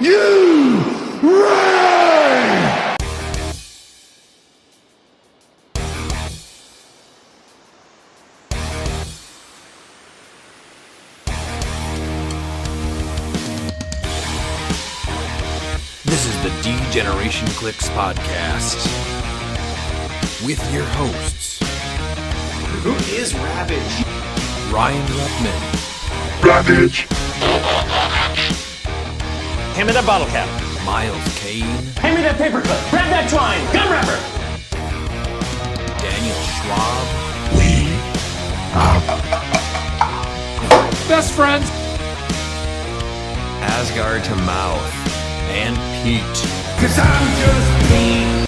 you ready? This is the D-Generation Clix podcast with your hosts, who is Ravage? Ryan Ruckman, Ravage. Hand me that bottle cap. Miles Kane, Hand me that paperclip. Grab that twine. Gun wrapper. Daniel Schwab, We are best friends, Asgard to Mouth, and Pete. 'Cause I'm just me.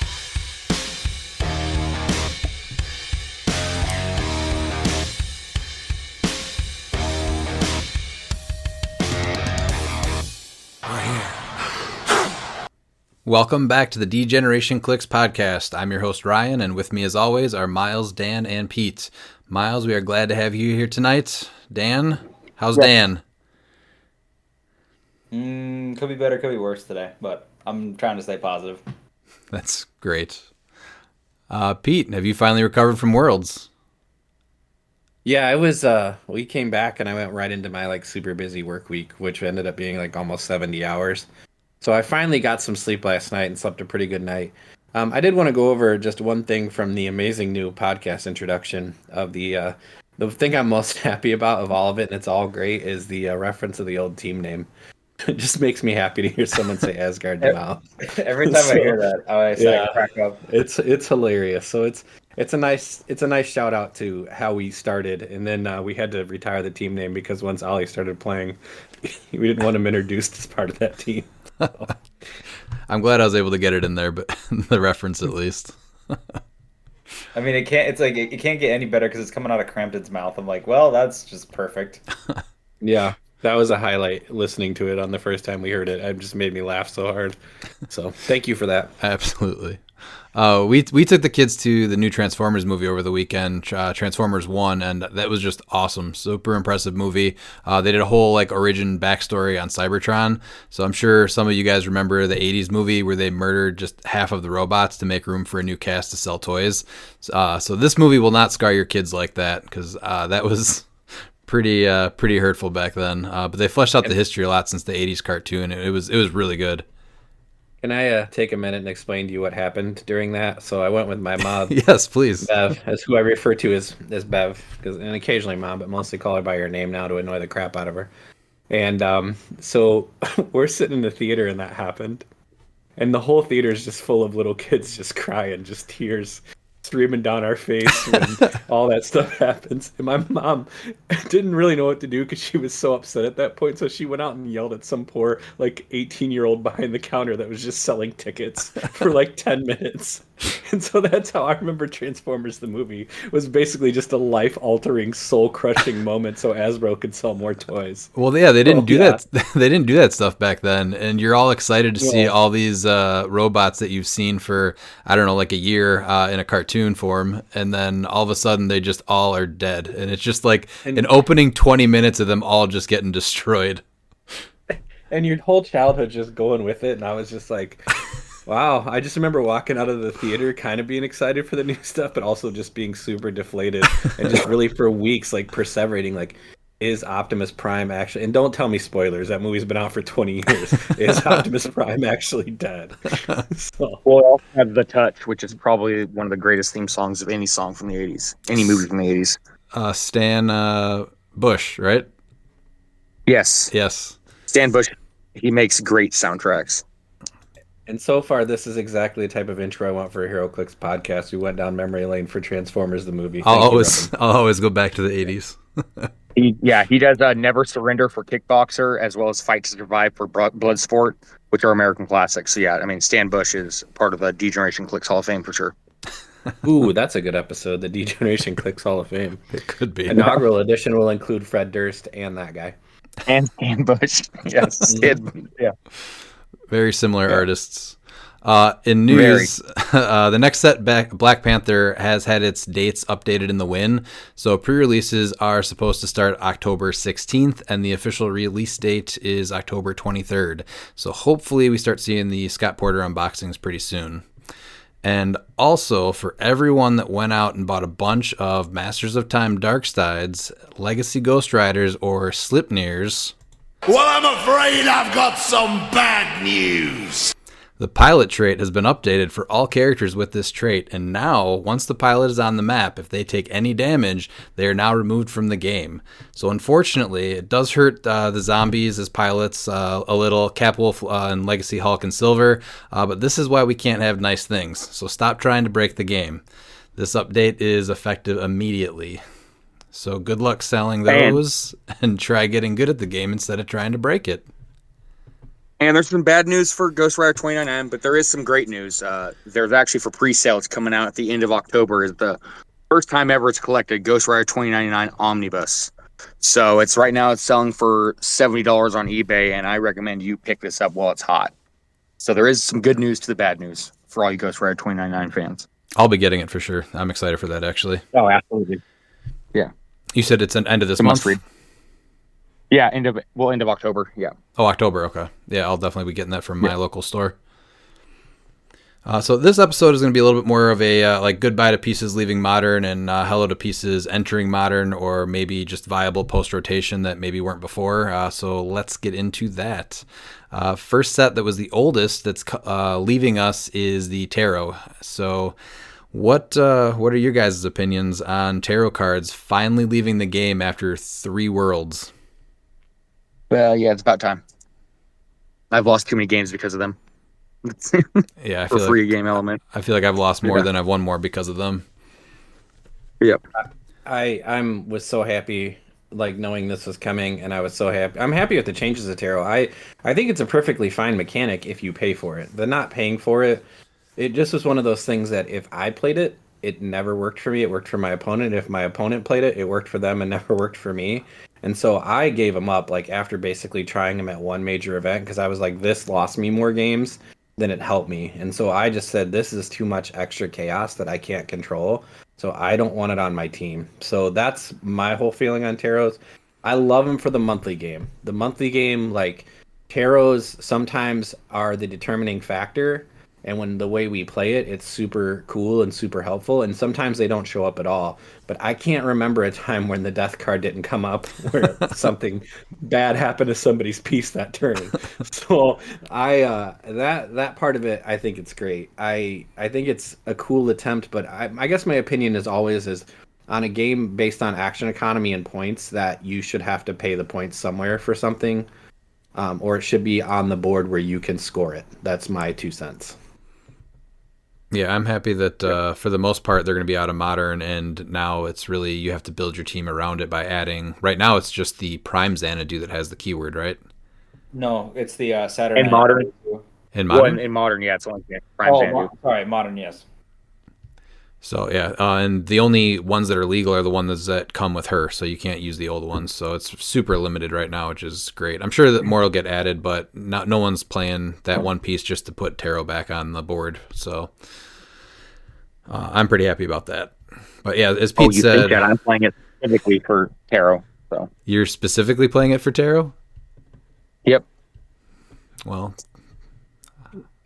Welcome back to the D-Generation Clix podcast. I'm your host, Ryan, and with me as always are Miles, Dan, and Pete. Miles, we are glad to have you here tonight. Dan, how's Dan? Could be better, could be worse today, but I'm trying to stay positive. That's great. Pete, have you finally recovered from Worlds? Yeah, it was, we came back and I went right into my super busy work week, which ended up being almost 70 hours. So I finally got some sleep last night and slept a pretty good night. I did want to go over just one thing from the amazing new podcast introduction of the thing I'm most happy about of all of it, and it's all great, is the reference of the old team name. It just makes me happy to hear someone say Asgard to Mouth. Every time I hear that, I crack up. It's hilarious. So it's a nice shout out to how we started, and then we had to retire the team name because once Ollie started playing, we didn't want him introduced as part of that team. I'm glad I was able to get it in there, but the reference at least. I mean, it can't get any better because it's coming out of Crampton's mouth. I'm like, well, that's just perfect. Yeah, that was a highlight listening to it on the first time we heard it. It just made me laugh so hard. So thank you for that. Absolutely. We took the kids to the new Transformers movie over the weekend, Transformers 1, and that was just awesome. Super impressive movie. They did a whole origin backstory on Cybertron. So I'm sure some of you guys remember the 80s movie where they murdered just half of the robots to make room for a new cast to sell toys. So this movie will not scar your kids like that, because that was pretty hurtful back then. But they fleshed out the history a lot since the 80s cartoon. It was really good. Can I take a minute and explain to you what happened during that? So I went with my mom. Yes, please. Bev, as who I refer to as Bev, and occasionally Mom, but mostly call her by her name now to annoy the crap out of her. And so we're sitting in the theater and that happened. And the whole theater is just full of little kids just crying, just tears streaming down our face when all that stuff happens. And my mom didn't really know what to do because she was so upset at that point. So she went out and yelled at some poor 18-year-old behind the counter that was just selling tickets for 10 minutes. And so that's how I remember Transformers the movie, was basically just a life-altering, soul-crushing moment so Hasbro could sell more toys. Well, yeah, they didn't do that. They didn't do that stuff back then, and you're all excited to see all these robots that you've seen for, I don't know, a year in a cartoon form, and then all of a sudden they just all are dead, and it's just an opening 20 minutes of them all just getting destroyed. And your whole childhood just going with it, and I was just like... Wow, I just remember walking out of the theater kind of being excited for the new stuff, but also just being super deflated and just really for weeks perseverating, is Optimus Prime actually, and don't tell me spoilers, that movie's been out for 20 years, is Optimus Prime actually dead? Well, it also has The Touch, which is probably one of the greatest theme songs of any song from the 80s, any movie from the 80s. Stan Bush, right? Yes. Stan Bush, he makes great soundtracks. And so far, this is exactly the type of intro I want for a HeroClix podcast. We went down memory lane for Transformers the movie. I'll always go back to the 80s. He does Never Surrender for Kickboxer, as well as Fight to Survive for Bloodsport, which are American classics. So yeah, I mean, Stan Bush is part of the D-Generation Clix Hall of Fame for sure. Ooh, that's a good episode, the D-Generation Clix Hall of Fame. It could be. Inaugural edition will include Fred Durst and that guy. And Stan Bush. Yes. Yeah. Very similar artists. In news, the next set back, Black Panther has had its dates updated in the win. So pre-releases are supposed to start October 16th, and the official release date is October 23rd. So hopefully we start seeing the Scott Porter unboxings pretty soon. And also, for everyone that went out and bought a bunch of Masters of Time Darkstides, Legacy Ghost Riders, or Slipneers... Well, I'm afraid I've got some bad news. The pilot trait has been updated for all characters with this trait, and now, once the pilot is on the map, if they take any damage, they are now removed from the game. So unfortunately, it does hurt the zombies as pilots a little, Capwolf and Legacy Hulk and Silver, but this is why we can't have nice things, so stop trying to break the game. This update is effective immediately. So good luck selling those, and try getting good at the game instead of trying to break it. And there's some bad news for Ghost Rider 2099, but there is some great news. There's actually for pre-sale. It's coming out at the end of October. Is the first time ever it's collected Ghost Rider 2099 Omnibus. So it's right now it's selling for $70 on eBay, and I recommend you pick this up while it's hot. So there is some good news to the bad news for all you Ghost Rider 2099 fans. I'll be getting it for sure. I'm excited for that, actually. Oh, absolutely. Yeah. You said it's an end of this It's a month? must-read. Yeah, end of October. Yeah. Oh, October. Okay. Yeah, I'll definitely be getting that from my local store. So this episode is going to be a little bit more of a like goodbye to Pieces leaving Modern and hello to Pieces entering Modern, or maybe just viable post-rotation that maybe weren't before. So let's get into that. First set that was the oldest that's leaving us is the Tarot. So what are your guys' opinions on Tarot cards finally leaving the game after 3 worlds? Well, yeah, it's about time. I've lost too many games because of them. Yeah, I for feel free like, game element. I feel like I've lost more than I've won more because of them. Yep. I was so happy, like, knowing this was coming, and I was so happy. I'm happy with the changes to Tarot. I think it's a perfectly fine mechanic if you pay for it. The not paying for it, it just was one of those things that if I played it, it never worked for me. It worked for my opponent. If my opponent played it, it worked for them and never worked for me. And so I gave them up, like, after basically trying them at one major event, because I was like, this lost me more games than it helped me. And so I just said, this is too much extra chaos that I can't control. So I don't want it on my team. So that's my whole feeling on Tarots. I love them for the monthly game. The monthly game, like, Tarots sometimes are the determining factor. And when the way we play it, it's super cool and super helpful. And sometimes they don't show up at all. But I can't remember a time when the death card didn't come up where something bad happened to somebody's piece that turn. So that part of it, I think it's great. I think it's a cool attempt, but I guess my opinion is always is on a game based on action economy and points that you should have to pay the points somewhere for something, or it should be on the board where you can score it. That's my 2 cents. Yeah, I'm happy that for the most part they're going to be out of Modern, and now it's really you have to build your team around it by adding. Right now it's just the Prime Xanadu that has the keyword, right? No, it's the Saturday. In Modern. In Modern? In Modern, yeah, it's only Prime Xanadu. Sorry, Modern, yes. So yeah, and the only ones that are legal are the ones that come with her, so you can't use the old ones. So it's super limited right now, which is great. I'm sure that more will get added, but no one's playing that one piece just to put Tarot back on the board. So I'm pretty happy about that. But yeah, as Pete said, think that I'm playing it specifically for Tarot. So you're specifically playing it for Tarot? Yep. Well,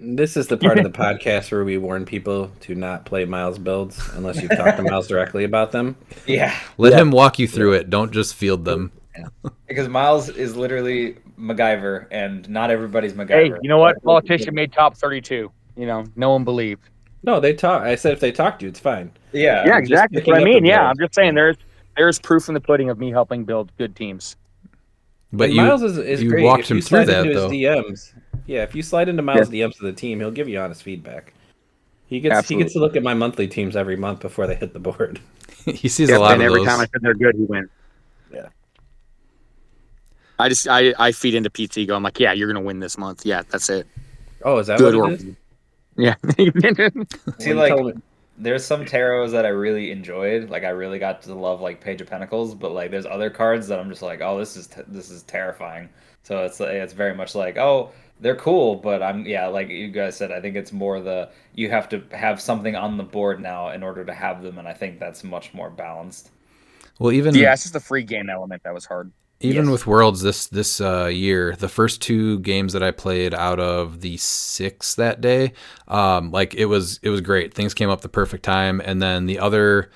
this is the part of the podcast where we warn people to not play Miles builds unless you've talked to Miles directly about them. Yeah. Let him walk you through it. Don't just field them. Because Miles is literally MacGyver, and not everybody's MacGyver. Hey, you know what? Politician made top 32. You know, no one believed. No, they talk. I said if they talk to you, it's fine. Yeah. Yeah, I'm just exactly. picking That's what I up mean. the Yeah, build. I'm just saying there's proof in the pudding of me helping build good teams. But And you, Miles is you great. walked If him you through slide that, into though. his DMs, yeah, if you slide into Miles' DMs to the team, he'll give you honest feedback. He gets to look at my monthly teams every month before they hit the board. He sees a lot and of every those. time I said they're good, he wins. Yeah. I feed into Pete's ego. I'm like, yeah, you're gonna win this month. Yeah, that's it. Oh, is that Good what work. it is? Yeah. See, like, there's some tarots that I really enjoyed. Like I really got to love like Page of Pentacles, but like there's other cards that I'm just like, oh, this is terrifying. So it's very much like, oh, they're cool, but like you guys said, I think it's more you have to have something on the board now in order to have them, and I think that's much more balanced. Well, even Yeah, it's just the free game element that was hard. even Yes. with Worlds this year, the first 2 games that I played out of the 6 that day, like it was great. Things came up the perfect time, and then the other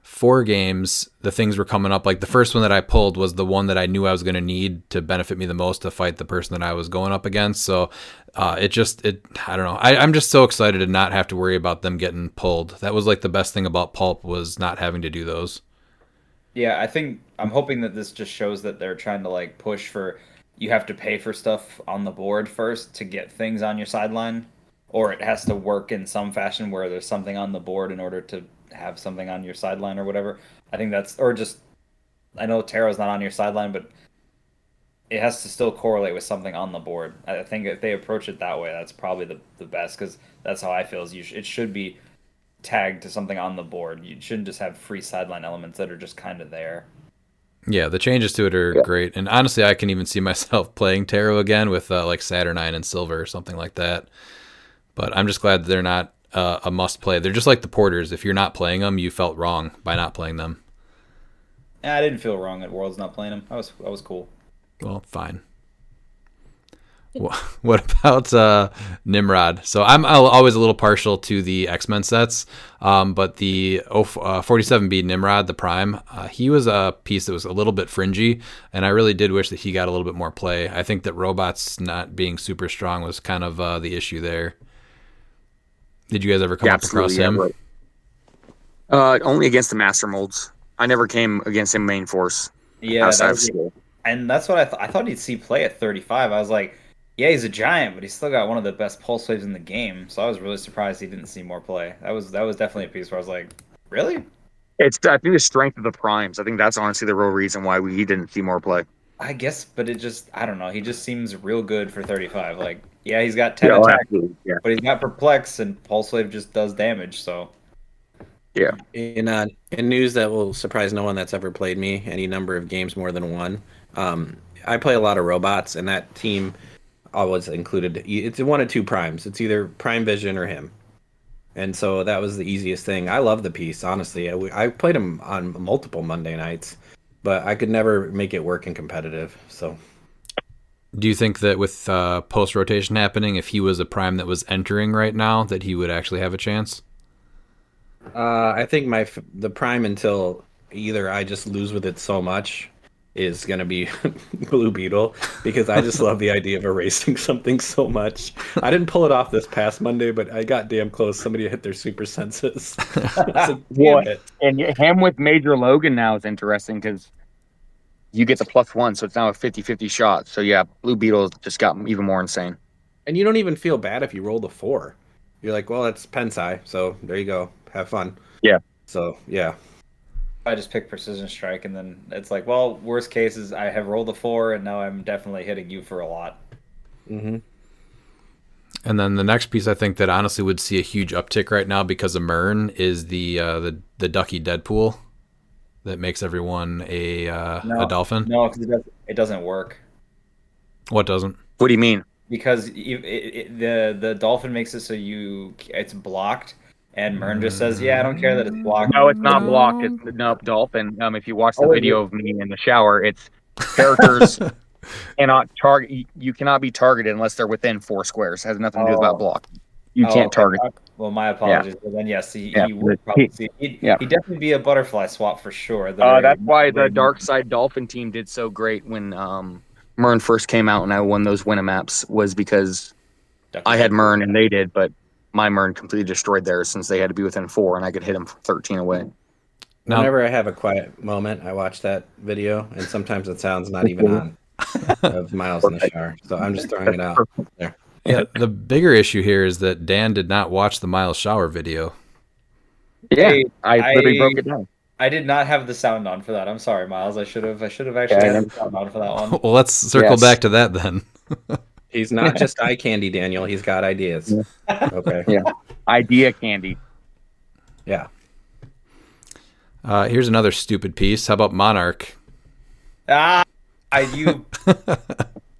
4 games, the things were coming up. Like the first one that I pulled was the one that I knew I was going to need to benefit me the most to fight the person that I was going up against. So I don't know. I'm just so excited to not have to worry about them getting pulled. That was like the best thing about Pulp, was not having to do those. Yeah, I'm hoping that this just shows that they're trying to like push for you have to pay for stuff on the board first to get things on your sideline, or it has to work in some fashion where there's something on the board in order to have something on your sideline or whatever. I think that's or just I know tarot's not on your sideline, but it has to still correlate with something on the board. I think if they approach it that way, that's probably the best because that's how I feel. It should be tagged to something on the board. You shouldn't just have free sideline elements that are just kind of there. Yeah, the changes to it are great. And honestly, I can even see myself playing tarot again with like Saturnine and Silver or something like that. But I'm just glad they're not a must play. They're just like the Porters. If you're not playing them, you felt wrong by not playing them. I didn't feel wrong at Worlds not playing them. I was cool. Well, fine. What about Nimrod? So I'm always a little partial to the X-Men sets, but the 47B Nimrod, the Prime, he was a piece that was a little bit fringy, and I really did wish that he got a little bit more play. I think that robots not being super strong was kind of the issue there. Did you guys ever come up across him? Right. Only against the master molds. I never came against him main force. Yeah, outside of school. and that's what I thought. I thought he'd see play at 35. I was like, yeah, he's a giant, but he's still got one of the best pulse waves in the game. So I was really surprised he didn't see more play. That was definitely a piece where I was like, really? I think the strength of the primes. I think that's honestly the real reason why he didn't see more play. I guess, but I don't know. He just seems real good for 35. Like, yeah, he's got 10 attack, Yeah. but he's got perplex, and pulse wave just does damage. So Yeah. In news that will surprise no one that's ever played me any number of games more than one, I play a lot of robots, and that team always included it's one of 2 primes. It's either Prime Vision or him, and so that was the easiest thing. I love the piece, honestly. I played him on multiple Monday nights, but I could never make it work in competitive. So, do you think that with post rotation happening, if he was a Prime that was entering right now, that he would actually have a chance? I think the Prime until either I just lose with it so much is going to be Blue Beetle, because I just love the idea of erasing something so much. I didn't pull it off this past Monday, but I got damn close. Somebody hit their super senses. What? And him with Major Logan now is interesting because you get the +1, so it's now a 50-50 shot. So yeah, Blue Beetle just got even more insane. And you don't even feel bad if you roll the 4. You're like, well, that's Pensai, so there you go. Have fun. Yeah. So, yeah. I just pick Precision Strike, and then it's like, well, worst case is I have rolled a 4, and now I'm definitely hitting you for a lot. Mm-hmm. And then the next piece I think that honestly would see a huge uptick right now because of Mern is the Ducky Deadpool that makes everyone a dolphin. No, because it doesn't work. What doesn't? What do you mean? Because the dolphin makes it so it's blocked, and Mern just says, "Yeah, I don't care that it's blocked." No, it's not blocked. It's no dolphin. If you watch the video of me in the shower, it's characters cannot target. You cannot be targeted unless they're within 4 squares. It has nothing to do about block. You can't target. Well, my apologies. But then yes, he would probably see. He'd definitely be a butterfly swap for sure. That's why the Dark Side Dolphin team did so great when Mern first came out and I won those Winamaps, was because I had Mern and they did, but my Mern completely destroyed theirs since they had to be within 4 and I could hit them for 13 away. Now, whenever I have a quiet moment, I watch that video, and sometimes it sounds not even on of Miles in the shower. So I'm just throwing it out there. Yeah, the bigger issue here is that Dan did not watch the Miles shower video. Yeah, I literally broke it down. I did not have the sound on for that. I'm sorry, Miles. I should have actually had the sound on for that one. Well, let's circle back to that then. He's not just eye candy, Daniel. He's got ideas. Okay. Yeah. Idea candy. Yeah. Here's another stupid piece. How about Monarch?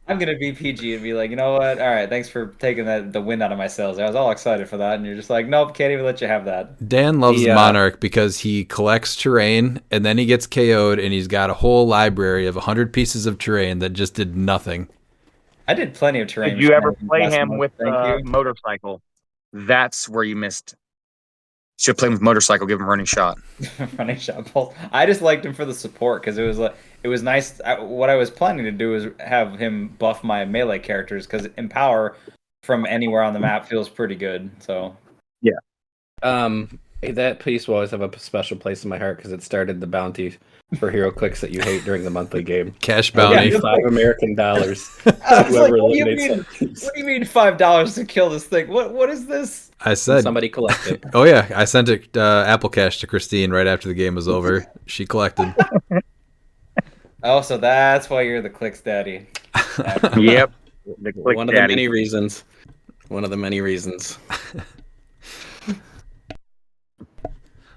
I'm gonna be PG and be like, you know what? All right, thanks for taking the wind out of my sails. I was all excited for that, and you're just like, nope, can't even let you have that. Dan loves Monarch because he collects terrain and then he gets KO'd and he's got a whole library of 100 pieces of terrain that just did nothing. I did plenty of terrain. Did you ever shenanigans play last him month, with thank you. motorcycle? That's where you missed. Should play him with motorcycle, give him a running shot. Running shot bolt. I just liked him for the support because it was nice. What I was planning to do is have him buff my melee characters because Empower from anywhere on the map feels pretty good. So That piece will always have a special place in my heart because it started the bounty for hero clicks that you hate during the monthly game. Cash bounty. Yeah. $5 American dollars. I was like, Whoever what do you eliminates mean? that piece. What do you mean $5 to kill this thing? What is this? I said, Somebody collected. oh yeah, I sent it Apple Cash to Christine right after the game was over. She collected. Oh, so that's why you're the clicks daddy. Yep. The click One of the daddy. many reasons. One of the many reasons.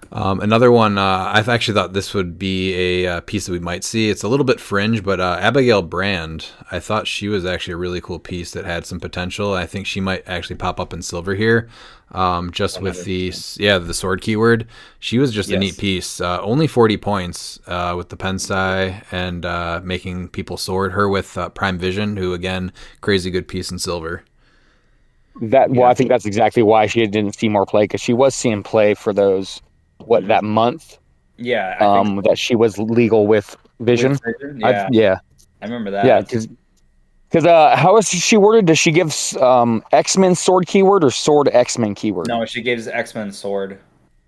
Another one, I actually thought this would be a piece that we might see. It's a little bit fringe, but Abigail Brand, I thought she was actually a really cool piece that had some potential. I think she might actually pop up in silver here, just with the sword keyword. She was just a neat piece. Only 40 points with the Pensai and making people sword. Her with Prime Vision, who, again, crazy good piece in silver. I think that's exactly why she didn't see more play, because she was seeing play for those that month. Yeah. I think That she was legal with Vision. Yeah. I remember that. Yeah, because how is she worded? Does she give X-Men sword keyword or sword X-Men keyword? No, she gives X-Men sword.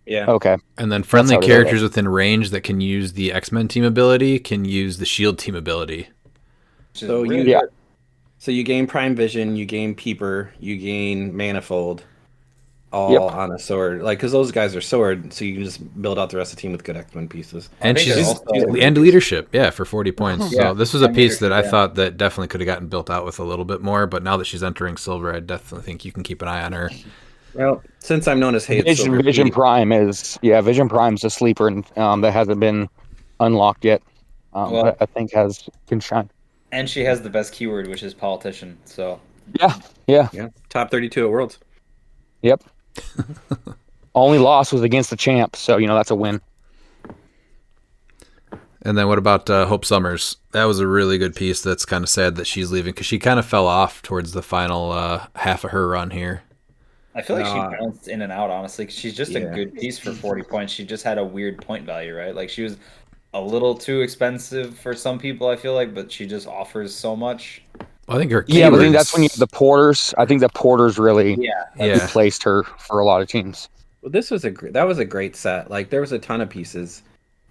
Yeah. Okay. And then friendly how it is. characters within range that can use the X-Men team ability can use the Shield team ability. So So you gain Prime Vision, you gain Peeper, you gain Manifold, all on a sword. Like, because those guys are sword, so you can just build out the rest of the team with good X-Men pieces. And she's and leadership, for 40 points. So this was a piece that I thought that definitely could have gotten built out with a little bit more. But now that she's entering silver, I definitely think you can keep an eye on her. Well, since I'm known as Hate Vision Prime is a sleeper and that hasn't been unlocked yet. Well- I think can shine. And she has the best keyword, which is politician. So Yeah. top 32 at Worlds. Yep. Only loss was against the champ, so that's a win. And then what about Hope Summers? That was a really good piece. That's kind of sad that she's leaving because she kind of fell off towards the final half of her run here. I feel like she bounced in and out, honestly, 'cause she's just a good piece for 40 points. She just had a weird point value, right? Like, she was a little too expensive for some people, I feel like, but she just offers so much. Well, I think her but I think that's when you have the porters. I think the porters really replaced her for a lot of teams. Well, that was a great set. Like, there was a ton of pieces.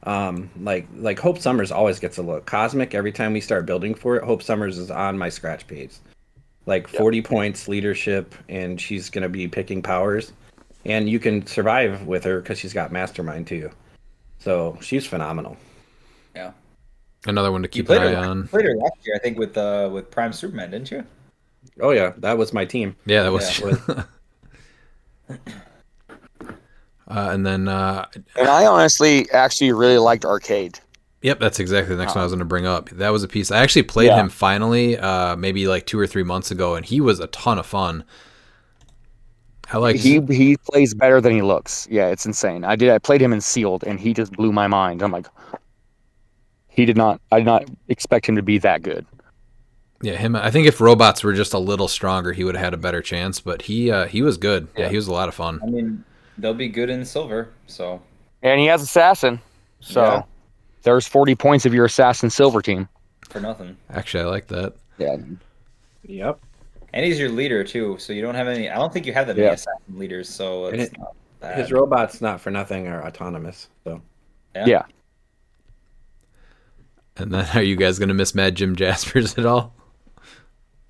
Like Hope Summers always gets a look. Cosmic, every time we start building for it, Hope Summers is on my scratch page. Like 40 points leadership, and she's gonna be picking powers, and you can survive with her because she's got Mastermind too. So she's phenomenal. Yeah. Another one to keep an eye on. You played her last year, I think, with Prime Superman, didn't you? Oh yeah, that was my team. Yeah, that was. And then. And I honestly actually really liked Arcade. Yep, that's exactly the next one I was going to bring up. That was a piece. I actually played him finally, maybe like 2 or 3 months ago, and he was a ton of fun. He plays better than he looks. Yeah, it's insane. I played him in Sealed, and he just blew my mind. I'm like, I did not expect him to be that good. Yeah, him. I think if robots were just a little stronger, he would have had a better chance. But he was good. Yeah, he was a lot of fun. I mean, they'll be good in silver. So. And he has Assassin. So there's 40 points of your Assassin silver team. For nothing. Actually, I like that. Yeah. Yep. And he's your leader too, so you don't have any. I don't think you have that many assassin leaders, so it's not bad. His robots, not for nothing, are autonomous. So yeah. And then, are you guys going to miss Mad Jim Jaspers at all?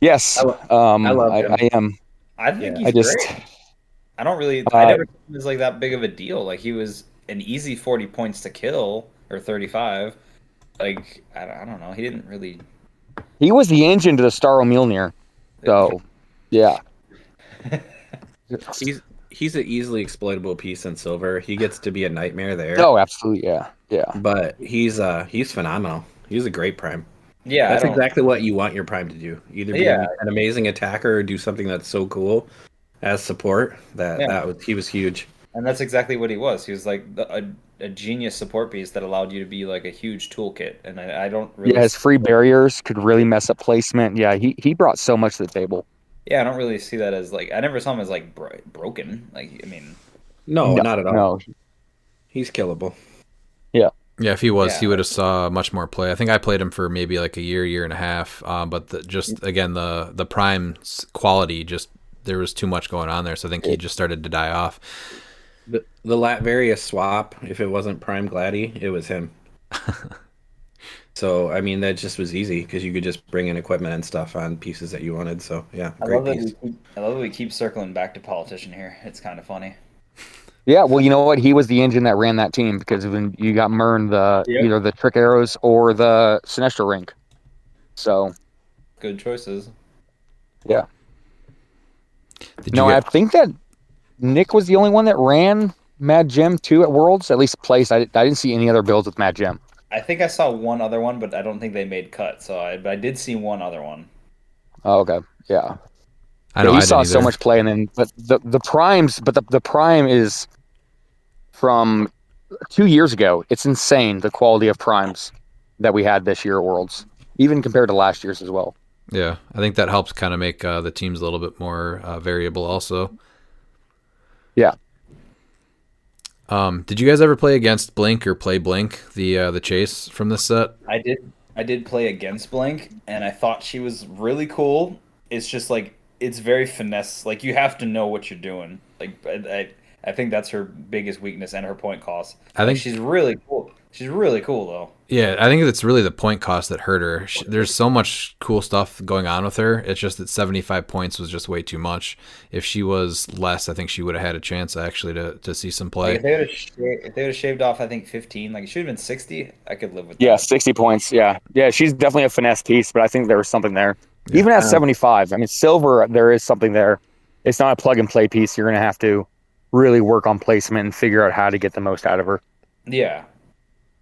Yes, I love him. I am. I think he's great. I don't really. I never thought he was like that big of a deal. Like, he was an easy 40 points to kill, or 35. Like, I don't know. He didn't really. He was the engine to the Star Mjolnir. So, yeah. he's an easily exploitable piece in silver. He gets to be a nightmare there. Oh, absolutely, yeah, yeah. But he's phenomenal. He's a great prime. Yeah, That's I don't. exactly what you want your prime to do. Either be Yeah. an amazing attacker or do something that's so cool as support. He was huge. And that's exactly what he was. He was like a genius support piece that allowed you to be like a huge toolkit. And I don't really. Yeah, his free barriers could really mess up placement. Yeah, he brought so much to the table. Yeah, I don't really see that as like. I never saw him as like broken. Like, I mean. No, not at all. No. He's killable. Yeah. Yeah, if he was, Yeah. he would have saw much more play. I think I played him for maybe like a year and a half. But again, the prime's quality, just there was too much going on there. So I think he just started to die off. The Latveria swap, if it wasn't Prime Gladdy, it was him. So, I mean, that just was easy because you could just bring in equipment and stuff on pieces that you wanted. So, yeah, great piece. I love that we keep circling back to politician here. It's kind of funny. Yeah, well, you know what? He was the engine that ran that team because when you got Mern either the Trick Arrows or the Sinestro Rink. So, Good choices. yeah. Did you I think that Nick was the only one that ran Mad Gem 2 at Worlds, at least placed. I didn't see any other builds with Mad Gem. I think I saw one other one, but I don't think they made cut. But I did see one other one. Oh, okay. Yeah. I know he I saw didn't so either. much play, and then but the primes, but the prime is from 2 years ago. It's insane the quality of primes that we had this year at Worlds, even compared to last year's as well. Yeah, I think that helps kind of make the teams a little bit more variable also. Yeah. Did you guys ever play against Blink or play Blink, the chase from this set? I did play against Blink, and I thought she was really cool. It's just like it's very finesse. Like you have to know what you're doing. Like I think that's her biggest weakness and her point cost. I think she's really cool. She's really cool though. Yeah, I think it's really the point cost that hurt her. There's so much cool stuff going on with her. It's just that 75 points was just way too much. If she was less, I think she would have had a chance actually to see some play. Like if they would have shaved off, I think 15. Like it should have been 60. I could live with that. Yeah, 60 points. Yeah. Yeah, she's definitely a finesse piece, but I think there was something there. Yeah. Even at 75, I mean, silver, there is something there. It's not a plug and play piece. You're going to have to really work on placement and figure out how to get the most out of her. Yeah.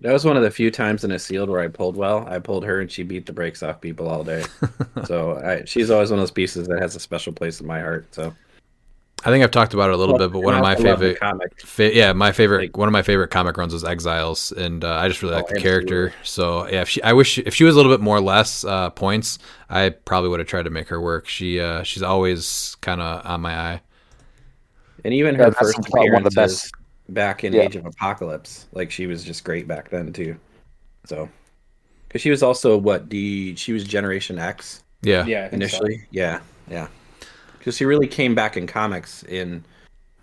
That was one of the few times in a sealed where I pulled well. I pulled her and she beat the brakes off people all day. So she's always one of those pieces that has a special place in my heart. So I think I've talked about it a little bit, but one of my favorite, comic. one of my favorite comic runs was Exiles, and I just really like the absolutely. character. So yeah, if she was a little bit more less points, I probably would have tried to make her work. She's always kind of on my eye. And even Yeah, her that's first probably one of the appearances best. back in Yeah. Age of Apocalypse, like she was just great back then too. So, because she was also she was Generation X Yeah, Yeah. I think so. initially. Yeah. Because she really came back in comics in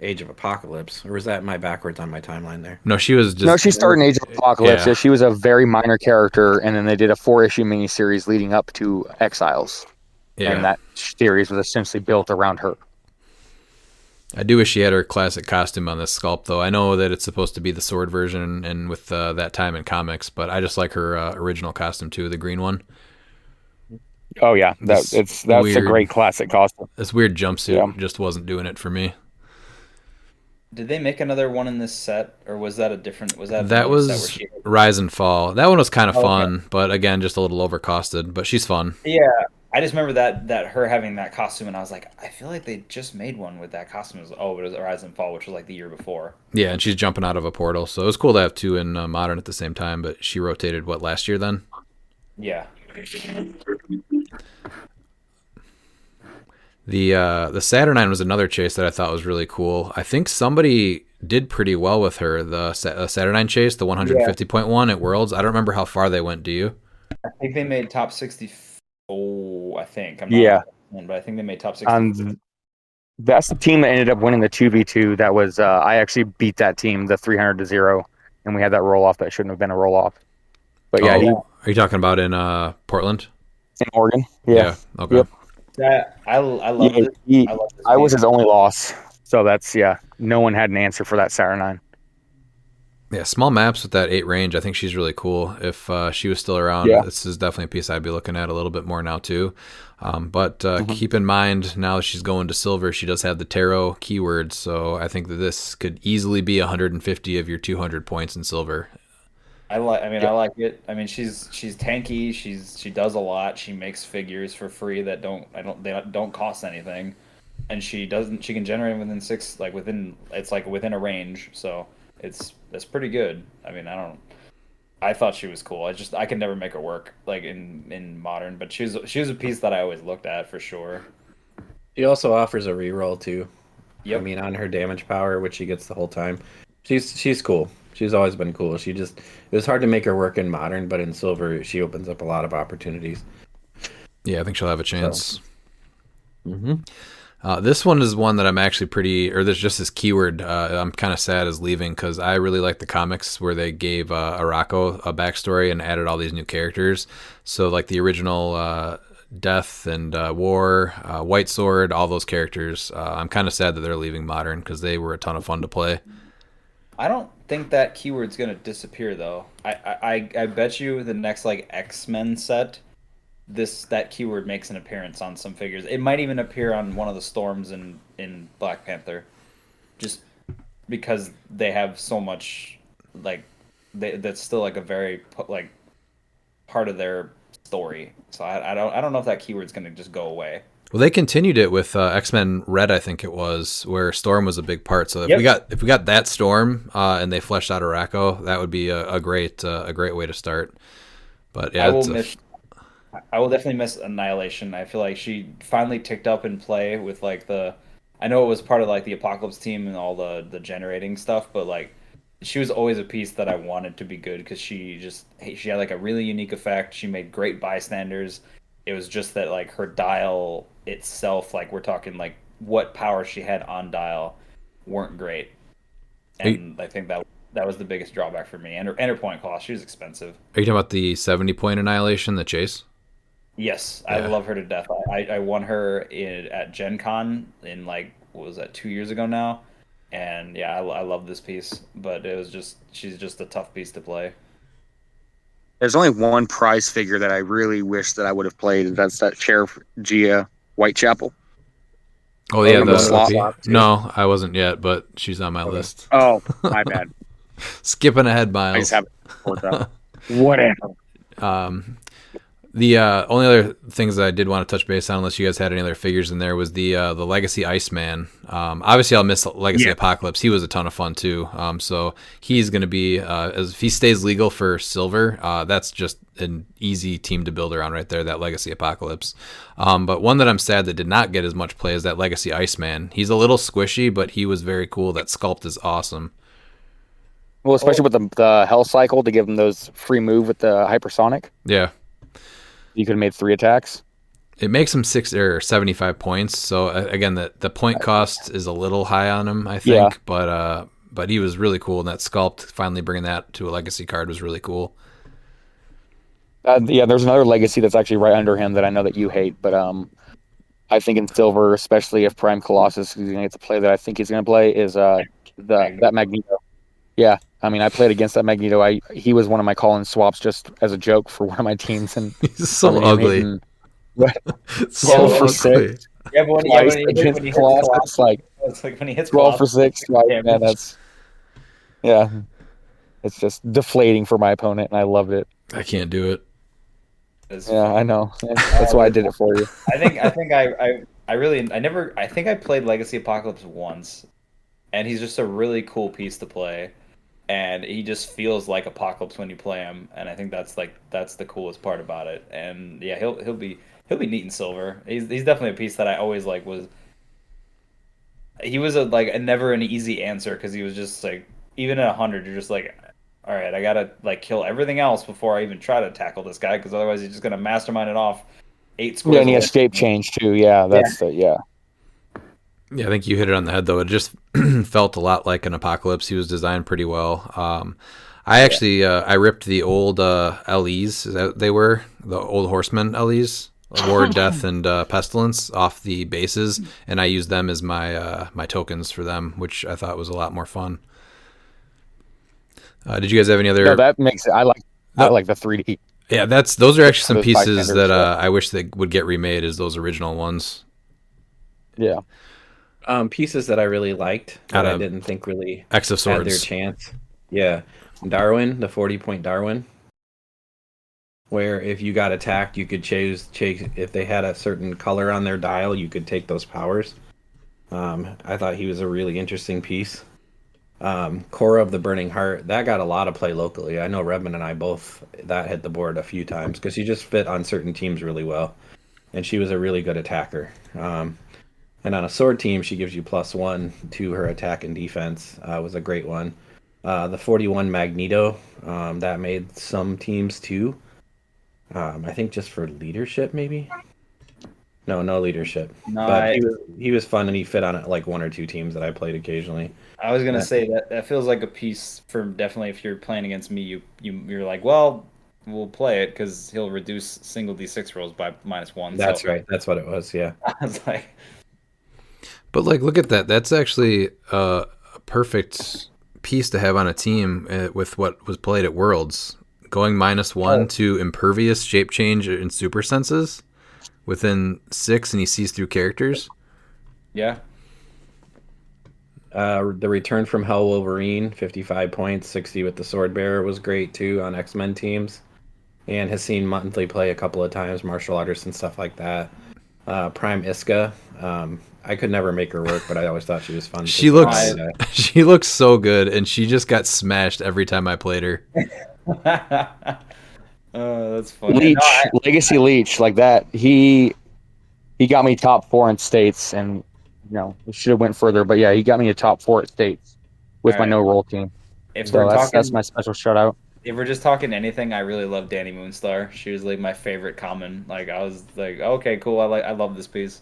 Age of Apocalypse, or was that my backwards on my timeline there? No, she was just. No, she started in Age of Apocalypse. Yeah. Yeah, she was a very minor character, and then they did a 4-issue miniseries leading up to Exiles. Yeah, And that series was essentially built around her. I do wish she had her classic costume on this sculpt, though. I know that it's supposed to be the sword version, and with that time in comics, but I just like her original costume too, the green one. Oh yeah, that's a weird- great classic costume. This weird jumpsuit Yeah. just wasn't doing it for me. Did they make another one in this set, or was that a different? Was that That another set where was she? Rise and Fall. That one was kind of Okay. fun, but again, just a little overcosted. But she's fun. Yeah, I just remember that her having that costume, and I was like, I feel like they just made one with that costume. It was Rise and Fall, which was like the year before. Yeah, and she's jumping out of a portal, so it was cool to have two in Modern at the same time. But she rotated last year then. Yeah. The Saturnine was another chase that I thought was really cool. I think somebody did pretty well with her. The Saturnine chase, the 150.1 at Worlds. I don't remember how far they went. Do you? I think they made top 64. I think. I'm not Yeah. but I think they made top 64. That's the team that ended up winning the 2v2. That was I actually beat that team, the 300-0, and we had that roll off that shouldn't have been a roll off. But yeah, he, Are you talking about in Portland? in Oregon. Yeah. Okay. Yep. I love Yeah, it. he- I love this I was game. his only loss. So that's no one had an answer for that Saturnine. Yeah, small maps with that 8 range. I think she's really cool. If she was still around, Yeah. this is definitely a piece I'd be looking at a little bit more now too. But keep in mind, now she's going to silver, she does have the tarot keyword, so I think that this could easily be 150 of your 200 points in silver. I like it. I mean, she's tanky. She does a lot. She makes figures for free that don't cost anything, and she can generate within within a range. So it's pretty good. I mean, I thought she was cool. I could never make her work like in modern, but she was a piece that I always looked at for sure. She also offers a reroll too. Yep. I mean, on her damage power, which she gets the whole time. She's cool. She's always been cool. It was hard to make her work in modern, but in silver, she opens up a lot of opportunities. Yeah, I think she'll have a chance. So. This one is one that I'm actually there's just this keyword I'm kind of sad is leaving, because I really like the comics where they gave Arako a backstory and added all these new characters. So like the original Death and War, White Sword, all those characters. I'm kind of sad that they're leaving modern because they were a ton of fun to play. I don't think that keyword's gonna disappear though. I bet you the next like X-Men set, that keyword makes an appearance on some figures. It might even appear on one of the storms in Black Panther, just because they have so much that's still like a very like part of their story. So I don't know if that keyword's gonna just go away. Well, they continued it with X-Men Red, I think it was, where Storm was a big part. So if we got that Storm and they fleshed out Arako, that would be a great way to start. But yeah, I will definitely miss Annihilation. I feel like she finally ticked up in play with like I know it was part of like the Apocalypse team and all the generating stuff, but like she was always a piece that I wanted to be good because she had like a really unique effect. She made great bystanders. It was just that like her dial itself, like we're talking like what power she had on dial, weren't great, and I think that was the biggest drawback for me. And her point cost, she was expensive. Are you talking about the 70-point Annihilation, the chase? Yes, Yeah. I love her to death. I won her at Gen Con in like what was that 2 years ago now, and yeah, I love this piece, but she's just a tough piece to play. There's only one prize figure that I really wish that I would have played. That's that Sheriff Gia Whitechapel. Oh yeah, the slot. No, I wasn't yet, but she's on my list. Oh, my bad. Skipping ahead, Miles. I just haven't worked out. Whatever. The only other things that I did want to touch base on, unless you guys had any other figures in there, was the Legacy Iceman. Obviously, I'll miss Legacy Apocalypse. He was a ton of fun too. So he's going to be, if he stays legal for silver, that's just an easy team to build around right there, that Legacy Apocalypse. But one that I'm sad that did not get as much play is that Legacy Iceman. He's a little squishy, but he was very cool. That sculpt is awesome. Well, especially with the Hell Cycle to give him those free move with the Hypersonic. Yeah. You could have made 3 attacks. It makes him 75 points. So again, the point cost is a little high on him, I think. Yeah. But he was really cool, and that sculpt, finally bringing that to a legacy card, was really cool. Yeah, there's another legacy that's actually right under him that I know that you hate, but I think in silver, especially if Prime Colossus is going to get to play that I think he's going to play, is that Magneto. Yeah, I mean, I played against that Magneto. He was one of my call-in swaps just as a joke for one of my teams. And he's so ugly. So for 6. Yeah, but when he hits Colossus, it's like when he hits 12 for 6. Like, man, it's just deflating for my opponent, and I loved it. I can't do it. Yeah, I know. That's why I did it for you. I think I played Legacy Apocalypse once, and he's just a really cool piece to play. And he just feels like Apocalypse when you play him, and I think that's the coolest part about it. And yeah, he'll be neat in silver. He's definitely a piece that I always was. He was never an easy answer because he was just like, even at 100, you're just like, all right, I gotta kill everything else before I even try to tackle this guy, because otherwise he's just gonna mastermind it off 8 squares. Yeah, and he has shape change too. Yeah, Yeah, I think you hit it on the head, though. It just felt a lot like an Apocalypse. He was designed pretty well. I actually I ripped the old LEs. They were the old Horseman LEs, War, Death, and Pestilence, off the bases, and I used them as my my tokens for them, which I thought was a lot more fun. Did you guys have any other? No, that makes it. I like the 3D. Yeah, those are actually some Those pieces bystanders, that yeah. I wish they would get remade as those original ones. Yeah. Pieces that I really liked that Out I of didn't think really X of had their Swords. chance. Yeah, Darwin, the 40-point Darwin, where if you got attacked, you could chase if they had a certain color on their dial, you could take those powers. I thought he was a really interesting piece. Cora of the Burning Heart, that got a lot of play locally. I know Redmond and I both that hit the board a few times because she just fit on certain teams really well, and she was a really good attacker. And on a sword team, she gives you +1 to her attack and defense. Was a great one. The 41 Magneto, that made some teams too. I think just for leadership, maybe. No leadership. No, But he was fun and he fit on like one or two teams that I played occasionally. I was gonna Yeah. say that feels like a piece for definitely if you're playing against me, you're like, well, we'll play it because he'll reduce single d6 rolls by -1. That's so right. That's what it was. Yeah. I was like, But like, look at that. That's actually a perfect piece to have on a team with what was played at Worlds. Going -1 to impervious, shape change, and super senses within 6, and he sees through characters. yeah, The Return from Hell Wolverine, 55 points, 60 with the Sword Bearer was great too on X-Men teams. And has seen monthly play a couple of times, martial artists and stuff like that. Prime Iska, I could never make her work, but I always thought she was fun. She looks she looks so good, and she just got smashed every time I played her. that's funny. Leech, No, Legacy Leech, like that. He got me top 4 in states, and we should have went further, but yeah, he got me a top 4 at states with my Alright. no roll team. if So we're that's talking, my special shout out. if we're just talking anything, I really love Danny Moonstar. She was like my favorite common. Like I was like, okay, cool. I love this piece.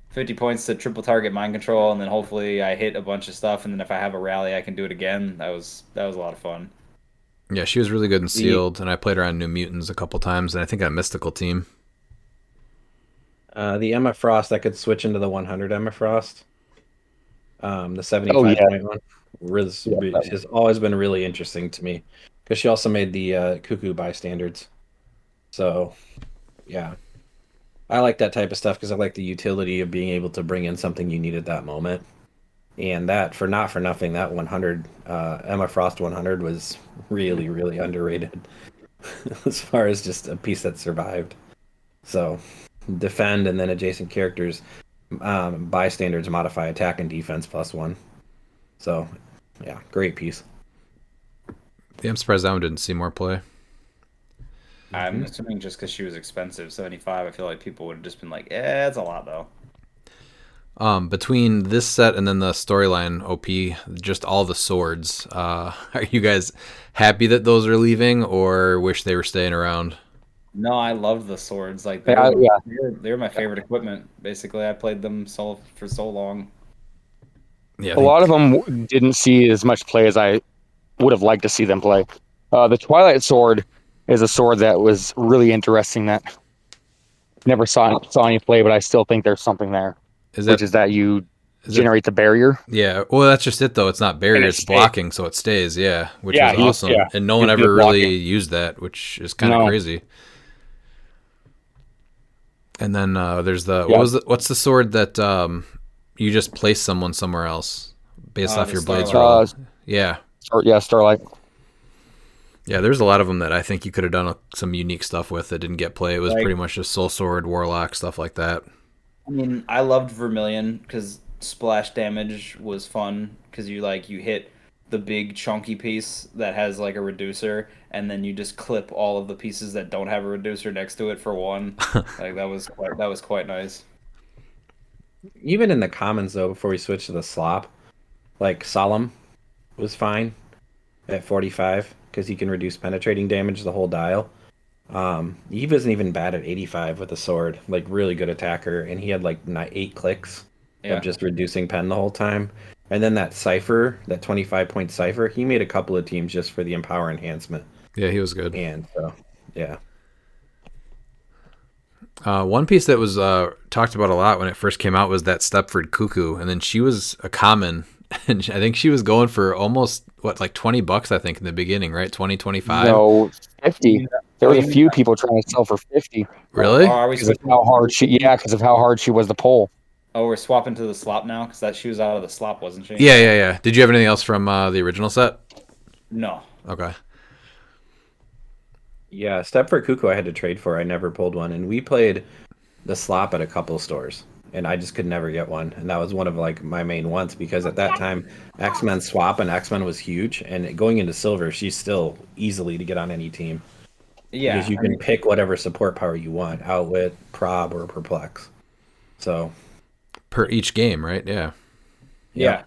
50 points to triple target mind control, and then hopefully I hit a bunch of stuff, and then if I have a rally, I can do it again. That was a lot of fun. Yeah, she was really good in Sealed, and I played her on New Mutants a couple times, and I think on Mystical Team. The Emma Frost, I could switch into the 100 Emma Frost. The 75 Oh, yeah. point one has always been really interesting to me because she also made the Cuckoo bystanders. So, yeah, I like that type of stuff because I like the utility of being able to bring in something you need at that moment. And that, for not for nothing, that 100 Emma Frost 100 was really, really underrated as far as just a piece that survived. So, defend and then adjacent characters bystanders modify attack and defense +1. So, yeah, great piece. Yeah, I'm surprised that one didn't see more play. I'm assuming just because she was expensive, 75. I feel like people would have just been like, "Yeah, it's a lot though." Between this set and then the storyline OP, just all the swords. Are you guys happy that those are leaving, or wish they were staying around? No, I loved the swords. Like Yeah. they were my favorite equipment. Basically, I played them for so long. Yeah, A lot of them didn't see as much play as I would have liked to see them play. The Twilight Sword is a sword that was really interesting that never saw any play, but I still think there's something there, which is that you generate the barrier. Yeah, well, that's just it though. It's not barrier; And it it's blocking, so it stays. Yeah, which is he was- awesome, yeah, and no he one was good ever really blocking. used that, which is kind of No. crazy. And then there's the Yeah. what's the sword that you just place someone somewhere else based off The your blades Starlight. roll? Yeah, Starlight. yeah. There's a lot of them that I think you could have done some unique stuff with that didn't get play. It was Like- pretty much just Soul Sword, Warlock, stuff like that. I mean, I loved Vermilion because splash damage was fun because you hit the big chunky piece that has like a reducer, and then you just clip all of the pieces that don't have a reducer next to it for one. Like that was quite nice. Even in the commons, though, before we switch to the slop, like Solemn was fine at 45 because he can reduce penetrating damage the whole dial. Eve isn't even bad at 85 with a sword, like really good attacker, and he had like 8 clicks Yeah. of just reducing pen the whole time. And then that Cypher, that 25-point Cypher, he made a couple of teams just for the Empower enhancement. Yeah, he was good. And so, yeah. One piece that was talked about a lot when it first came out was that Stepford Cuckoo, and then she was a common, and I think she was going for almost like $20, I think, in the beginning, right? 20, 25. No, 50. There was you a mean few people trying to sell for 50 Really? Are we because of switching? how hard because of how hard she was to pull. Oh, we're swapping to the slop now because that she was out of the slop, wasn't she? Yeah. Did you have anything else from the original set? No. Okay. Yeah, Step for Cuckoo I had to trade for. I never pulled one, and we played the slop at a couple stores, and I just could never get one. And that was one of like my main ones because at that time X-Men swap and X-Men was huge, and going into silver, she's still easily to get on any team Yeah. because you can pick whatever support power you want, Outwit, Prob, or Perplex. So Per each game, right? Yeah. Yeah.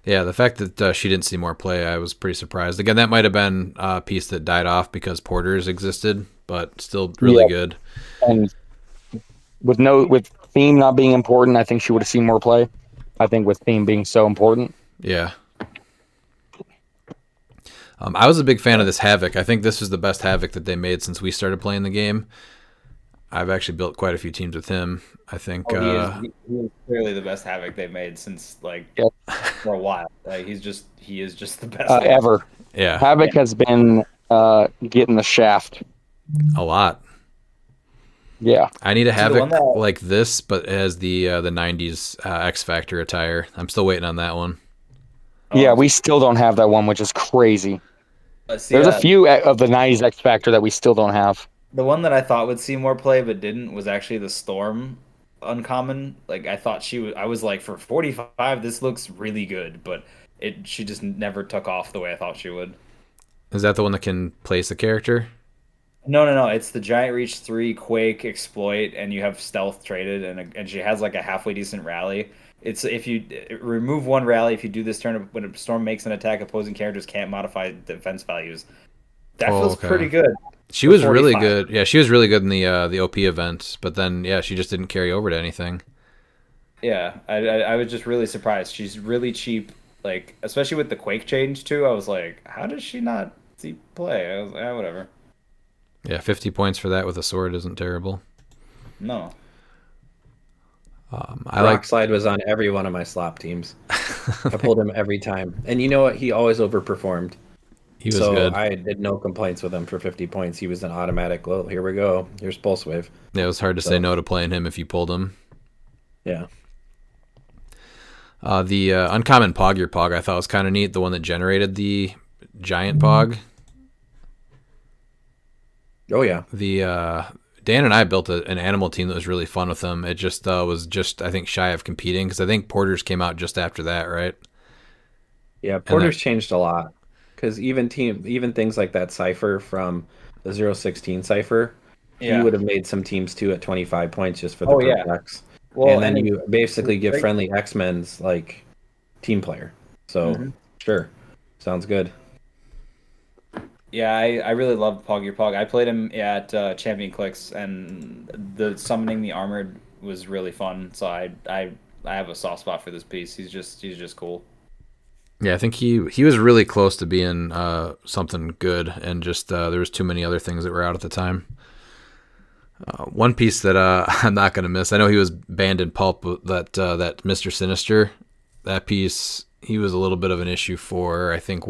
Yeah, the fact that she didn't see more play, I was pretty surprised. Again, that might have been a piece that died off because Porters existed, but still really good. And with theme not being important, I think she would have seen more play. I think with theme being so important. Yeah. I was a big fan of this Havoc. I think this is the best Havoc that they made since we started playing the game. I've actually built quite a few teams with him. I think He is clearly the best Havoc they've made since for a while. Like he is just the best Ever. yeah, Havoc has been getting the shaft. a lot. Yeah. I need a Havoc one that- like this, but as the 90s X Factor attire. I'm still waiting on that one. Yeah, we still don't have that one, which is crazy. See, There's a few of the 90s X Factor that we still don't have. The one that I thought would see more play but didn't was actually the Storm uncommon. Like I thought I was like for 45 this looks really good, but she just never took off the way I thought she would. Is that the one that can place a character? No. It's the Giant Reach 3 Quake exploit, and you have stealth traded, and she has like a halfway decent rally. It's if you remove one rally, if you do this turn, when a Storm makes an attack, opposing characters can't modify defense values. That feels pretty good. She was really 45. good. Yeah, she was really good in the OP event, but then she just didn't carry over to anything. Yeah, I was just really surprised. She's really cheap, like especially with the Quake change too. I was like, how does she not see play? I was like, whatever. Yeah, 50 points for that with a sword isn't terrible. No. Rockslide was on every one of my slop teams. I pulled him every time, and you know what? He always overperformed. He was good. I did no complaints with him for 50 points. He was an automatic. Well, here we go. Here's Pulse Wave. Yeah, it was hard to say no to playing him if you pulled him. Yeah. The uncommon Pog Your Pog I thought was kind of neat. The one that generated the giant Pog. Oh yeah. The Dan and I built an animal team that was really fun with them. It just was I think shy of competing because I think Porters came out just after that, right? Yeah, Porter's changed a lot because even things like that Cypher from the 016 Cypher, he would have made some teams too at 25 points just for the perplex. Well, and then you basically give friendly X-Men's like team player. So sure, sounds good. Yeah, I really loved Pog Your Pog. I played him at Champion CliX, and the summoning the armored was really fun. So I have a soft spot for this piece. He's just cool. Yeah, I think he was really close to being something good, and just there was too many other things that were out at the time. One piece that I'm not going to miss. I know he was banned in Pulp. That Mr. Sinister, that piece, he was a little bit of an issue for I think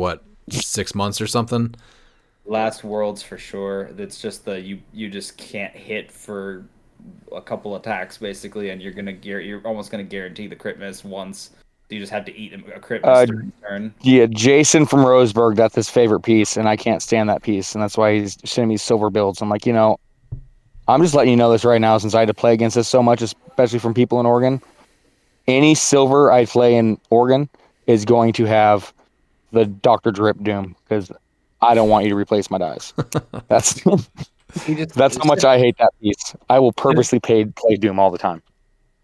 6 months or something. Last Worlds for sure. That's just you just can't hit for a couple attacks basically, and you're almost gonna guarantee the crit miss once. You just have to eat a crit miss during the turn. Yeah, Jason from Roseburg, that's his favorite piece, and I can't stand that piece, and that's why he's sending me silver builds. I'm like, I'm just letting you know this right now since I had to play against this so much, especially from people in Oregon. Any silver I play in Oregon is going to the Dr. Drip Doom because I don't want you to replace my dies. That's how much I hate that piece. I will purposely play Doom all the time.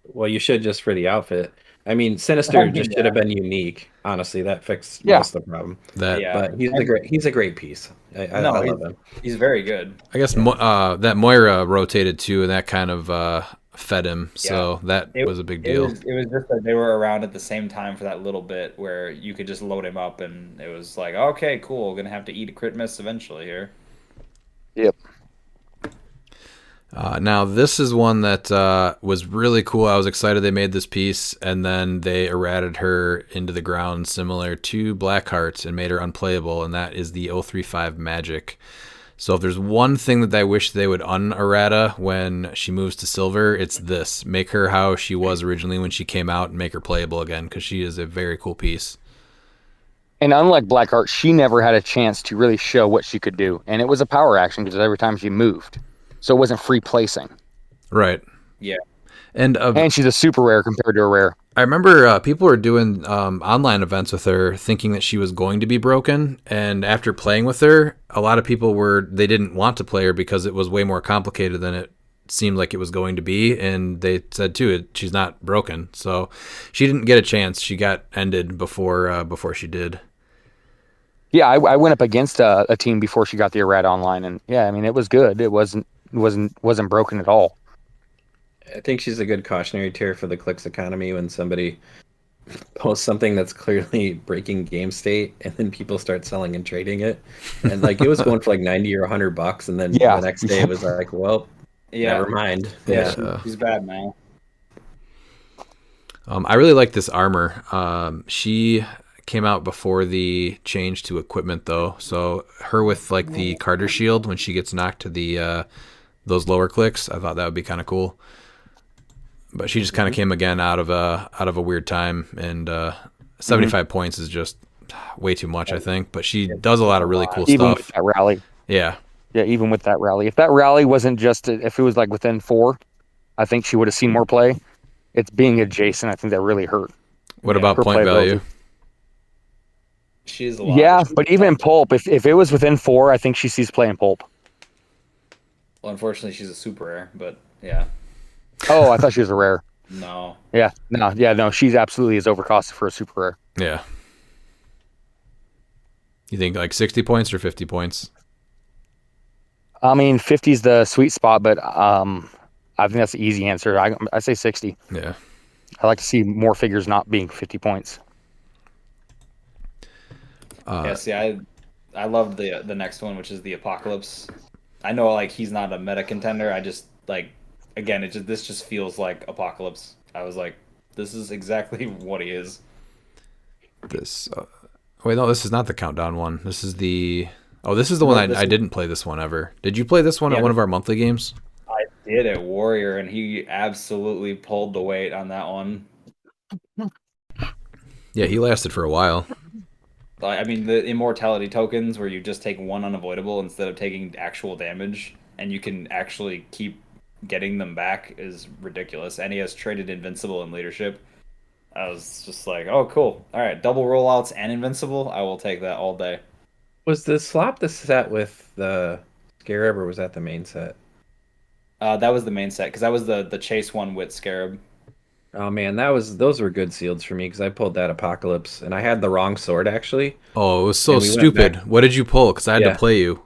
Well, you should just for the outfit. I mean, Sinister just should have been unique. Honestly, that fixed most of the problem. But he's a great piece. I love him. He's very good. I guess that Moira rotated too, and that kind of fed him. So that was a big deal. It was just that they were around at the same time for that little bit where you could just load him up, and it was like, okay, cool, gonna have to eat a crit miss eventually here. Yep. Now this is one that was really cool. I was excited they made this piece, and then they errated her into the ground, similar to Blackheart, and made her unplayable. And that is the 035 Magic. So if there's one thing that I wish they would unerrata when she moves to silver, it's this. Make her how she was originally when she came out and make her playable again, because she is a very cool piece. And unlike Blackheart, she never had a chance to really show what she could do. And it was a power action because every time she moved. So it wasn't free placing. Right. Yeah. And she's a super rare compared to a rare. I remember people were doing online events with her thinking that she was going to be broken. And after playing with her, a lot of people they didn't want to play her because it was way more complicated than it seemed like it was going to be. And they said, too, she's not broken. So she didn't get a chance. She got ended before she did. Yeah, I went up against a team before she got the errata online. And yeah, I mean, it was good. It wasn't broken at all. I think she's a good cautionary tale for the cliX economy when somebody posts something that's clearly breaking game state, and then people start selling and trading it, and like it was going for like $90 or $100, and then the next day it was like, well, never mind. She's bad now. I really like this armor. She came out before the change to equipment, though. So her with like the Carter shield when she gets knocked to the those lower clicks, I thought that would be kind of cool. But she just kind of came again out of a weird time, and 75 points is just way too much, I think. But she does a lot of really cool even stuff. With that rally. Yeah, even with that rally. If that rally wasn't just if it was like within 4, I think she would have seen more play. It's being adjacent. I think that really hurt. What about point value? She's a lot. Yeah, but even in pulp, if it was within 4, I think she sees play in pulp. Well, unfortunately, she's a super rare, but yeah. Oh, I thought she was a rare. No. No, she's absolutely is overcosted for a super rare. Yeah. You think like 60 points or 50 points? I mean, 50 is the sweet spot, but I think that's the easy answer. I say 60. Yeah. I like to see more figures not being 50 points. See, I love the next one, which is the Apocalypse. I know like he's not a meta contender. I just like, again, this just feels like Apocalypse. I was like, this is exactly what he is. This wait, no, this is not the countdown one. This is the one I didn't play this one ever. Did you play this one at one of our monthly games? I did at Warrior, and he absolutely pulled the weight on that one. Yeah, he lasted for a while. I mean, the immortality tokens where you just take one unavoidable instead of taking actual damage, and you can actually keep getting them back is ridiculous. And he has traded invincible in leadership. I was just like, oh, cool. All right, double rollouts and invincible. I will take that all day. Was the swap the set with the Scarab, or was that the main set? That was the main set, because that was the chase one with Scarab. Oh man, those were good seals for me because I pulled that Apocalypse and I had the wrong sword actually. Oh, it was so stupid. What did you pull? Because I had to play you.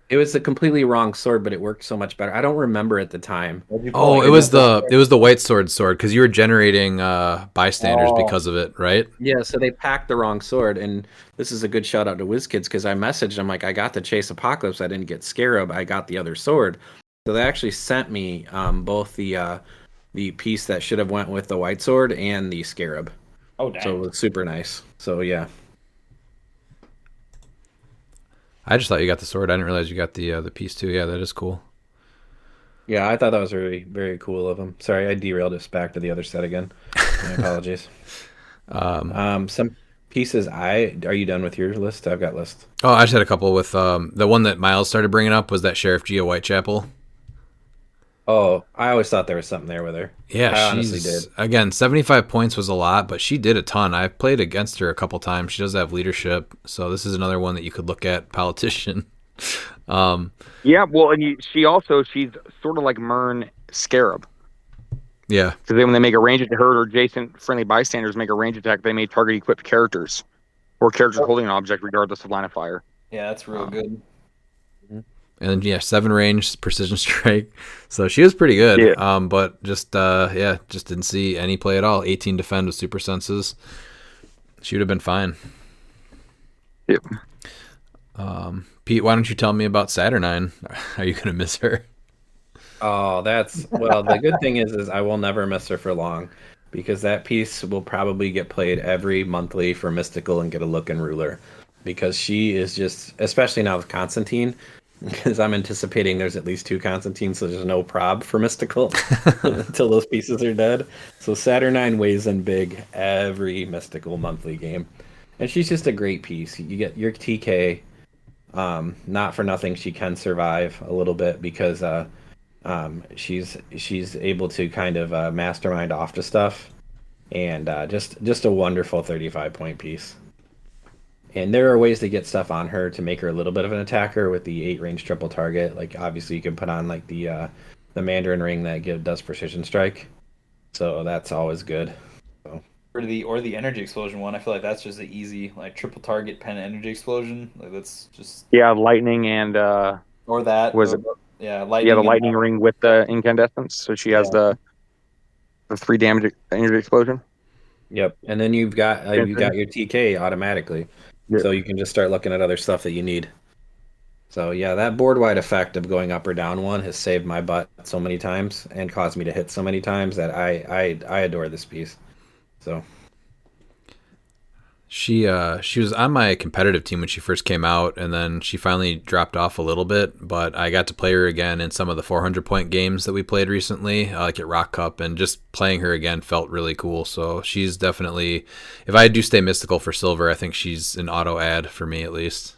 It was a completely wrong sword, but it worked so much better. I don't remember at the time. Oh, it was the white sword because you were generating bystanders because of it, right? Yeah, so they packed the wrong sword, and this is a good shout out to WizKids because I messaged them like, I got the Chase Apocalypse, I didn't get Scarab, I got the other sword. So they actually sent me both the piece that should have went with the white sword and the Scarab. Oh, dang. So it was super nice. So yeah. I just thought you got the sword. I didn't realize you got the piece too. Yeah, that is cool. Yeah, I thought that was very, very cool of him. Sorry, I derailed us back to the other set again. My apologies. Some pieces. Are you done with your list? I've got list. Oh, I just had a couple with the one that Miles started bringing up was that Sheriff Gia Whitechapel. Oh, I always thought there was something there with her. Yeah, I honestly did. Again, 75 points was a lot, but she did a ton. I've played against her a couple times. She does have leadership, so this is another one that you could look at, Politician. Yeah, well, and she's sort of like Mern Scarab. Yeah. Because then when they make a range attack, her or adjacent friendly bystanders make a range attack, they may target equipped characters or characters holding an object regardless of line of fire. Yeah, that's real good. And yeah, 7 range, precision strike. So she was pretty good. Yeah. But just didn't see any play at all. 18 defend with super senses. She would have been fine. Yep. Pete, why don't you tell me about Saturnine? Are you gonna miss her? Oh, the good thing is I will never miss her for long because that piece will probably get played every monthly for Mystical and get a look in Ruler because she is just, especially now with Constantine, because I'm anticipating there's at least 2 Constantine, so there's no prob for Mystical until those pieces are dead. So Saturnine weighs in big every Mystical monthly game, and she's just a great piece. You get your TK. Not for nothing, she can survive a little bit because she's able to kind of mastermind off to stuff, and just a wonderful 35-point piece. And there are ways to get stuff on her to make her a little bit of an attacker with the 8 range triple target. Like obviously you can put on like the Mandarin ring that does precision strike, so that's always good. So. Or the energy explosion one. I feel like that's just an easy like triple target pen energy explosion. Like that's just lightning and or that was or, it? yeah lightning. Yeah, the lightning ring with the incandescence. So she has the 3 damage energy explosion. Yep, and then you've got your TK automatically, so you can just start looking at other stuff that you need. So yeah, that board wide effect of going up or down one has saved my butt so many times and caused me to hit so many times that I adore this piece. So she was on my competitive team when she first came out, and then she finally dropped off a little bit, but I got to play her again in some of the 400-point games that we played recently, like at Rock Cup, and just playing her again felt really cool. So she's definitely, if I do stay mystical for silver, I think she's an auto ad for me at least.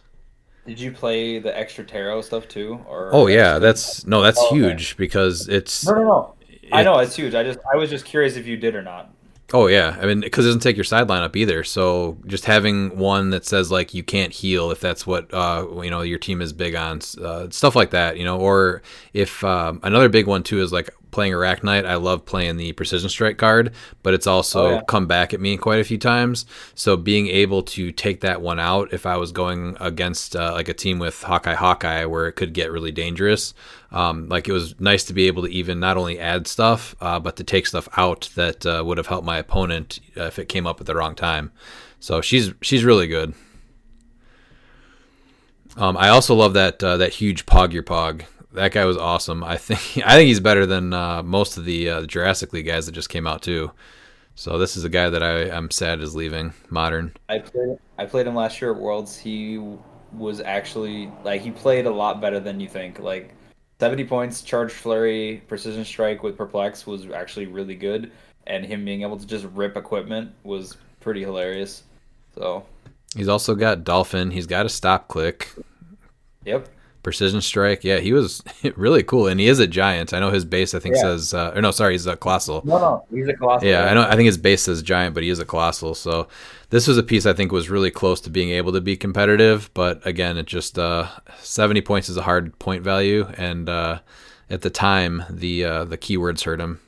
Did you play the extra tarot stuff too? Or oh yeah, that's huge because it's no. I know it's huge. I was just curious if you did or not. Oh yeah, I mean, because it doesn't take your sideline up either. So just having one that says like you can't heal if that's what your team is big on, stuff like that, Or if another big one too is like playing Arachnite. I love playing the Precision Strike card, but it's also come back at me quite a few times. So being able to take that one out if I was going against like a team with Hawkeye, where it could get really dangerous. Like it was nice to be able to even not only add stuff, but to take stuff out that would have helped my opponent if it came up at the wrong time. So she's really good. I also love that huge Pog. That guy was awesome. I think he's better than most of the Jurassic League guys that just came out too. So this is a guy that I'm sad is leaving Modern. I played him last year at Worlds. He was actually like he played a lot better than you think. Like 70 points, Charge Flurry, Precision Strike with Perplex was actually really good, and him being able to just rip equipment was pretty hilarious. So he's also got Dolphin. He's got a stop click. Yep. Precision Strike. Yeah, he was really cool, and he is a giant. I know his base I think says he's a Colossal. No, he's a Colossal. Yeah, I think his base says giant, but he is a Colossal. So this was a piece I think was really close to being able to be competitive, but again, it just 70 points is a hard point value, and at the time the keywords hurt him.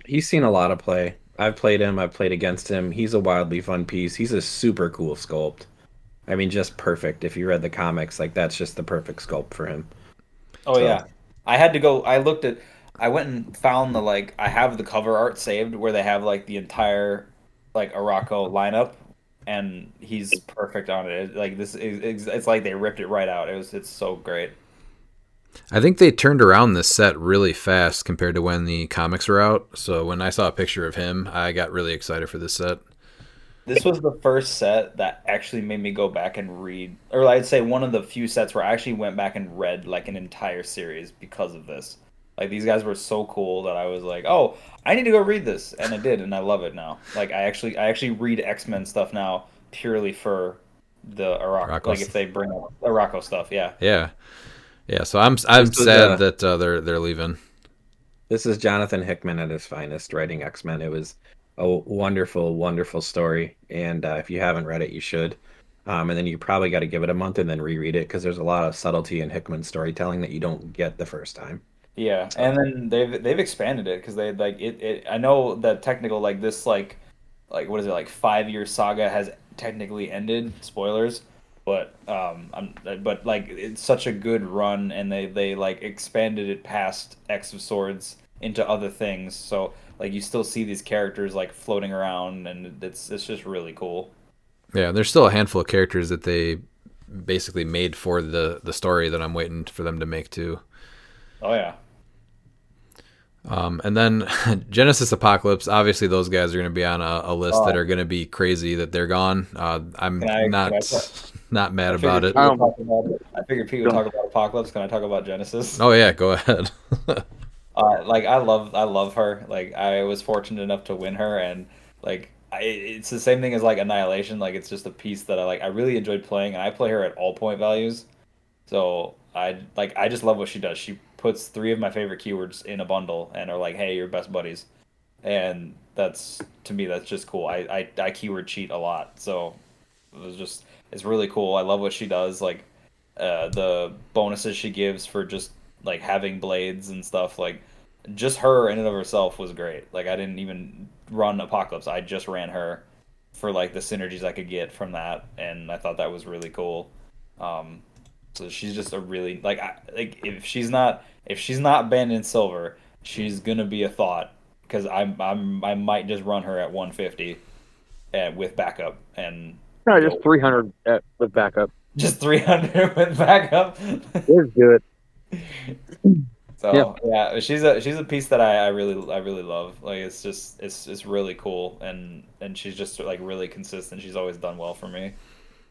He's seen a lot of play. I've played him. I've played against him. He's a wildly fun piece. He's a super cool sculpt. I mean, just perfect. If you read the comics, like that's just the perfect sculpt for him. Oh so. Yeah, I had to go. I went and found I have the cover art saved where they have like the entire like Araco lineup, and he's perfect on it. It's like they ripped it right out. It's so great. I think they turned around this set really fast compared to when the comics were out. So when I saw a picture of him, I got really excited for this set. This was the first set that actually made me go back and read, or I'd say one of the few sets where I actually went back and read like an entire series because of this. Like these guys were so cool that I was like, oh, I need to go read this, and I did, and I love it now. Like I actually read X-Men stuff now purely for the Araco. Like if they bring up Araco stuff, yeah. Yeah. So I'm sad that they're leaving. This is Jonathan Hickman at his finest, writing X-Men. It was a wonderful, wonderful story, and if you haven't read it, you should. And then you probably got to give it a month and then reread it because there's a lot of subtlety in Hickman's storytelling that you don't get the first time. Yeah, so. And then they've expanded it because they like it. I know that technical this what is it 5-year saga has technically ended. Spoilers, but it's such a good run, and they expanded it past X of Swords into other things. So you still see these characters floating around, and it's just really cool. Yeah, there's still a handful of characters that they basically made for the story that I'm waiting for them to make too. Oh yeah. And then Genesis Apocalypse, obviously those guys are going to be on a list that are going to be crazy that they're gone. Not mad about it. I figured Pete would talk about Apocalypse. Can I talk about Genesis? Oh yeah, go ahead. Like I love her. Like I was fortunate enough to win her, and like it's the same thing as like Annihilation. Like it's just a piece that I like. I really enjoyed playing, and I play her at all point values. So I just love what she does. She puts three of my favorite keywords in a bundle and are like, hey, you're best buddies, and that's to me that's just cool. I keyword cheat a lot, so it's really cool. I love what she does. Like the bonuses she gives for just like having blades and stuff. Like just her in and of herself was great. Like I didn't even run Apocalypse. I just ran her for like the synergies I could get from that, and I thought that was really cool. So she's just a really like if she's not banned in silver, she's gonna be a thought because I might just run her at 150 with backup and No, just 300 with backup. just 300 with backup. It's good. So yeah, she's a piece that I really love. Like it's just it's really cool and she's just like really consistent. She's always done well for me.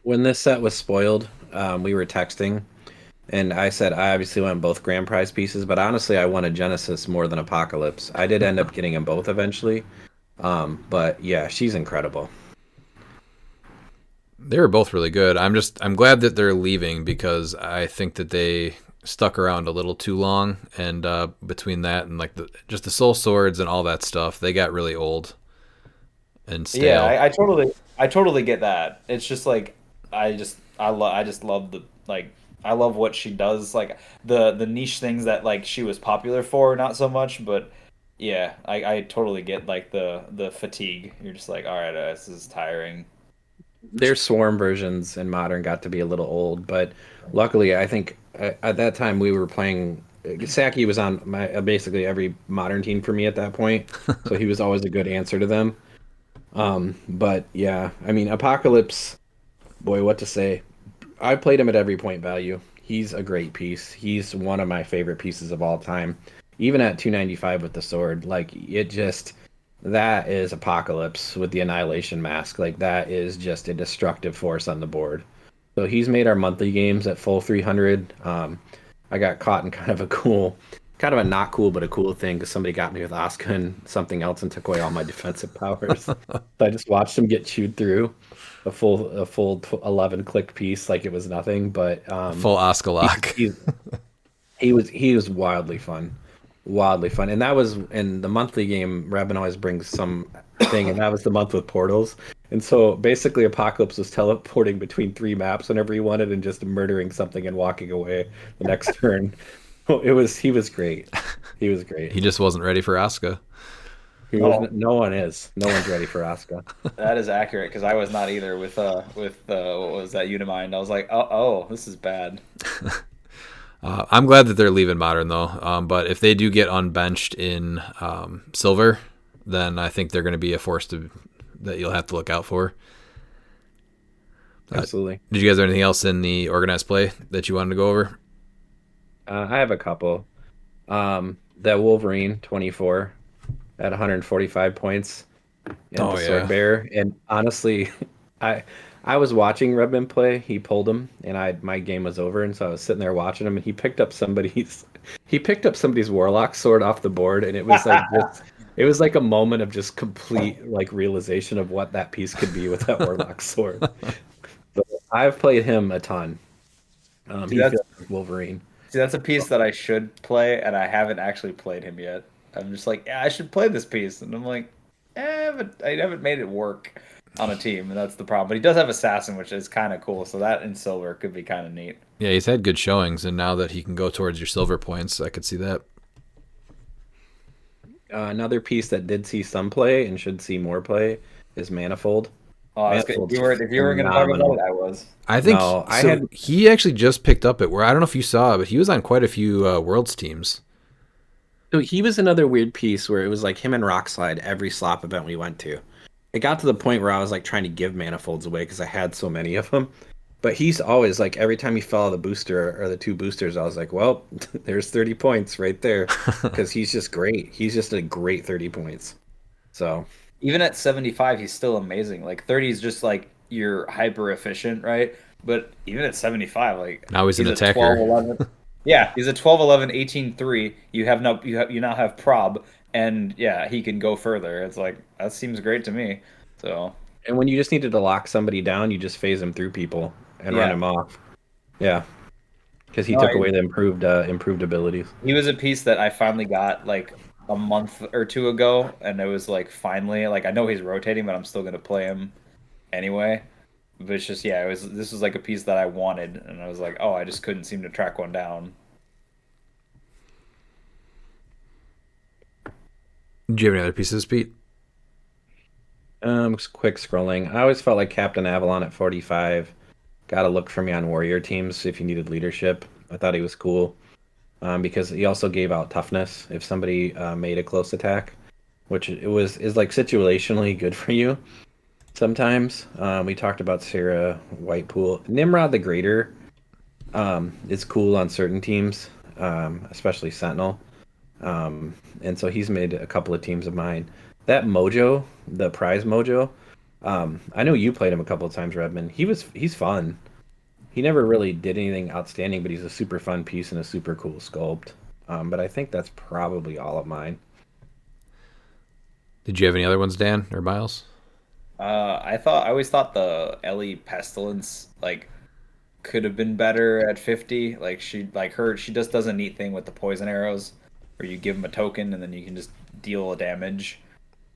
When this set was spoiled, we were texting, and I said I obviously want both grand prize pieces, but honestly, I wanted Genesis more than Apocalypse. I did end up getting them both eventually, but yeah, she's incredible. They were both really good. I'm glad that they're leaving because I think that they stuck around a little too long, and between that and like just the soul swords and all that stuff, they got really old and stale. Yeah, I totally get that. It's just like I just love the like I love what she does. Like the niche things that like she was popular for, not so much, but yeah, I totally get like the fatigue. You're just like, all right, this is tiring. Their swarm versions in modern got to be a little old, but luckily, I think at that time we were playing. Saki was on my basically every modern team for me at that point, so he was always a good answer to them. But yeah, I mean, Apocalypse, boy, what to say? I played him at every point value. He's a great piece. He's one of my favorite pieces of all time. Even at 295 with the sword, like it just. That is Apocalypse with the Annihilation Mask. Like, that is just a destructive force on the board. So he's made our monthly games at full 300. I got caught in kind of a not cool, but a cool thing because somebody got me with Asuka and something else and took away all my defensive powers. So I just watched him get chewed through a full 11 click piece like it was nothing. But full Asuka lock. He was wildly fun. And that was in the monthly game. Rebin always brings some thing, and that was the month with portals. And so basically Apocalypse was teleporting between 3 maps whenever he wanted and just murdering something and walking away the next turn. He was great. He was great. He just wasn't ready for Asuka. No one's ready for Asuka. That is accurate because I was not either with what was that Unimind. I was like, oh, this is bad. I'm glad that they're leaving modern though. But if they do get unbenched in silver, then I think they're going to be a force that you'll have to look out for. Absolutely. Did you guys have anything else in the organized play that you wanted to go over? I have a couple. That Wolverine 24 at 145 points. And the Sword Bearer. And honestly, I was watching Redman play. He pulled him, and my game was over, and so I was sitting there watching him, and he picked up somebody's Warlock sword off the board, and it was like a moment of just complete like realization of what that piece could be with that Warlock sword. So I've played him a ton. He feels like Wolverine. See, that's a piece that I should play, and I haven't actually played him yet. I'm just like, yeah, I should play this piece, and I'm like, but I haven't made it work on a team, and that's the problem. But he does have Assassin, which is kind of cool, so that in silver could be kind of neat. Yeah, he's had good showings, and now that he can go towards your silver points, I could see that. Another piece that did see some play and should see more play is Manifold. If you were going to talk about it, I was. I think he actually just picked up it where I don't know if you saw, but he was on quite a few Worlds teams. So he was another weird piece where it was like him and Rockslide every slop event we went to. It got to the point where I was like trying to give Manifolds away because I had so many of them. But he's always like, every time he fell out the booster or the 2 boosters, I was like, well, there's 30 points right there. Because he's just great. He's just a great 30 points. So even at 75, he's still amazing. Like 30 is just like you're hyper efficient, right? But even at 75, like Now he's an a attacker. 12-11. Yeah, he's a 12-11, 18-3. You now have prob, and yeah, he can go further. It's like that seems great to me. So And when you just needed to lock somebody down, you just phase him through people and run yeah, him off. Yeah, because he no, took away the improved abilities. he was a piece that I finally got like a month or two ago, and it was like finally like I know he's rotating, but I'm still gonna play him anyway. But it's just yeah, this was like a piece that I wanted, and I was like, oh, I just couldn't seem to track one down. Do you have any other pieces, Pete? Just quick scrolling. I always felt like Captain Avalon at 45 got a look for me on warrior teams if you needed leadership. I thought he was cool because he also gave out toughness if somebody made a close attack, which is like situationally good for you sometimes. We talked about Sarah Whitepool. Nimrod the Greater is cool on certain teams, especially Sentinel. And so he's made a couple of teams of mine. That Mojo, the prize Mojo, I know you played him a couple of times, Redmond. He's fun. He never really did anything outstanding, but he's a super fun piece and a super cool sculpt. But I think that's probably all of mine. Did you have any other ones, Dan or Miles? I always thought the Ellie Pestilence like could have been better at 50. Like she just does a neat thing with the poison arrows, where you give them a token and then you can just deal damage.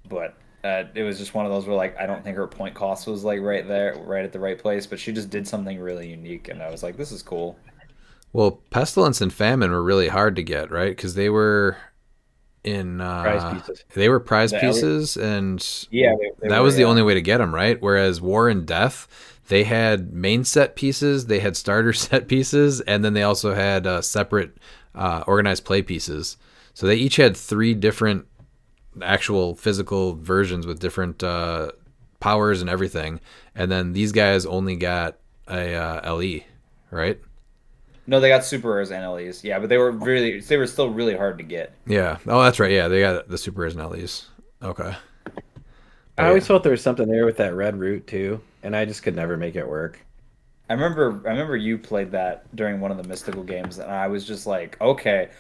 But it was just one of those where like I don't think her point cost was like right there, right at the right place. But she just did something really unique, and I was like, this is cool. Well, Pestilence and Famine were really hard to get, right? Because they were in Prize pieces. they were prize The pieces, and Yeah, that was the only way to get them, right? Whereas War and Death, they had main set pieces, they had starter set pieces, and then they also had separate organized play pieces. So they each had 3 different actual physical versions with different powers and everything. And then these guys only got a LE, right? No, they got super rares and LEs. Yeah, but they were still really hard to get. Yeah. Oh, that's right. Yeah, they got the super rares and LEs. Okay. I always felt there was something there with that red root too, and I just could never make it work. I remember you played that during one of the mystical games, and I was just like, okay,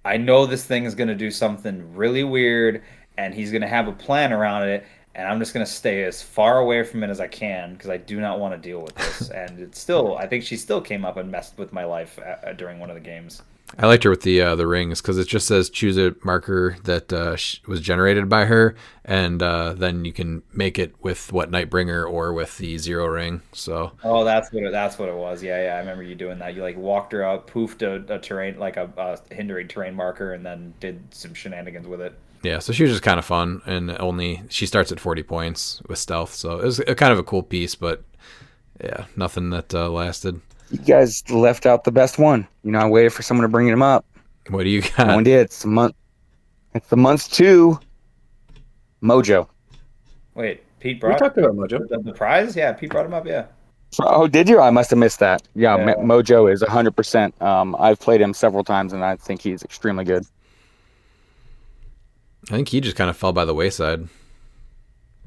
I know this thing is gonna do something really weird, and he's gonna have a plan around it, and I'm just gonna stay as far away from it as I can because I do not want to deal with this. And it's still, I think she still came up and messed with my life during one of the games. I liked her with the rings because it just says choose a marker that was generated by her, and then you can make it with Nightbringer or with the 0 ring. So Oh, that's what it was. Yeah, I remember you doing that. You like walked her out, poofed a terrain like a hindering terrain marker, and then did some shenanigans with it. yeah, so she was just kind of fun, and she starts at 40 points with stealth, so it was kind of a cool piece, but yeah, nothing that lasted. You guys left out the best one. I waited for someone to bring him up. What do you No got? one did. It's the month 2 Mojo. Wait, Pete We brought talked about Mojo. the prize? Yeah, Pete brought him up. Yeah. Oh, did you? I must have missed that. Yeah, Yeah. Mojo is 100%. I've played him several times, and I think he's extremely good. I think he just kind of fell by the wayside.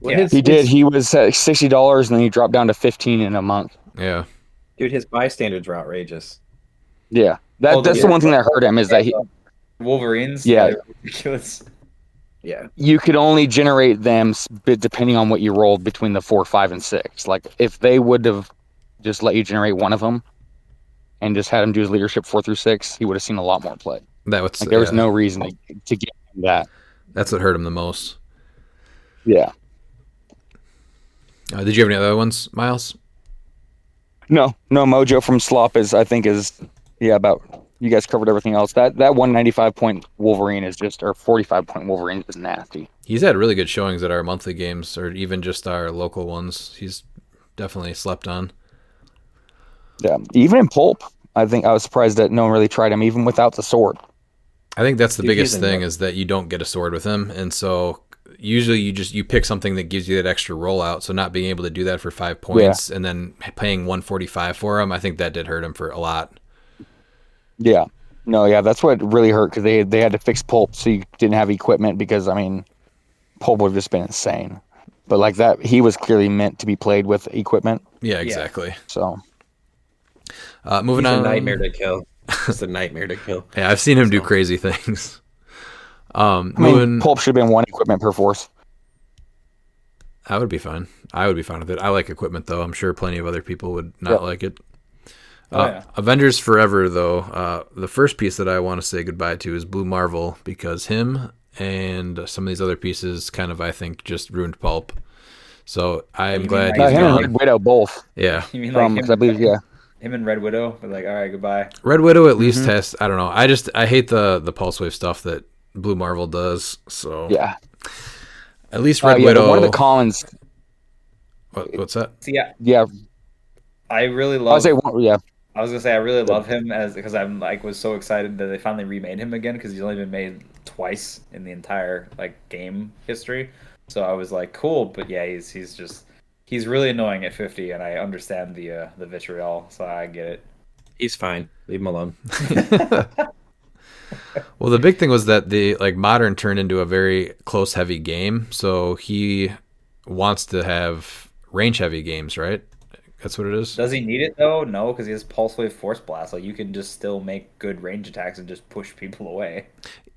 Yeah. He did. He was at $60, and then he dropped down to 15 in a month. Yeah. Dude, his bystanders were outrageous. Yeah, Oh, that's the one thing that hurt him is that Wolverines. Yeah. They're ridiculous. Yeah. you could only generate them depending on what you rolled between the 4, 5, and 6. Like if they would have just let you generate one of them and just had him do his leadership 4 through 6, he would have seen a lot more play. That was Like there was no reason to get him that. That's what hurt him the most. Yeah. Did you have any other ones, Miles? No, Mojo from Slop is about. You guys covered everything else. That 195 point Wolverine is just, or 45 point Wolverine is nasty. He's had really good showings at our monthly games, or even just our local ones. He's definitely slept on. Yeah, even in Pulp, I think I was surprised that no one really tried him, even without the sword. I think that's the Dude, biggest he's thing in is that you don't get a sword with him, and so usually you pick something that gives you that extra rollout. So not being able to do that for 5 points and then paying 145 for him, I think that did hurt him for a lot. Yeah. No, yeah, that's what really hurt because they had to fix Pulp so you didn't have equipment because, I mean, Pulp would have just been insane. But like that, he was clearly meant to be played with equipment. Yeah, exactly. So, Moving He's on. a nightmare to kill. Just a nightmare to kill. Yeah, I've seen him do crazy things. I mean, Moving. Pulp should have been one equipment per force. I would be fine. I would be fine with it. I like equipment, though. I'm sure plenty of other people would not Yep. like it. Yeah. Avengers Forever, though, the first piece that I want to say goodbye to is Blue Marvel, because him and some of these other pieces kind of, I think, just ruined Pulp. So I'm mean glad like- he's Him and gone. Red Widow both. Yeah. You mean From, like 'cause I believe, yeah. him and Red Widow? But like, all right, goodbye. Red Widow at least has, I don't know. I hate the Pulse Wave stuff that Blue Marvel does. So Yeah. at least Red Yeah, Widow. but one of the commons. What's that? See, yeah, Yeah. I really I would love. say, yeah. I was gonna say I really love him because I'm like was so excited that they finally remade him again because he's only been made twice in the entire like game history. So I was like, cool, but yeah, he's really annoying at 50, and I understand the vitriol, so I get it. He's fine. Leave him alone. Well, the big thing was that the like Modern turned into a very close heavy game, so he wants to have range heavy games, right? That's what it is. Does he need it though? No, because he has Pulse Wave Force Blast. Like you can just still make good range attacks and just push people away.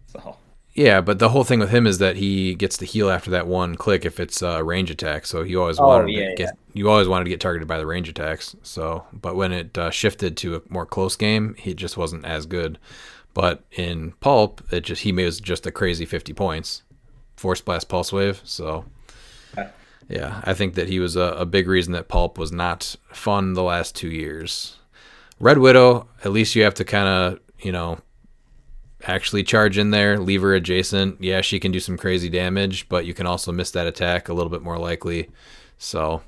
So Yeah, but the whole thing with him is that he gets to heal after that one click if it's a range attack. So he always you always wanted to get targeted by the range attacks. So, but when it shifted to a more close game, he just wasn't as good. But in Pulp, he was just a crazy 50 points, Force Blast, Pulse Wave. So, yeah, I think that he was a big reason that Pulp was not fun the last 2 years. Red Widow, at least you have to kind of, actually charge in there, leave her adjacent. Yeah, she can do some crazy damage, but you can also miss that attack a little bit more likely. So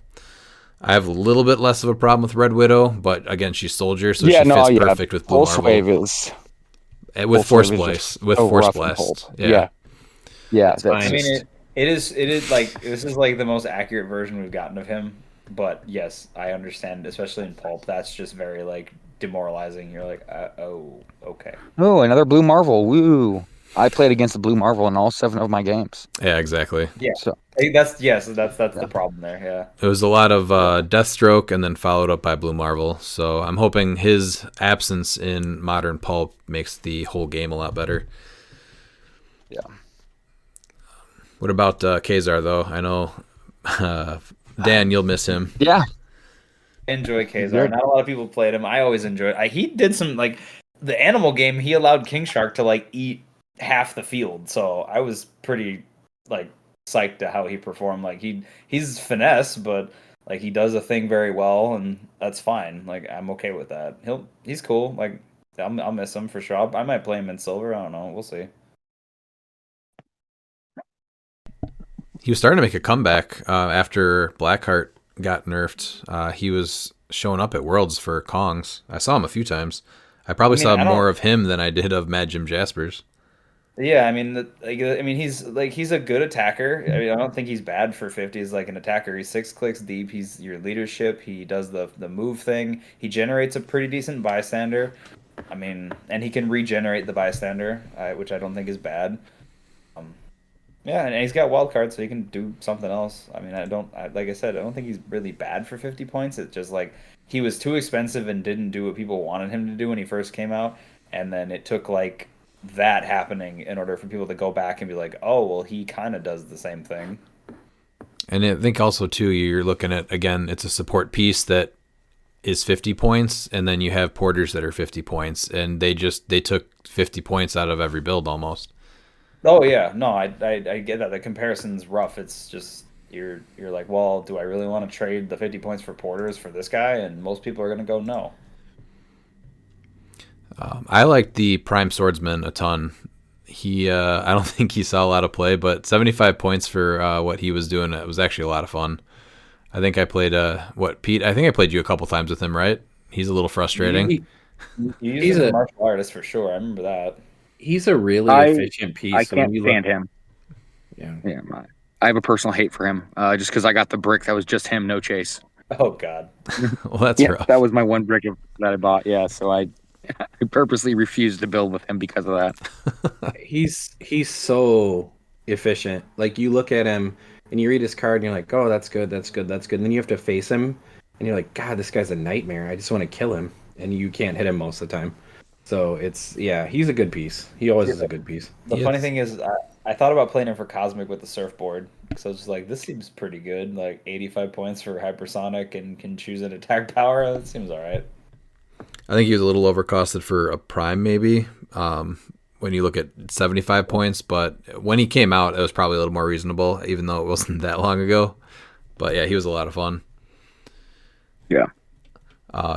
I have a little bit less of a problem with Red Widow, but again, she's Soldier, so she fits perfect with Blue Pulse Marvel. Wave is With Force Blast. With so Force rough and Blast. cold. Yeah. Yeah. That's fine. I mean, it is like this is like the most accurate version we've gotten of him. But yes, I understand, especially in Pulp. That's just very like demoralizing. You're like, oh, okay. Oh, another Blue Marvel. Woo. I played against the Blue Marvel in all 7 of my games. Yeah, exactly. Yeah, So that's the problem there. Yeah. It was a lot of Deathstroke and then followed up by Blue Marvel. So I'm hoping his absence in Modern Pulp makes the whole game a lot better. yeah. What about Kazar, though? I know, Dan, you'll miss him. Yeah. Enjoy Kazar. Good. Not a lot of people played him. I always enjoyed. He did some like the animal game. He allowed King Shark to like eat half the field. So I was pretty like psyched to how he performed. Like he's finesse, but like he does a thing very well, and that's fine. Like I'm okay with that. He's cool. Like I'll miss him for sure. I might play him in silver. I don't know. We'll see. He was starting to make a comeback after Blackheart got nerfed. He was showing up at Worlds for Kongs. I saw him a few times. I probably saw more of him than I did of Mad Jim Jaspers. Yeah, I mean, he's a good attacker. I mean, I don't think he's bad for 50 as like an attacker. He's 6 clicks deep. He's your leadership. He does the move thing. He generates a pretty decent bystander. I mean, and he can regenerate the bystander, which I don't think is bad. Yeah, and he's got wild cards, so he can do something else. I mean, like I said, I don't think he's really bad for 50 points. It's just like he was too expensive and didn't do what people wanted him to do when he first came out, and then it took like that happening in order for people to go back and be like, oh, well, he kind of does the same thing. And I think also, too, you're looking at, again, it's a support piece that is 50 points, and then you have porters that are 50 points, and they took 50 points out of every build almost. Oh yeah, no, I get that. The comparison's rough. It's just you're like, well, do I really want to trade the 50 points for porters for this guy? And most people are gonna go no. I liked the Prime Swordsman a ton. I don't think he saw a lot of play, but 75 points for what he was doing. It was actually a lot of fun. I think I played Pete? I think I played you a couple times with him, right? He's a little frustrating. He's a martial artist for sure. I remember that. He's a really efficient piece. I can't stand him. Yeah. I have a personal hate for him, just because I got the brick that was just him, no chase. Oh God. Well, that's rough. That was my one brick that I bought. Yeah, so I purposely refused to build with him because of that. He's so efficient. Like you look at him and you read his card and you're like, oh, that's good, that's good, that's good. And then you have to face him and you're like, God, this guy's a nightmare. I just want to kill him. and you can't hit him most of the time. So he's a good piece. He always is a good piece. The funny thing is, I thought about playing him for Cosmic with the surfboard. So I was just like, this seems pretty good. Like 85 points for hypersonic and can choose an attack power. That seems all right. I think he was a little overcosted for a prime, maybe. When you look at 75 points, but when he came out, it was probably a little more reasonable, even though it wasn't that long ago. But yeah, he was a lot of fun. Yeah.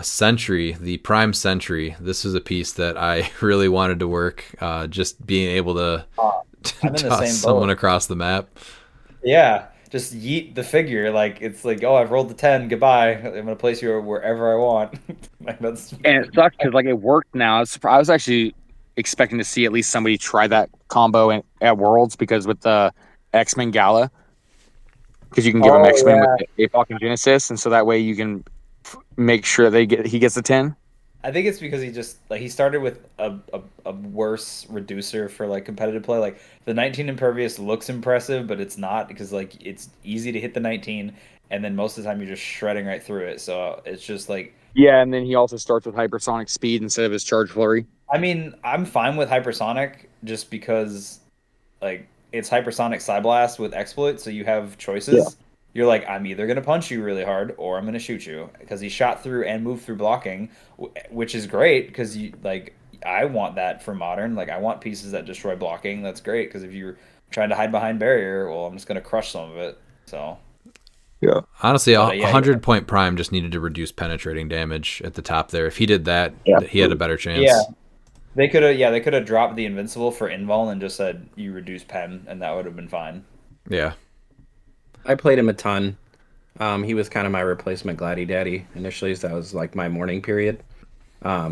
Sentry, the Prime Sentry. This is a piece that I really wanted to work. Just being able to I'm in the toss same someone boat. across the map. Yeah, just yeet the figure. Like it's like, oh, I've rolled the 10. Goodbye. I'm gonna place you wherever I want. Like that's. And it sucks because like it worked now. I was actually expecting to see at least somebody try that combo at Worlds because with the X-Men Gala, because you can give him X-Men with a fucking Genesis, and so that way you can make sure he gets a 10. I think it's because he started with a worse reducer for like competitive play. Like the 19 impervious looks impressive, but it's not because like it's easy to hit the 19, and then most of the time you're just shredding right through it. So it's just like. Yeah, and then he also starts with hypersonic speed instead of his charge flurry. I mean, I'm fine with hypersonic just because like it's hypersonic Psyblast with exploit, so you have choices. Yeah. You're like, I'm either gonna punch you really hard or I'm gonna shoot you because he shot through and moved through blocking, which is great because you like I want that for modern. Like I want pieces that destroy blocking. That's great because if you're trying to hide behind barrier, well, I'm just gonna crush some of it. So Yeah. Honestly, a yeah, 100-point Prime just needed to reduce penetrating damage at the top there. If he did that, he had a better chance. yeah, they could have dropped the invincible for invul and just said you reduce pen and that would have been fine. Yeah. I played him a ton. He was kind of my replacement Gladdy Daddy initially, so that was like my morning period. I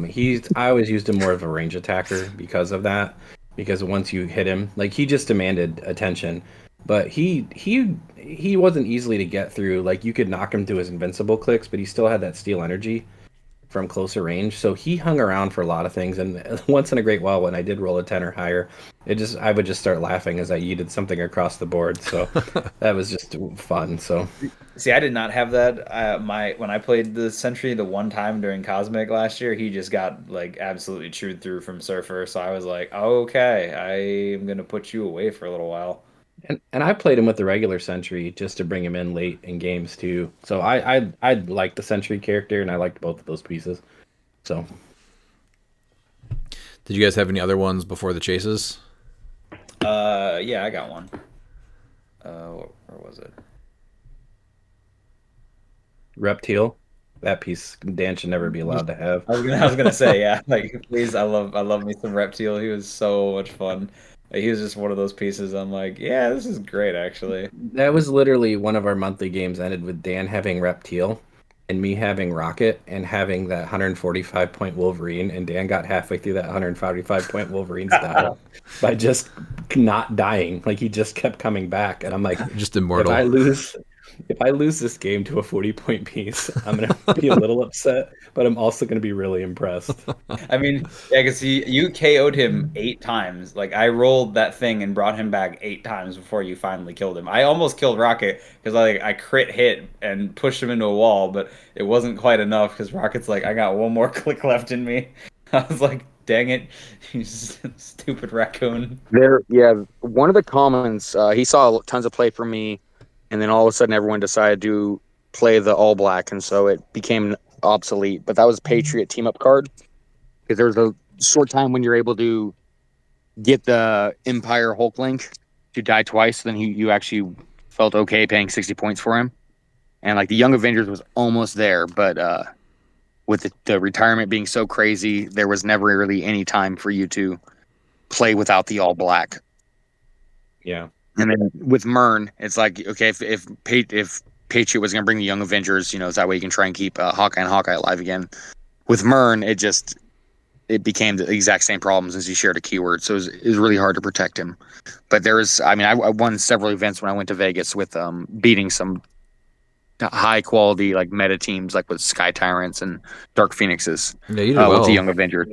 always used him more of a range attacker because of that. Because once you hit him, like he just demanded attention, but he wasn't easily to get through. Like you could knock him to his invincible clicks, but he still had that steel energy from closer range. So he hung around for a lot of things. And once in a great while, when I did roll a 10 or higher, I would just start laughing as I yeeted something across the board. So that was just fun. So see, I did not have that. When I played the Sentry the one time during Cosmic last year, he just got like absolutely chewed through from Surfer. So I was like, okay, I am gonna put you away for a little while. and I played him with the regular Sentry just to bring him in late in games too. So I liked the Sentry character and I liked both of those pieces. So Did you guys have any other ones before the chases? Yeah, I got one. Where was it? Reptile, that piece Dan should never be allowed to have. I was gonna say, yeah, like please, I love me some Reptile. He was so much fun. Like, he was just one of those pieces. I'm like, yeah, this is great actually. That was literally one of our monthly games ended with Dan having Reptile and me having Rocket and having that 145 point Wolverine, and Dan got halfway through that 145 point Wolverine's die by just not dying. Like he just kept coming back, and I'm like, Just immortal. If I lose this game to a 40-point piece, I'm gonna be a little upset, but I'm also gonna be really impressed. I mean, yeah, because you KO'd him 8 times. Like I rolled that thing and brought him back 8 times before you finally killed him. I almost killed Rocket because I crit hit and pushed him into a wall, but it wasn't quite enough because Rocket's like, I got one more click left in me. I was like, dang it, you stupid raccoon. One of the commons, he saw tons of play from me, and then all of a sudden everyone decided to play the all black, and so it became obsolete. But that was Patriot team up card, because there was a short time when you're able to get the Empire Hulk link to die twice. Then you actually felt okay paying 60 points for him, and like the Young Avengers was almost there, but with the retirement being so crazy, there was never really any time for you to play without the all black. Yeah. And then with Mern, it's like, okay, if Patriot was going to bring the Young Avengers, so that way you can try and keep Hawkeye and Hawkeye alive again. With Mern, it became the exact same problem since he shared a keyword, so it was really hard to protect him. But I won several events when I went to Vegas with beating some high quality like meta teams, like with Sky Tyrants and Dark Phoenixes. Yeah, you did well. With the Young Avengers,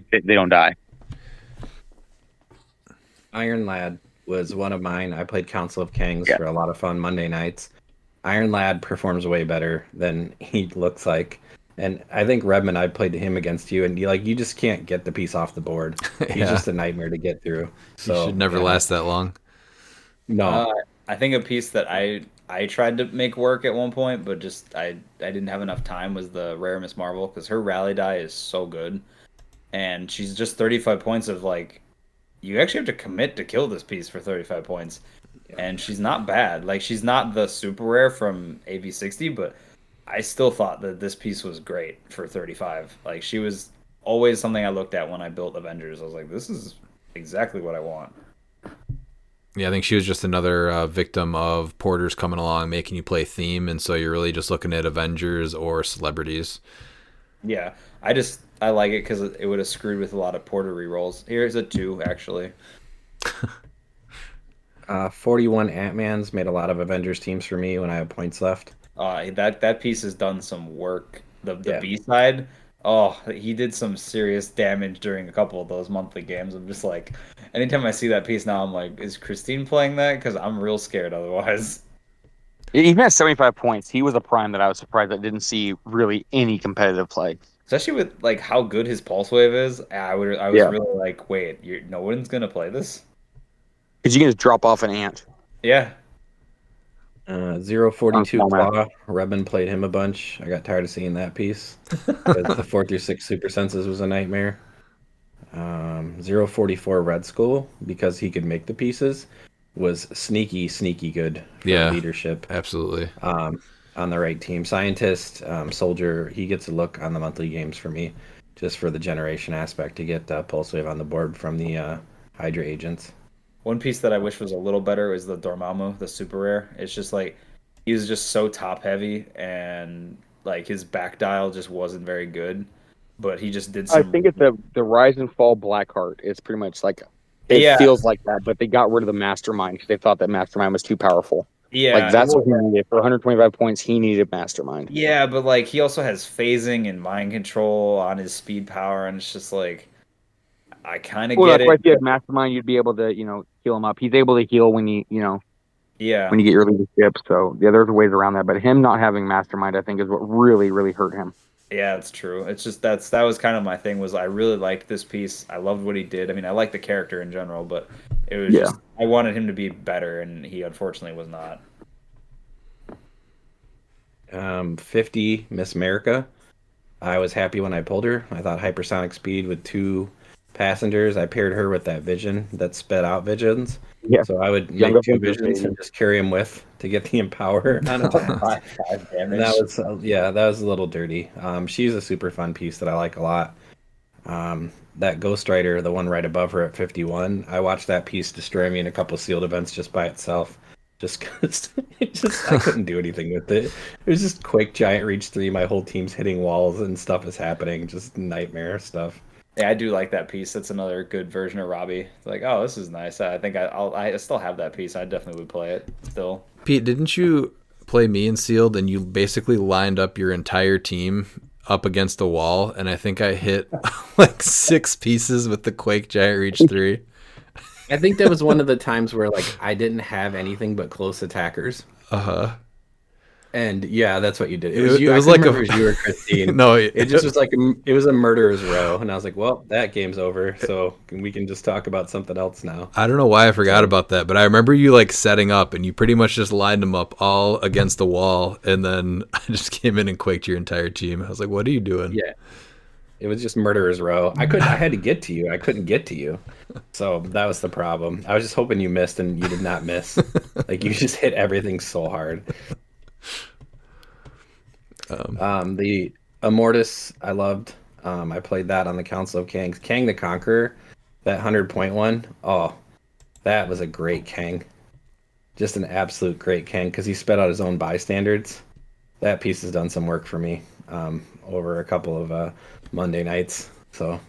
they don't die. Iron Lad was one of mine. I played Council of Kings for a lot of fun Monday nights. Iron Lad performs way better than he looks like. And I think Redmond, I played him against you, and you just can't get the piece off the board. He's Yeah. just a nightmare to get through. You So should never yeah. last that long. No, I think a piece that I tried to make work at one point, but just I didn't have enough time was the rare Miss Marvel because her rally die is so good, and she's just 35 points of like you actually have to commit to kill this piece for 35 points, and she's not bad. Like she's not the super rare from AV60, but I still thought that this piece was great for 35. Like she was always something I looked at when I built Avengers. I was like, this is exactly what I want. Yeah, I think she was just another victim of porters coming along, making you play theme, and so you're really just looking at Avengers or celebrities. Yeah, I like it because it would have screwed with a lot of porter rerolls. Here's a 2 actually. 41 Ant-Mans made a lot of Avengers teams for me when I have points left. That piece has done some work. The Yeah. B side, oh, he did some serious damage during a couple of those monthly games. I'm just like, anytime I see that piece now, I'm like, is Christine playing that? Because I'm real scared otherwise. Even at 75 points, he was a prime that I was surprised I didn't see really any competitive play. Especially with like how good his pulse wave is, I was Yeah. really like, wait, no one's gonna play this? Because you can just drop off an ant. Yeah, 042 Oh, man. Claw. Redmond played him a bunch. I got tired of seeing that piece. 'Cause the 4 through 6 super senses was a nightmare. 044 Red Skull, because he could make the pieces, was sneaky good for Yeah. leadership. Absolutely. On the right team. Scientist, Soldier, he gets a look on the monthly games for me, just for the generation aspect to get Pulse Wave on the board from the Hydra agents. one piece that I wish was a little better is the Dormammu, the super rare. It's just like he was just so top heavy and like his back dial just wasn't very good. But he just did I some. think it's the Rise and Fall Blackheart. It's pretty much like it Yeah. feels like that, but they got rid of the Mastermind because they thought that Mastermind was too powerful. Yeah, Like that's what he needed for 125 points. He needed Mastermind. yeah, but like he also has phasing and mind control on his speed power, and it's just like I kind of Well, get that's why if it. you had Mastermind, you'd be able to heal him up. He's able to heal when Yeah, when you get your leadership. So yeah, there's ways around that. But him not having Mastermind, I think, is what really hurt him. yeah, it's true. It's just that was kind of my thing. Was I really liked this piece. I loved what he did. I mean, I like the character in general, but it was just I wanted him to be better, and he unfortunately was not. 50 Miss America. I was happy when I pulled her. I thought hypersonic speed with 2 passengers. I paired her with that vision that sped out visions. Yeah. So I would Young make 2 Avengers, visions baby. and just carry them with to get the empower on a Five And damage. that was that was a little dirty. She's a super fun piece that I like a lot. That Ghost Rider, the one right above her at 51, I watched that piece destroy me in a couple sealed events just by itself. Just because I couldn't do anything with it. It was just quick giant reach 3. My whole team's hitting walls and stuff is happening. Just nightmare stuff. Yeah, I do like that piece. That's another good version of Robbie. It's like, oh, this is nice. I think I still have that piece. I definitely would play it still. Pete, didn't you play me in sealed and you basically lined up your entire team up against a wall? And I think I hit like 6 pieces with the Quake Giant Reach 3. I think that was one of the times where I didn't have anything but close attackers. Uh-huh. And yeah, that's what you did. It It was you. was I like couldn't a- remember if you or Christine. No, It just was it was a murderer's row, and I was like, well, that game's over, so we can just talk about something else now. I don't know why I forgot about that, but I remember you setting up and you pretty much just lined them up all against the wall, and then I just came in and quaked your entire team. I was like, what are you doing? Yeah. It was just murderer's row. I had to get to you. I couldn't get to you. So that was the problem. I was just hoping you missed, and you did not miss. You just hit everything so hard. The Immortus I loved. I played that on the Council of Kangs. Kang the Conqueror, that 100-point one. Oh, that was a great Kang. Just an absolute great Kang because he sped out his own bystanders. That piece has done some work for me over a couple of Monday nights. So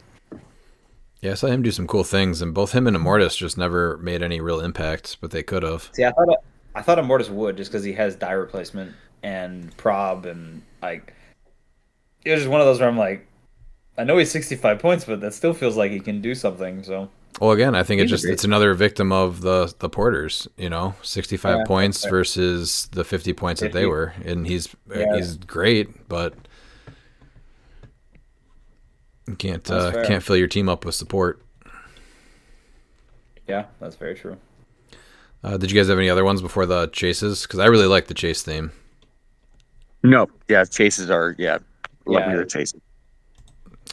Yeah, I saw him do some cool things, and both him and Immortus just never made any real impact, but they could have. See, I thought Immortus would just because he has die replacement and prob and it was just one of those where I'm like, I know he's 65 points, but that still feels like he can do something. So Well, again, I think He's a great- it's another victim of the porters. 65 Yeah, points okay. versus the 50 points that they 50. were, and he's Yeah. great, but You can't That's fair. can't fill your team up with support. Yeah, that's very true. Did you guys have any other ones before the chases? Because I really like the chase theme. No, yeah, chases are love me Yeah. the chases.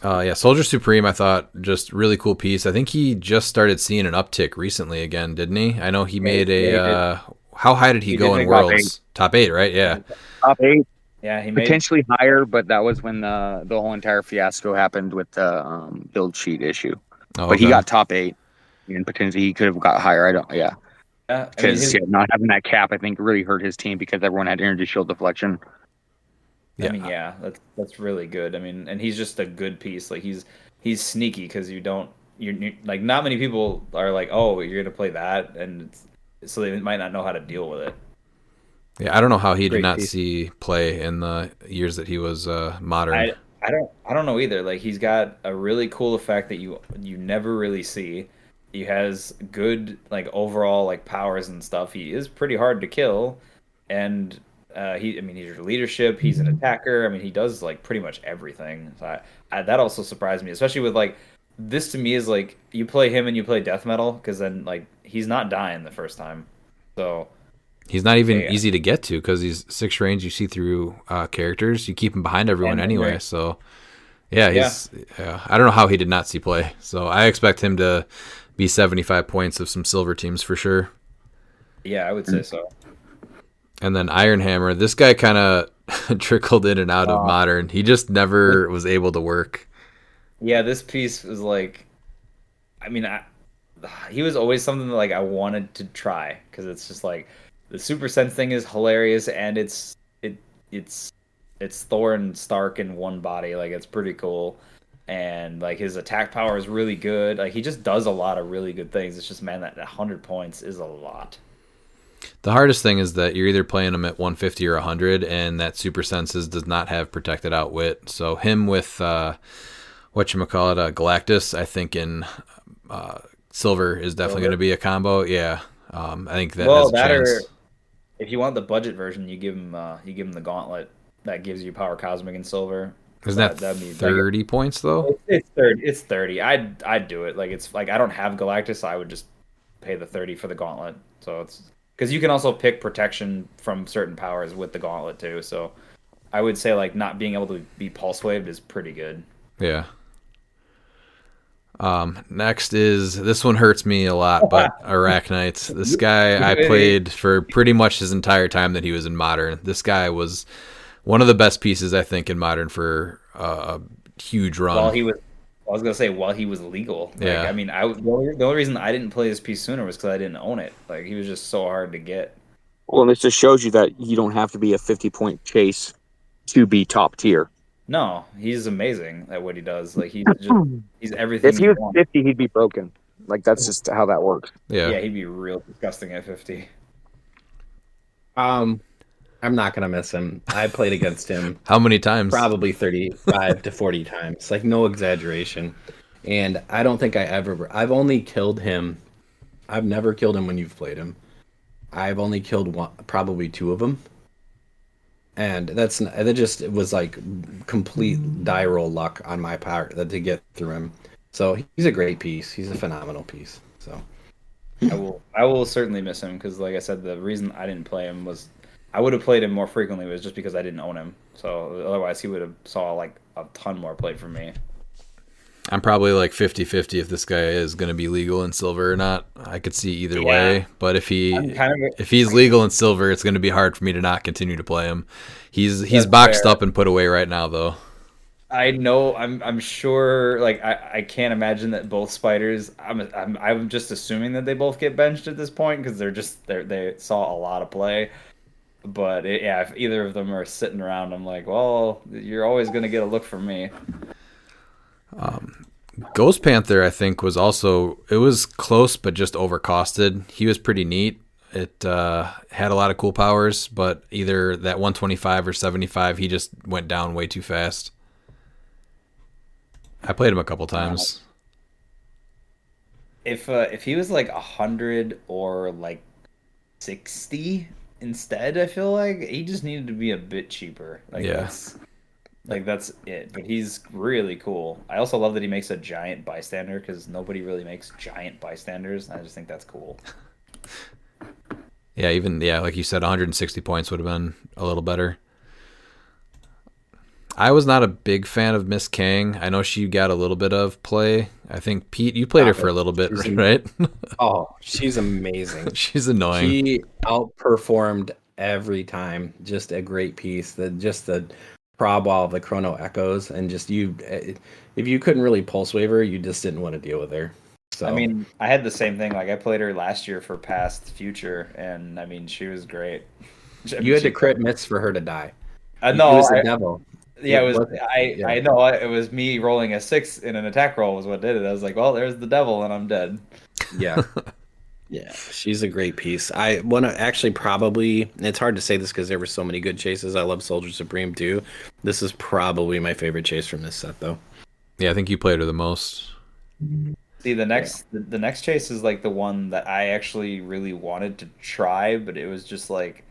Yeah, Soldier Supreme, I thought just really cool piece. I think he just started seeing an uptick recently again, didn't he? I know he made a. yeah, How high did he He go did in make Worlds? Top 8, right? Yeah. Top 8, Yeah, he made potentially higher, but that was when the whole entire fiasco happened with the build sheet issue. Oh, But he okay. got top 8, and potentially he could have got higher. I don't. Yeah, I mean, because not having that cap, I think, really hurt his team because everyone had energy shield deflection. I mean, yeah, that's really good. I mean, and he's just a good piece. Like he's sneaky because you're like not many people are like, oh, you're gonna play that, and so they might not know how to deal with it. Yeah, I don't know how he did Great not piece. see play in the years that he was modern. I don't know either. Like he's got a really cool effect that you never really see. He has good like overall like powers and stuff. He is pretty hard to kill, and I mean he's your leadership. He's an attacker. I mean he does like pretty much everything. So that also surprised me, especially with like this to me is like you play him and you play death metal because then like he's not dying the first time. So He's not even yeah. easy to get to because he's 6 range. You see through characters. You keep him behind everyone And anyway. right. So, yeah, I don't know how he did not see play. So I expect him to be 75 points of some silver teams for sure. Yeah, I would say so. And then Iron Hammer, this guy kind of trickled in and out of modern. He just never was able to work. Yeah, this piece was like, I mean, he was always something that like I wanted to try because it's just like the Super Sense thing is hilarious and it's Thor and Stark in one body, like it's pretty cool, and like his attack power is really good. Like he just does a lot of really good things. It's just man, that 100 points is a lot. The hardest thing is that you're either playing him at 150 or 100, and that Super Senses does not have protected outwit. So him with whatchamacallit, Galactus, I think in Silver is definitely going to be a combo. Yeah, I think that has a chance. Or if you want the budget version, you give him the Gauntlet that gives you Power Cosmic and Silver. Isn't that that'd be 30 points though? It's 30. It's 30. I'd do it. Like it's like I don't have Galactus, so I would just pay the 30 for the Gauntlet. So it's because you can also pick protection from certain powers with the Gauntlet too. So I would say like not being able to be pulse waved is pretty good. Yeah. Next is this one hurts me a lot, but Arachnites. This guy I played for pretty much his entire time that he was in Modern. This guy was one of the best pieces I think in Modern for a huge run. I was gonna say while he was legal. Like, Yeah. I mean, the only reason I didn't play this piece sooner was because I didn't own it. Like he was just so hard to get. Well, and this just shows you that you don't have to be a 50-point chase to be top tier. No, he's amazing at what he does. Like he's everything. If he was 50, he'd be broken. Like that's just how that works. Yeah, he'd be real disgusting at 50. I'm not gonna miss him. I played against him How many times? probably 35 to 40 times, like no exaggeration. And I don't think I've only killed him. I've never killed him when you've played him. I've only killed probably 2 of them. And that just it was like complete die roll luck on my part to get through him. So he's a great piece. He's a phenomenal piece. So I will certainly miss him because, like I said, the reason I didn't play him was I would have played him more frequently was just because I didn't own him. So otherwise, he would have saw like a ton more play from me. I'm probably like 50-50 if this guy is going to be legal in Silver or not. I could see either way, but if he's legal in Silver, it's going to be hard for me to not continue to play him. He's boxed fair. up and put away right now, though. I know. I'm sure. Like I can't imagine that both spiders. I'm just assuming that they both get benched at this point because they saw a lot of play. But if either of them are sitting around, I'm like, well, you're always gonna get a look from me. Ghost Panther, I think, was close, but just overcosted. He was pretty neat. It had a lot of cool powers, but either that 125 or 75, he just went down way too fast. I played him a couple times. If he was like 100 or like 60 instead, I feel like he just needed to be a bit cheaper. Like Yeah. Like that's it. But he's really cool. I also love that he makes a giant bystander because nobody really makes giant bystanders. I just think that's cool. Yeah, even like you said, 160 points would have been a little better. I was not a big fan of Miss Kang. I know she got a little bit of play. I think Pete, you played her for a little bit, right? Oh, she's amazing. She's annoying. She outperformed every time. Just a great piece. The prob wall of the Chrono Echoes, and just if you couldn't really pulse wave her, you just didn't want to deal with her. So I mean, I had the same thing. Like I played her last year for Past Future, and I mean, she was great. you had to crit miss for her to die. No, it was the devil. Yeah, it was. Yeah. I know it was me rolling a 6 in an attack roll was what did it. I was like, well, there's the devil, and I'm dead. Yeah. Yeah, she's a great piece. I want to actually probably, it's hard to say this because there were so many good chases. I love Soldier Supreme too. This is probably my favorite chase from this set though. Yeah, I think you played her the most. See, the next chase is like the one that I actually really wanted to try, but it was just like,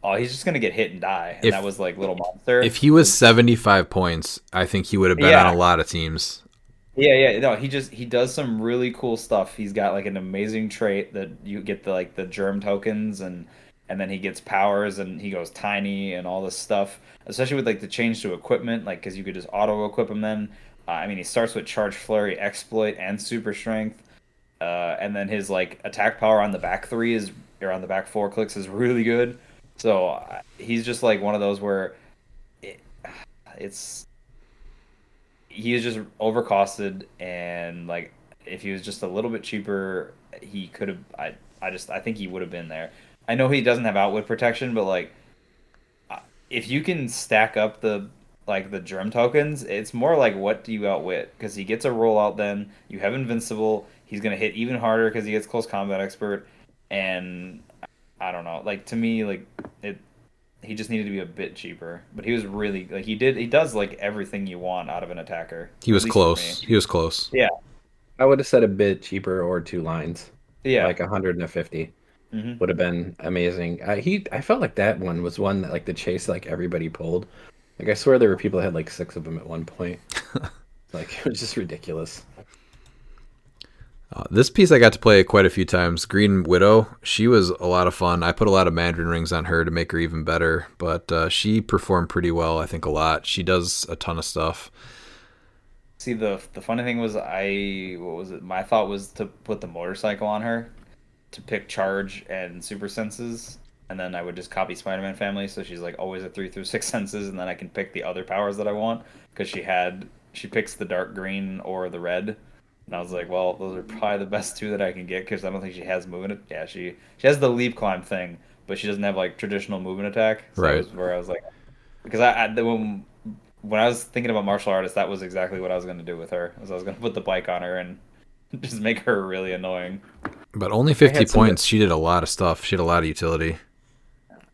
oh, he's just gonna get hit and die, and that was like Little Monster. If he was 75 points, I think he would have been on a lot of teams. Yeah. No, he does some really cool stuff. He's got like an amazing trait that you get the germ tokens and then he gets powers and he goes tiny and all this stuff. Especially with like the change to equipment, like because you could just auto equip him then. I mean, he starts with Charge Flurry, Exploit, and Super Strength, and then his like attack power on the back 3 or on the back 4 clicks is really good. So he's just like one of those where he is just overcosted, and like if he was just a little bit cheaper, he could have. I think he would have been there. I know he doesn't have outwit protection, but like if you can stack up the germ tokens, it's more like what do you outwit? Because he gets a rollout, then you have invincible. He's gonna hit even harder because he gets close combat expert, and I don't know. Like to me, like he just needed to be a bit cheaper, but he was really like he does like everything you want out of an attacker. He was close. He was close. Yeah, I would have said a bit cheaper or 2 lines. Yeah, like 150 would have been amazing. I felt like that one was one that like the chase like everybody pulled. Like I swear there were people that had like 6 of them at one point. Like it was just ridiculous. This piece I got to play quite a few times. Green Widow, she was a lot of fun. I put a lot of Mandarin rings on her to make her even better, but she performed pretty well, I think a lot. She does a ton of stuff. See, the funny thing was my thought was to put the motorcycle on her to pick charge and super senses, and then I would just copy Spider-Man family, so she's like always at 3 through 6 senses, and then I can pick the other powers that I want, because she picks the dark green or the red. And I was like, well, those are probably the best 2 that I can get because I don't think she has movement. Yeah, she has the leap climb thing, but she doesn't have like traditional movement attack. So right. That was where I was like, because when I was thinking about martial artists, that was exactly what I was going to do with her. I was going to put the bike on her and just make her really annoying. But only 50 points. She did a lot of stuff. She had a lot of utility.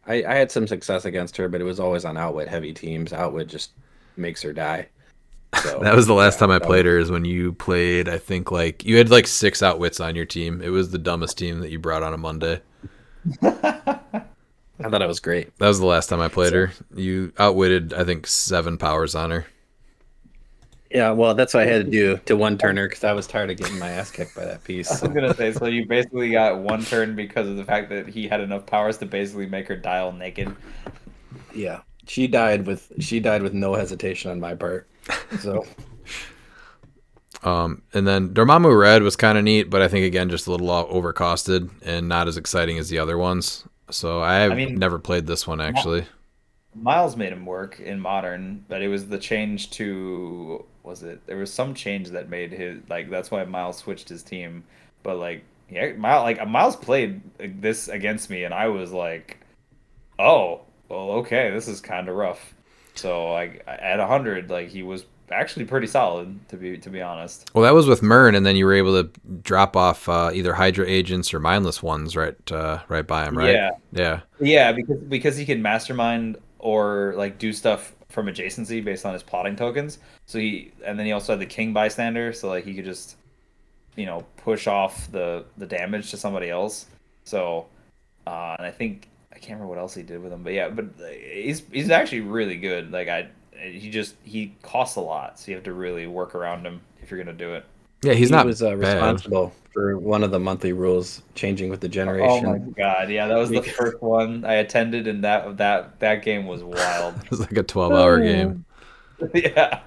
I had some success against her, but it was always on outwit heavy teams. Outwit just makes her die. So, that was the last time I played her, is when you played, I think, like, you had like 6 outwits on your team. It was the dumbest team that you brought on a Monday. I thought it was great. That was the last time I played her. You outwitted, I think, 7 powers on her. Yeah, well, that's what I had to do to one turner because I was tired of getting my ass kicked by that piece. I was going to say, so you basically got one turn because of the fact that he had enough powers to basically make her dial naked. Yeah. She died with no hesitation on my part. So, and then Dormammu Red was kind of neat, but I think again just a little overcosted and not as exciting as the other ones. So I mean, never played this one actually. Miles made him work in Modern, but it was the change to there was some change that made his that's why Miles switched his team. But Miles played this against me, and I was like, oh. Well, okay, this is kind of rough. So, at 100, he was actually pretty solid, to be honest. Well, that was with Mern, and then you were able to drop off either Hydra agents or mindless ones right by him, right? Yeah, because he can mastermind or do stuff from adjacency based on his plotting tokens. So then he also had the King bystander, so he could just push off the damage to somebody else. So, and I can't remember what else he did with him, but he's actually really good. he costs a lot, so you have to really work around him if you're gonna do it. Yeah, he's He not was bad. responsible for one of the monthly rules changing with the Oh generation. my god, yeah, that was the first one I attended, and that game was wild. It was like a 12-hour game. Yeah.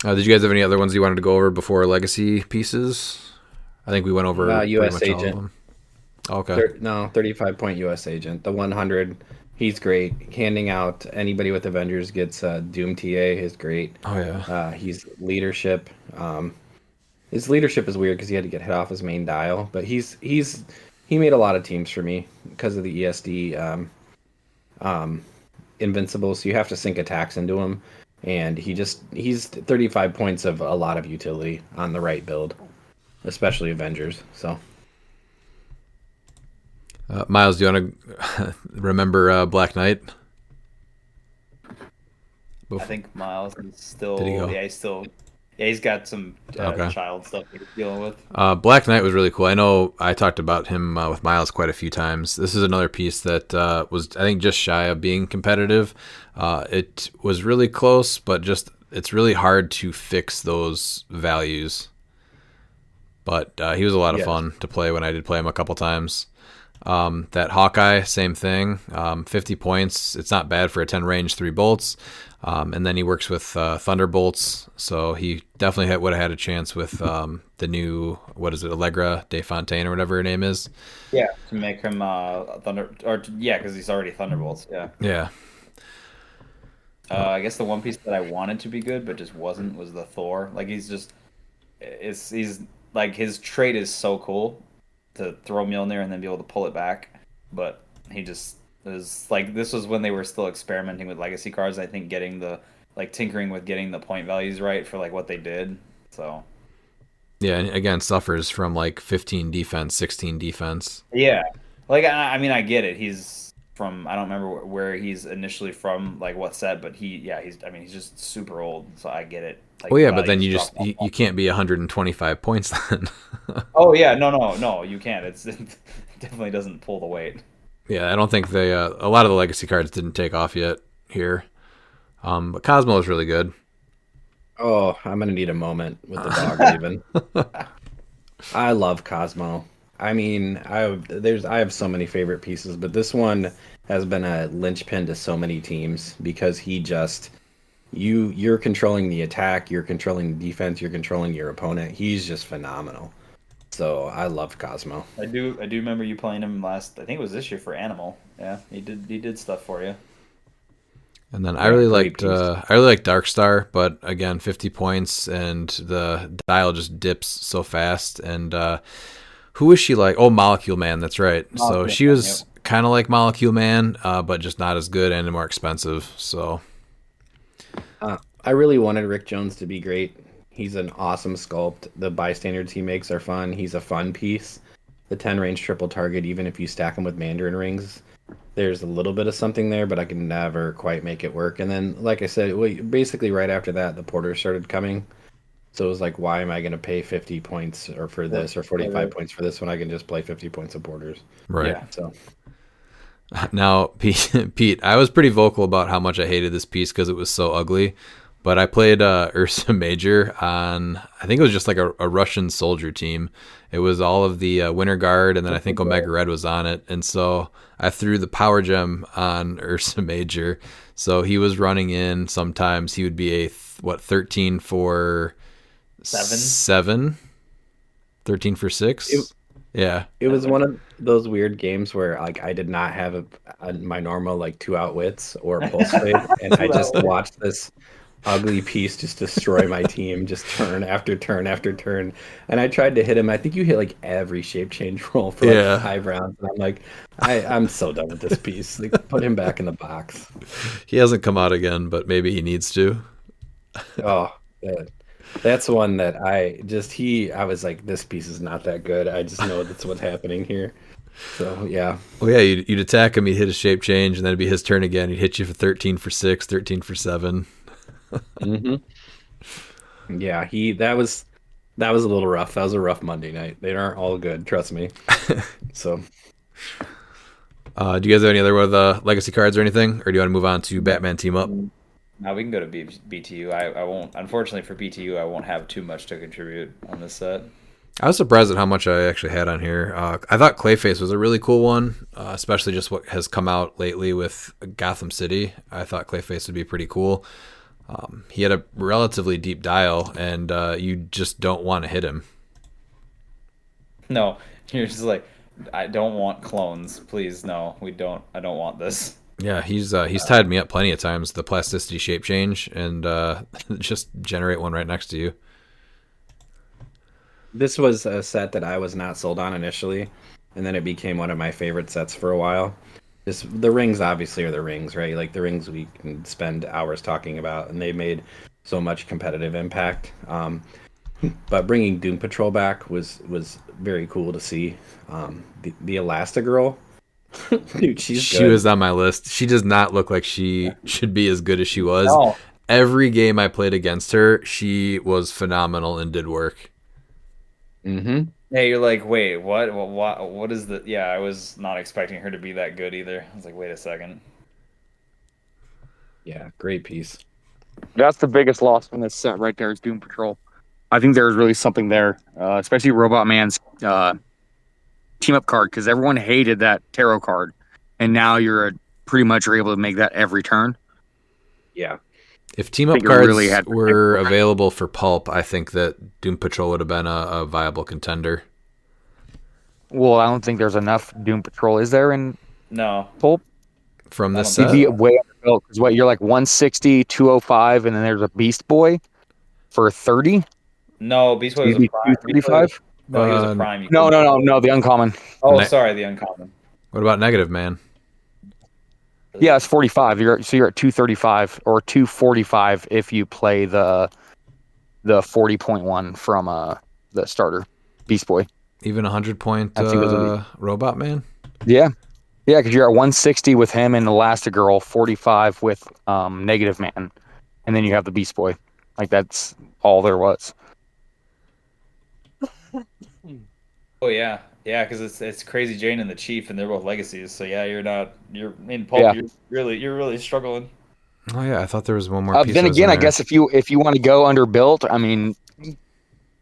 Did you guys have any other ones you wanted to go over before legacy pieces? I think we went over pretty US much all of Agent. them. Okay. 35-point US Agent. The 100, he's great. Handing out anybody with Avengers gets Doom TA is great. Oh yeah. He's leadership. His leadership is weird because he had to get hit off his main dial, but he made a lot of teams for me because of the ESD invincible. So you have to sync attacks into him, and he's 35 points of a lot of utility on the right build, especially Avengers. So. Miles, do you want to remember Black Knight? I think Miles is still. Did he go? Yeah, he's got some Okay. child stuff he's dealing with. Black Knight was really cool. I know I talked about him with Miles quite a few times. This is another piece that was, I think, just shy of being competitive. It was really close, but just it's really hard to fix those values. But he was a lot of fun to play when I did play him a couple times. That Hawkeye, same thing. 50 points. It's not bad for a 10 range, 3 bolts. And then he works with Thunderbolts, so he definitely would have had a chance with the new, what is it, Allegra de Fontaine or whatever her name is. Yeah, to make him because he's already Thunderbolts. Yeah. Yeah. I guess the one piece that I wanted to be good but just wasn't was the Thor. Like he's like his trait is so cool to throw Mjolnir and then be able to pull it back, but he just is like, this was when they were still experimenting with legacy cards. I think tinkering with getting the point values right for like what they did. So Yeah, and again, suffers from like 15 defense, 16 defense. yeah, like I mean I get it. He's from, I don't remember where he's initially from, like what set, but he's just super old, so I get it. Like, Well, yeah, but then you can't be 125 points then. Oh yeah, no, you can't. It definitely doesn't pull the weight. Yeah, I don't think a lot of the legacy cards didn't take off yet here. But Cosmo is really good. Oh, I'm gonna need a moment with the dog even. I love Cosmo. I mean, I have so many favorite pieces, but this one has been a linchpin to so many teams because he just you're controlling the attack, you're controlling the defense, you're controlling your opponent. He's just phenomenal. So I love Cosmo. I do remember you playing him last. I think it was this year for Animal. Yeah, he did stuff for you. And then I really liked Darkstar, but again, 50 points and the dial just dips so fast. And who is she like? Oh, Molecule Man, that's right. So she was kind of like Molecule Man, but just not as good and more expensive. So I really wanted Rick Jones to be great. He's an awesome sculpt. The bystanders he makes are fun. He's a fun piece. The 10 range triple target, even if you stack him with Mandarin rings, there's a little bit of something there, but I can never quite make it work. And then, like I said, basically right after that, the porters started coming. So it was like, why am I going to pay 50 points or for this or 45 points for this when I can just play 50 points of porters? Right. Yeah, so. Now, Pete, I was pretty vocal about how much I hated this piece because it was so ugly. But I played Ursa Major on, I think it was just like a Russian soldier team. It was all of the Winter Guard, and then I think Omega Red was on it. And so I threw the Power Gem on Ursa Major. So he was running in. Sometimes he would be 13 for 7? 13 for 6? Yeah. It was one of those weird games where like I did not have my normal like 2 outwits or pulse fade, and I just watched this ugly piece just destroy my team, just turn after turn after turn. And I tried to hit him. I think you hit like every shape change roll for like 5 rounds. And I'm like, I'm so done with this piece. Like, put him back in the box. He hasn't come out again, but maybe he needs to. Oh, that's one that I was like, this piece is not that good. I just know that's what's happening here. So yeah. Well, yeah, you'd attack him, he'd hit a shape change, and then it'd be his turn again. He'd hit you for 13 for 6, 13 for 7. Yeah, that was a little rough. That was a rough Monday night. They aren't all good, trust me. So do you guys have any other with legacy cards or anything, or do you want to move on to Batman Team Up? Now we can go to BTU. I won't. Unfortunately for BTU, I won't have too much to contribute on this set. I was surprised at how much I actually had on here. I thought Clayface was a really cool one, especially just what has come out lately with Gotham City. I thought Clayface would be pretty cool. He had a relatively deep dial, and you just don't want to hit him. No, you're just like, I don't want clones. Please, no, we don't. I don't want this. Yeah, he's tied me up plenty of times. The plasticity shape change, and just generate one right next to you. This was a set that I was not sold on initially, and then it became one of my favorite sets for a while. The rings obviously are the rings, right? Like the rings we can spend hours talking about, and they made so much competitive impact. But bringing Doom Patrol back was very cool to see. The Elastigirl, dude, She good. was on my list. She does not look like she should be as good as she was. No. Every game I played against her, she was phenomenal and did work. Mm-hmm. Yeah, you're like, wait, what? What is the? Yeah, I was not expecting her to be that good either. I was like, wait a second. Yeah, great piece. That's the biggest loss from this set right there is Doom Patrol. I think there's really something there, especially Robot Man's team up card, because everyone hated that tarot card, and now you're pretty much able to make that every turn. Yeah. If team up think it cards really had- were available for pulp, I think that Doom Patrol would have been a viable contender. Well, I don't think there's enough Doom Patrol. Is there in No, pulp? From this I You'd set, be way underbuilt because what you're like 160, 205, and then there's a Beast Boy for 30. no, Beast Boy was You'd a be prime. Beast Boy was- 235. No, he was a prime. You No, couldn't- no, the uncommon. Oh, Ne- sorry, the uncommon. what about Negative Man? Yeah, it's 45. You're at 235 or 245 if you play the 40.1 from the starter Beast Boy. Even 100-point I think it was Robot Man? Yeah, because you're at 160 with him and Elastigirl, 45 with Negative Man, and then you have the Beast Boy. Like that's all there was. Oh yeah, because it's Crazy Jane and the Chief, and they're both legacies. So yeah, you're in pulp. Yeah. You're really struggling. Oh yeah, I thought there was one more piece. Then that was again, in I there. guess if you want to go underbuilt, I mean,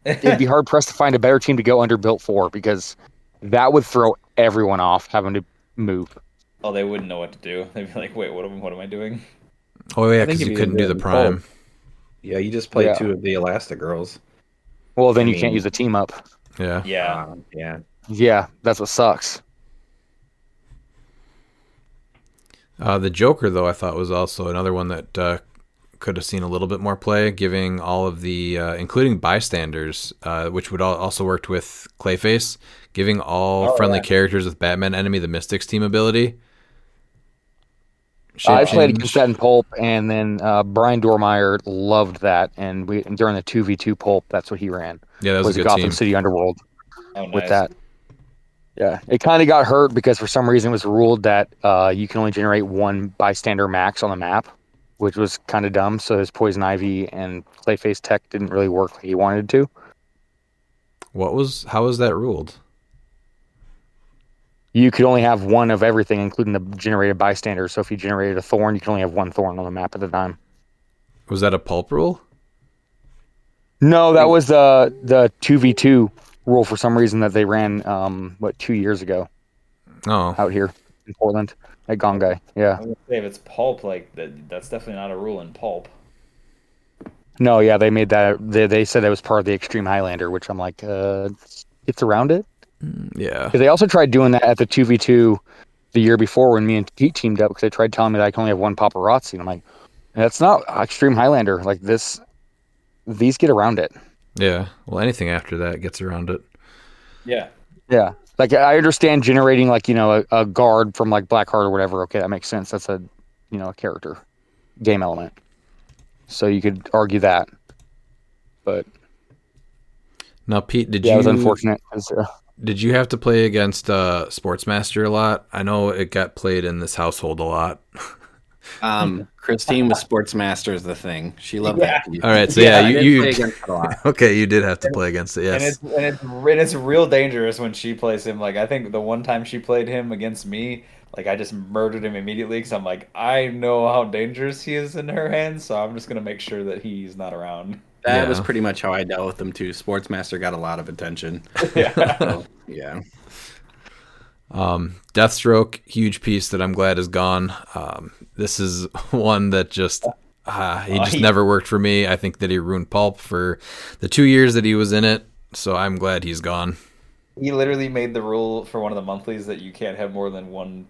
it'd be hard pressed to find a better team to go underbuilt for because that would throw everyone off having to move. Oh, they wouldn't know what to do. They'd be like, wait, what am I doing? Oh yeah, I think because if you you couldn't did do the it in prime. pulp. Yeah, you just play Yeah. two of the Elastigirls. Well, then I you can't mean- use the team up. Yeah. Yeah, Yeah. Yeah, that's what sucks. The Joker, though, I thought was also another one that could have seen a little bit more play, giving all of the, including bystanders, which would also worked with Clayface, giving all friendly characters with Batman Enemy the Mystics team ability. I Shape played change. against that in pulp, and then Brian Dormeyer loved that, and during the 2v2 pulp, that's what he ran. Yeah, that was a good Gotham team. City Underworld oh nice. with that. Yeah, it kind of got hurt because for some reason it was ruled that you can only generate one bystander max on the map, which was kind of dumb. So his Poison Ivy and Clayface tech didn't really work like he wanted to. How was that ruled? You could only have one of everything, including the generated bystander. So if you generated a thorn, you can only have one thorn on the map at a time. Was that a pulp rule? No, that was the 2v2 rule for some reason that they ran 2 years ago Oh, out here in Portland at Gongai. Yeah. I was gonna say, if it's pulp, like that's definitely not a rule in pulp. No, yeah, they made that. They said that was part of the Extreme Highlander, which I'm like, it's around it. yeah. Because they also tried doing that at the 2v2 the year before when me and Pete teamed up because they tried telling me that I can only have one paparazzi. And I'm like, that's not Extreme Highlander. Like these get around it. Yeah. Well, anything after that gets around it. Yeah, Yeah. Like I understand generating like, a guard from like Blackheart or whatever. Okay, that makes sense. That's a character game element. So you could argue that. But Now, Pete, did yeah, it was you unfortunate. 'Cause, did you have to play against Sportsmaster a lot? I know it got played in this household a lot. Christine with Sportsmaster is the thing. She loved Yeah. that piece. All right, so I yeah, did you play against it a lot. okay, you did have to play against it. and Yes. it's real dangerous when she plays him. Like I think the one time she played him against me, Like I just murdered him immediately because I'm like, I know how dangerous he is in her hands, so I'm just gonna make sure that he's not around. That was Yeah. pretty much how I dealt with them too. Sportsmaster got a lot of attention. Yeah. So, yeah. Deathstroke, huge piece that I'm glad is gone. This is one that just he just never worked for me. I think that he ruined Pulp for the 2 years that he was in it, so I'm glad he's gone. He literally made the rule for one of the monthlies that you can't have more than one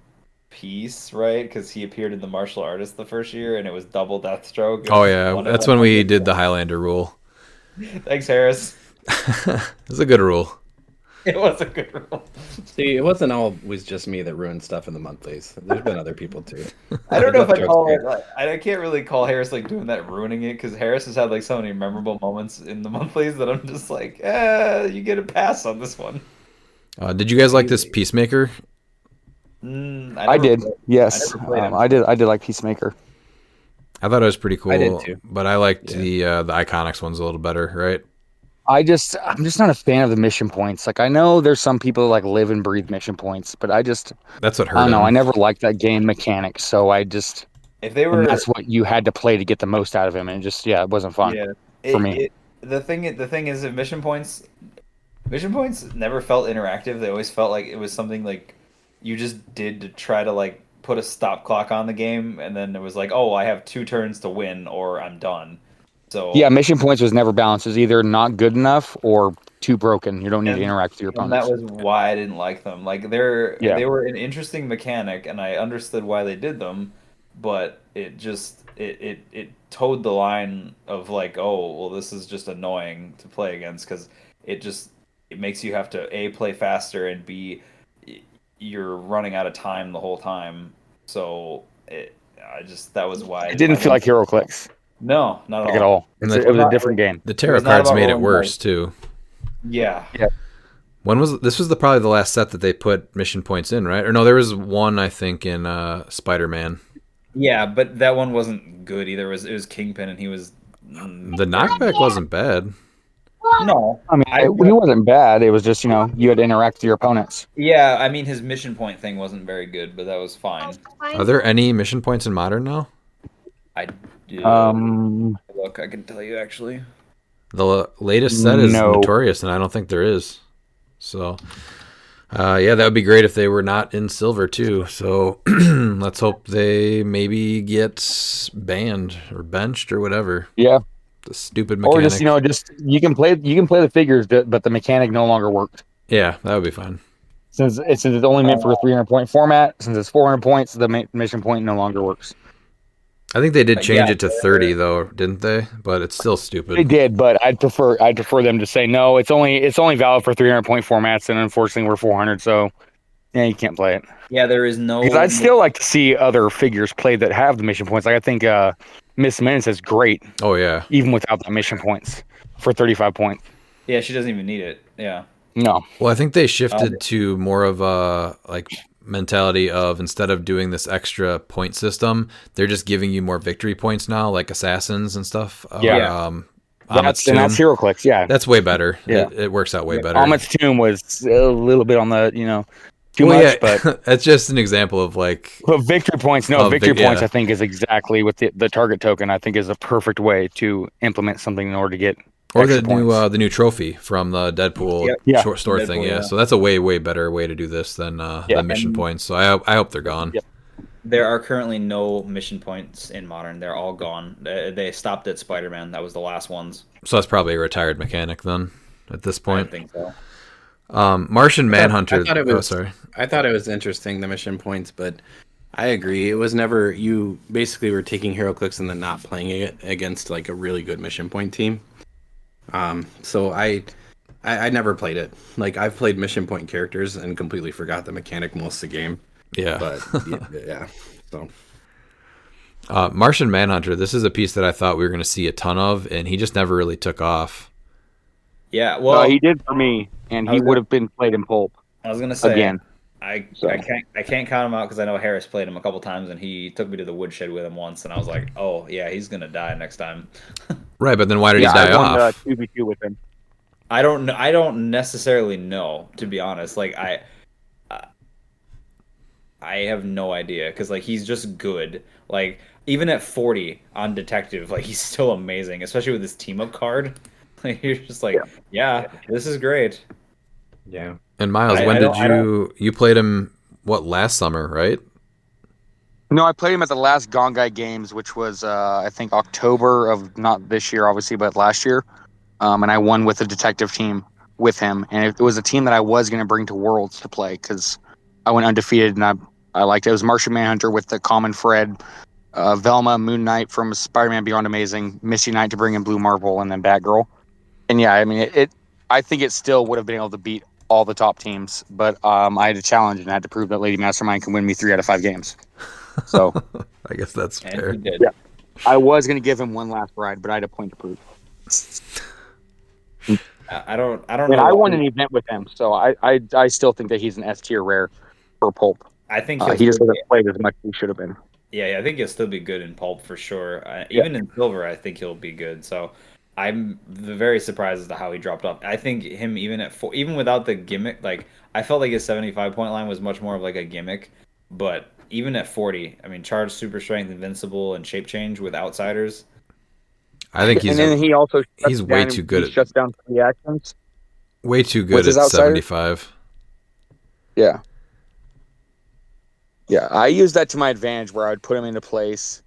piece, right? Because he appeared in the Martial Artist the first year, and it was double Deathstroke. Oh yeah, that's when we did the Highlander rule. Thanks, Harris. It's a good rule. It was a good rule. See, it wasn't always just me that ruined stuff in the monthlies. There's been other people too. I don't know if I Deathstroke's call great. it. Like, I can't really call Harris like doing that, ruining it, because Harris has had like so many memorable moments in the monthlies that I'm just like, you get a pass on this one. Did you guys like this Peacemaker? I did. Yes, I never played him. I did. I did like Peacemaker. I thought it was pretty cool. I did too. But I liked the Iconics ones a little better, right? I'm just not a fan of the mission points. Like I know there's some people that like live and breathe mission points, but That's what hurt I don't know. him. I never liked that game mechanic, so If they were, that's what you had to play to get the most out of him, and it wasn't fun for me. The thing is, if mission points never felt interactive. They always felt like it was something like you just did to try to like put a stop clock on the game, and then it was like, oh, I have 2 turns to win, or I'm done. So Yeah, mission points was never balanced. It was either not good enough or too broken. You don't need to And- interact with your and that opponents. was why I didn't like them. Like they were an interesting mechanic, and I understood why they did them, but it just it towed the line of like, oh, well, this is just annoying to play against because it makes you have to A, play faster, and B, you're running out of time the whole time. So that was why It didn't feel like HeroClix no, not at all. And It was a different game. The tarot It was not cards about made it rolling worse dice. too. Yeah. This was probably the last set that they put mission points in, right? Or no, there was one I think in Spider-Man. Yeah, but that one wasn't good either. It was Kingpin, and he was The knockback wasn't bad. no. I mean, it wasn't bad. It was just you had to interact with your opponents. Yeah, I mean his mission point thing wasn't very good, but that was fine. Are there any mission points in Modern now? I did look. I can tell you actually. The latest set is No. Notorious, and I don't think there is. So, that would be great if they were not in silver too. So let's hope they maybe get banned or benched or whatever. Yeah, The stupid mechanic. or just you can play the figures, but the mechanic no longer worked. Yeah, that would be fine. Since it's only meant for a 300 point format, since it's 400 points, the mission point no longer works. I think they did change Yeah, it to 30 though, didn't they? But it's still stupid. They did, but I'd prefer them to say no. It's only valid for 300 point formats, and unfortunately we're 400, so yeah, you can't play it. Yeah, there is no. Because I'd still like to see other figures played that have the mission points. Like I think Miss Minutes is great, Oh yeah. even without the mission points for 35 points. Yeah, she doesn't even need it. Yeah. No, Well, I think they shifted to more of a mentality of instead of doing this extra point system, they're just giving you more victory points now, like assassins and stuff. Yeah. Amit's that's Tomb. HeroClix. Yeah, That's way better. Yeah. It works out way better. Amit's Tomb was a little bit on the too Well, much, but that's just an example of like victory points. No, Oh, victory points. yeah. I think is exactly what the target token. I think is a perfect way to implement something in order to get or the extra new points. the new trophy from the Deadpool Yeah. short store Deadpool, thing. Yeah. yeah. So that's a way better way to do this than the mission points. So I hope they're gone. Yep. There are currently no mission points in Modern. They're all gone. They stopped at Spider-Man. That was the last ones. So that's probably a retired mechanic then at this I point. think so. Martian Manhunter. I thought it was, sorry. I thought it was interesting, the mission points, but I agree. It was never, you basically were taking HeroClix and then not playing it against like a really good mission point team. So I never played it. Like I've played mission point characters and completely forgot the mechanic most of the game. Yeah. But yeah. So Martian Manhunter. This is a piece that I thought we were going to see a ton of, and he just never really took off. Yeah. Well, he did for me, and he would have been played in Pulp I was gonna say again. I can't count him out because I know Harris played him a couple times, and he took me to the woodshed with him once, and I was like, oh yeah, he's gonna die next time. Right, but then why did he Yeah, die I won off? 2v2 with him. I don't necessarily know, to be honest. Like I have no idea because like he's just good. Like even at 40 on detective, like he's still amazing, especially with his team up card. Like you're just like, yeah, this is great. Yeah. And Miles, when did you played him? What, last summer, right? No, I played him at the last Gongai Games, which was I think October of not this year, obviously, but last year. And I won with the detective team with him, and it was a team that I was going to bring to Worlds to play because I went undefeated, and I liked it. It was Martian Manhunter with the Common Fred, Velma, Moon Knight from Spider-Man Beyond Amazing, Misty Knight to bring in Blue Marvel, and then Batgirl. And yeah, I mean, I think it still would have been able to beat all the top teams, but I had a challenge and I had to prove that Lady Mastermind can win me 3 out of 5 games. So I guess that's And fair. he did. Yeah. I was going to give him one last ride, but I had a point to prove. I don't And know. I won an event with him, so I still think that he's an S tier rare for Pulp. I think He just hasn't played as much as he should have been. Yeah, I think he'll still be good in pulp for sure. Even in silver, I think he'll be good. So I'm very surprised as to how he dropped off. I think him even at 4, even without the gimmick, like I felt like his 75-point line was much more of like a gimmick. But even at 40, I mean, charge, super strength, invincible, and shape change with outsiders. I think he's and then he also he's way too good He at shuts down 3 actions. way too with good his at outsider? 75. Yeah. Yeah, I used that to my advantage where I would put him into place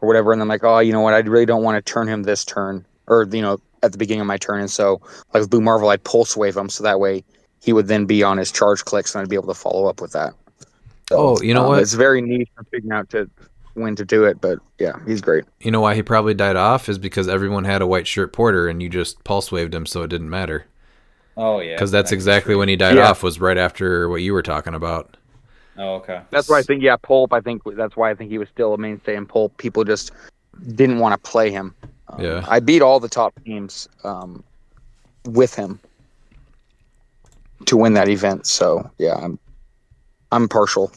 or whatever, and I'm like, oh, you know what? I really don't want to turn him this turn, or at the beginning of my turn. And so, like with Blue Marvel, I'd pulse wave him so that way he would then be on his charge clicks, and I'd be able to follow up with that. So, Oh, you know what? It's very neat for figuring out when to do it, but yeah, he's great. You know why he probably died off is because everyone had a white shirt porter and you just pulse waved him, so it didn't matter. Oh yeah, Because that's exactly when he died off, was right after what you were talking about. Oh okay. That's why I think, Pulp. I think that's why I think he was still a mainstay in Pulp. People just didn't want to play him. Yeah. I beat all the top teams with him to win that event. So yeah, I'm partial.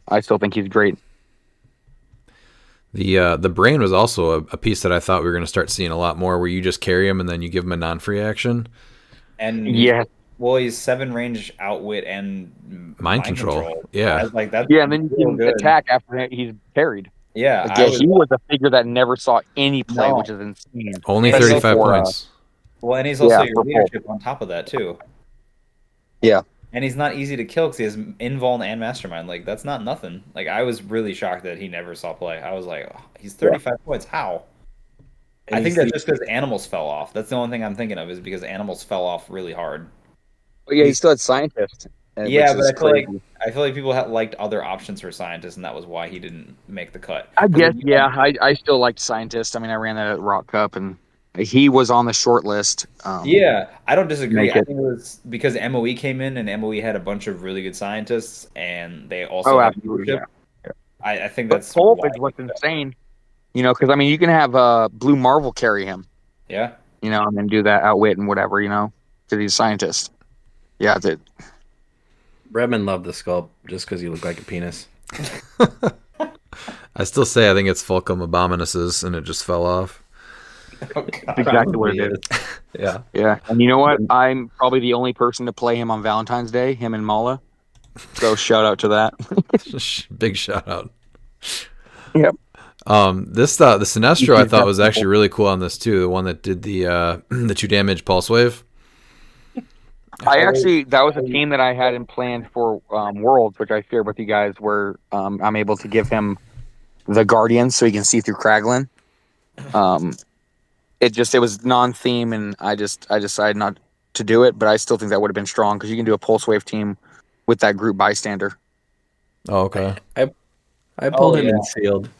I still think he's great. The brain was also a piece that I thought we were going to start seeing a lot more, where you just carry him and then you give him a non-free action. And Yeah. well, he's 7 range outwit and Mind control. Yeah. Like that's Yeah, and then you real can good. attack after he's parried. Yeah, Again, he was a figure that never saw any play, No. which is insane. Only Especially 35 for, points. well, and he's also Yeah, your for leadership on top of that too. Yeah. And he's not easy to kill because he has invuln and mastermind. Like that's not nothing. Like I was really shocked that he never saw play. I was like, oh, he's 35 points. How? I think that's just because animals fell off. That's the only thing I'm thinking of is because animals fell off really hard. But yeah, he still had scientist. Yeah, which but is I feel like people liked other options for scientists, and that was why he didn't make the cut. I guess, yeah. I still liked scientist. I mean, I ran that at Rock Cup, and he was on the short list. Yeah, I don't disagree. Make I it. think it was because MOE came in, and MOE had a bunch of really good scientists, and they also Oh, had absolutely. leadership. Yeah. I think But that's Pulp why is what's he did that. insane. Because I mean, you can have Blue Marvel carry him. Yeah. And then do that outwit and whatever. Because he's a scientist. Yeah, Redmond loved the sculpt just because he looked like a penis. I still say I think it's Fulcrum Abominus's and it just fell off. Oh, God. that's exactly what it is. Yeah. Yeah, and you know what? I'm probably the only person to play him on Valentine's Day. Him and Mala. So shout out to that. Big shout out. Yep. The Sinestro I thought was actually really cool on this too. The one that did the 2 damage pulse wave. That was a team that I had in planned for Worlds, which I shared with you guys, where I'm able to give him the Guardian so he can see through Kraglin. It was non-theme, and I decided not to do it, but I still think that would have been strong because you can do a pulse wave team with that group bystander. Oh, okay. I pulled him in sealed,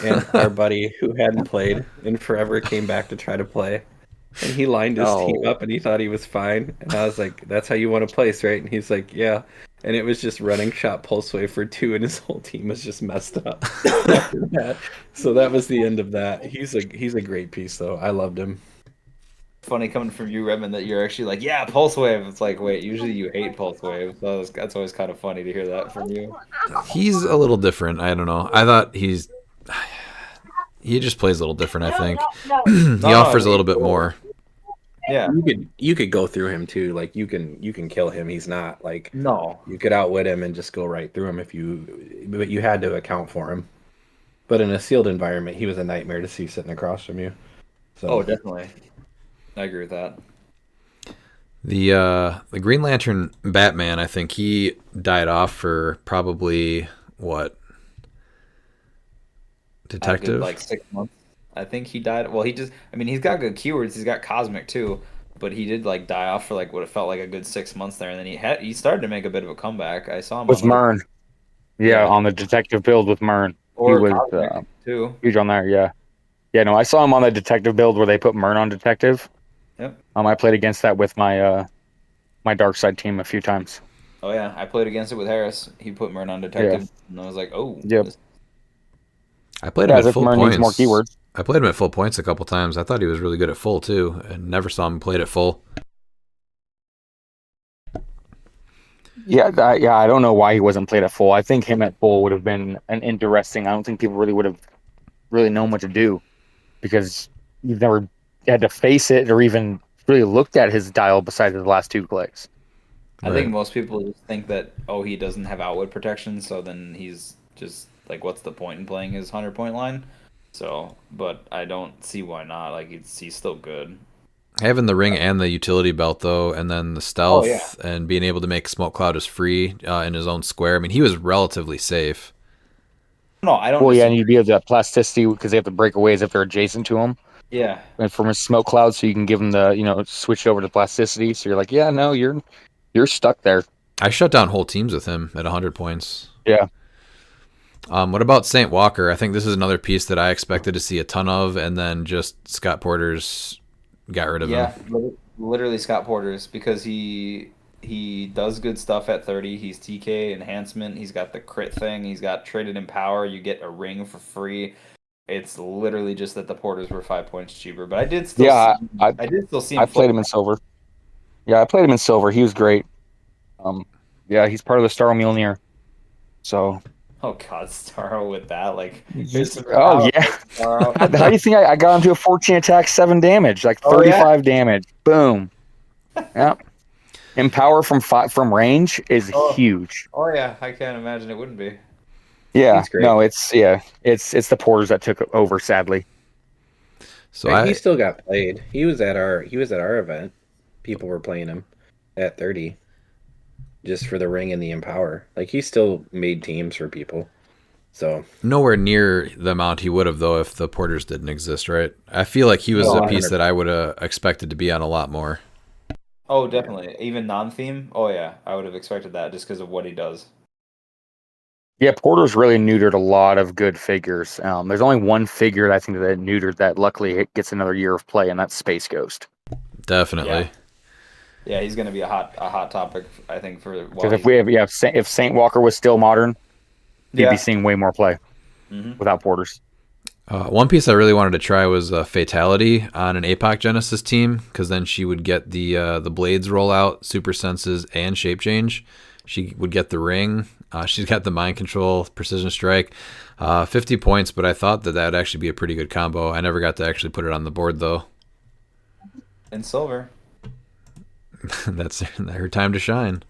and our buddy who hadn't played in forever came back to try to play. And he lined his team up, and he thought he was fine. And I was like, "That's how you want to place, right?" And he's like, "Yeah." And it was just running shot pulse wave for 2, and his whole team was just messed up after that. So that was the end of that. He's a great piece, though. I loved him. Funny coming from you, Redmond, that you're actually like, yeah, pulse wave. It's like, wait, usually you hate pulse wave. So that's always kind of funny to hear that from you. He's a little different. I don't know. I thought he just plays a little different, I think. He offers a little bit more. Yeah. You could go through him too. Like you can kill him. He's not like No. you could outwit him and just go right through him but you had to account for him. But in a sealed environment, he was a nightmare to see sitting across from you. So Oh, definitely. I agree with that. The Green Lantern Batman, I think he died off for probably what? Detective? Good, like 6 months. I think he died. Well, he's got good keywords. He's got Cosmic too, but he did like die off for like what it felt like a good 6 months there, and then he started to make a bit of a comeback. I saw him With on Mern. Yeah, Yeah. on the detective build with Mern. He or was Cosmic too. huge on there, yeah. Yeah, no, I saw him on the detective build where they put Mern on detective. Yep. I played against that with my my dark side team a few times. Oh yeah, I played against it with Harris. He put Mern on detective, and I was like, oh. Yep. I played him as at if full Mern points. needs more keywords. I played him at full points a couple times. I thought he was really good at full too, and never saw him played at full. Yeah, I don't know why he wasn't played at full. I think him at full would have been an interesting. I don't think people really would have really known what to do because you've never had to face it or even really looked at his dial besides his last two clicks. I think most people just think that he doesn't have outwit protection, so then he's just like, what's the point in playing his 100-point line? So, but I don't see why not. Like he's still good. Having the ring and the utility belt though, and then the stealth yeah. and being able to make Smoke Cloud as free in his own square. I mean, he was relatively safe. No, I don't. Well, yeah, and you'd be able to have plasticity because they have to break away as if they're adjacent to him. Yeah. And from a smoke cloud, so you can give them the switch over to plasticity. So you're like, yeah, no, you're stuck there. I shut down whole teams with him at 100 points. Yeah. What about Saint Walker? I think this is another piece that I expected to see a ton of, and then just Scott Porter's got rid of him. Yeah, literally Scott Porter's, because he does good stuff at 30. He's TK enhancement. He's got the crit thing. He's got traded in power. You get a ring for free. It's literally just that the Porters were 5 points cheaper. But I did still I did still see him. I played him in silver. Yeah, I played him in silver. He was great. Yeah, he's part of the Star Mjolnir. So. Oh God, Starro with that, like. Oh yeah. How do you think I got him to a 14 attack, 7 damage, like 35 damage? Boom. Yep. Empower from range is huge. Oh yeah, I can't imagine it wouldn't be. Yeah. No, it's the Porters that took over, sadly. So he still got played. He was at our event. People were playing him at 30. Just for the ring and the empower. Like, he still made teams for people. So nowhere near the amount he would have, though, if the Porters didn't exist, right? I feel like he was a piece that I would have expected to be on a lot more. Oh, definitely. Even non-theme? Oh, yeah. I would have expected that just because of what he does. Yeah, Porter's really neutered a lot of good figures. There's only one figure that I think that neutered that luckily gets another year of play, and that's Space Ghost. Definitely. Yeah, he's going to be a hot topic, I think, for because if Saint Walker was still modern, you'd be seeing way more play without Porters. One piece I really wanted to try was Fatality on an APOC Genesis team, because then she would get the blades roll out, super senses, and shape change. She would get the ring. She's got the mind control, precision strike, 50 points, but I thought that would actually be a pretty good combo. I never got to actually put it on the board, though. In silver. That's her time to shine.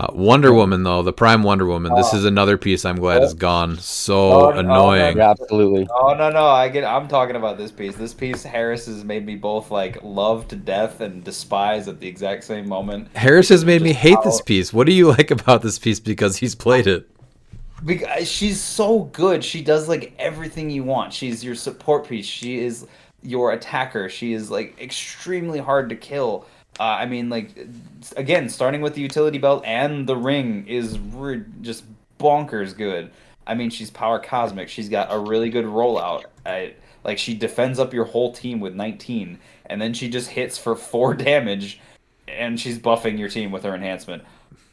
Wonder Woman, though, the Prime Wonder Woman. This is another piece I'm glad is gone. So annoying. Yeah, absolutely. Oh no, I'm talking about this piece. This piece, Harris has made me both like love to death and despise at the exact same moment. Harris has made me hate this piece. What do you like about this piece because he's played it? Because she's so good. She does like everything you want. She's your support piece. She is your attacker. She is like extremely hard to kill. I mean, like, again, starting with the utility belt and the ring is just bonkers good. I mean, she's power cosmic. She's got a really good rollout. Like, she defends up your whole team with 19, and then she just hits for 4 damage, and she's buffing your team with her enhancement.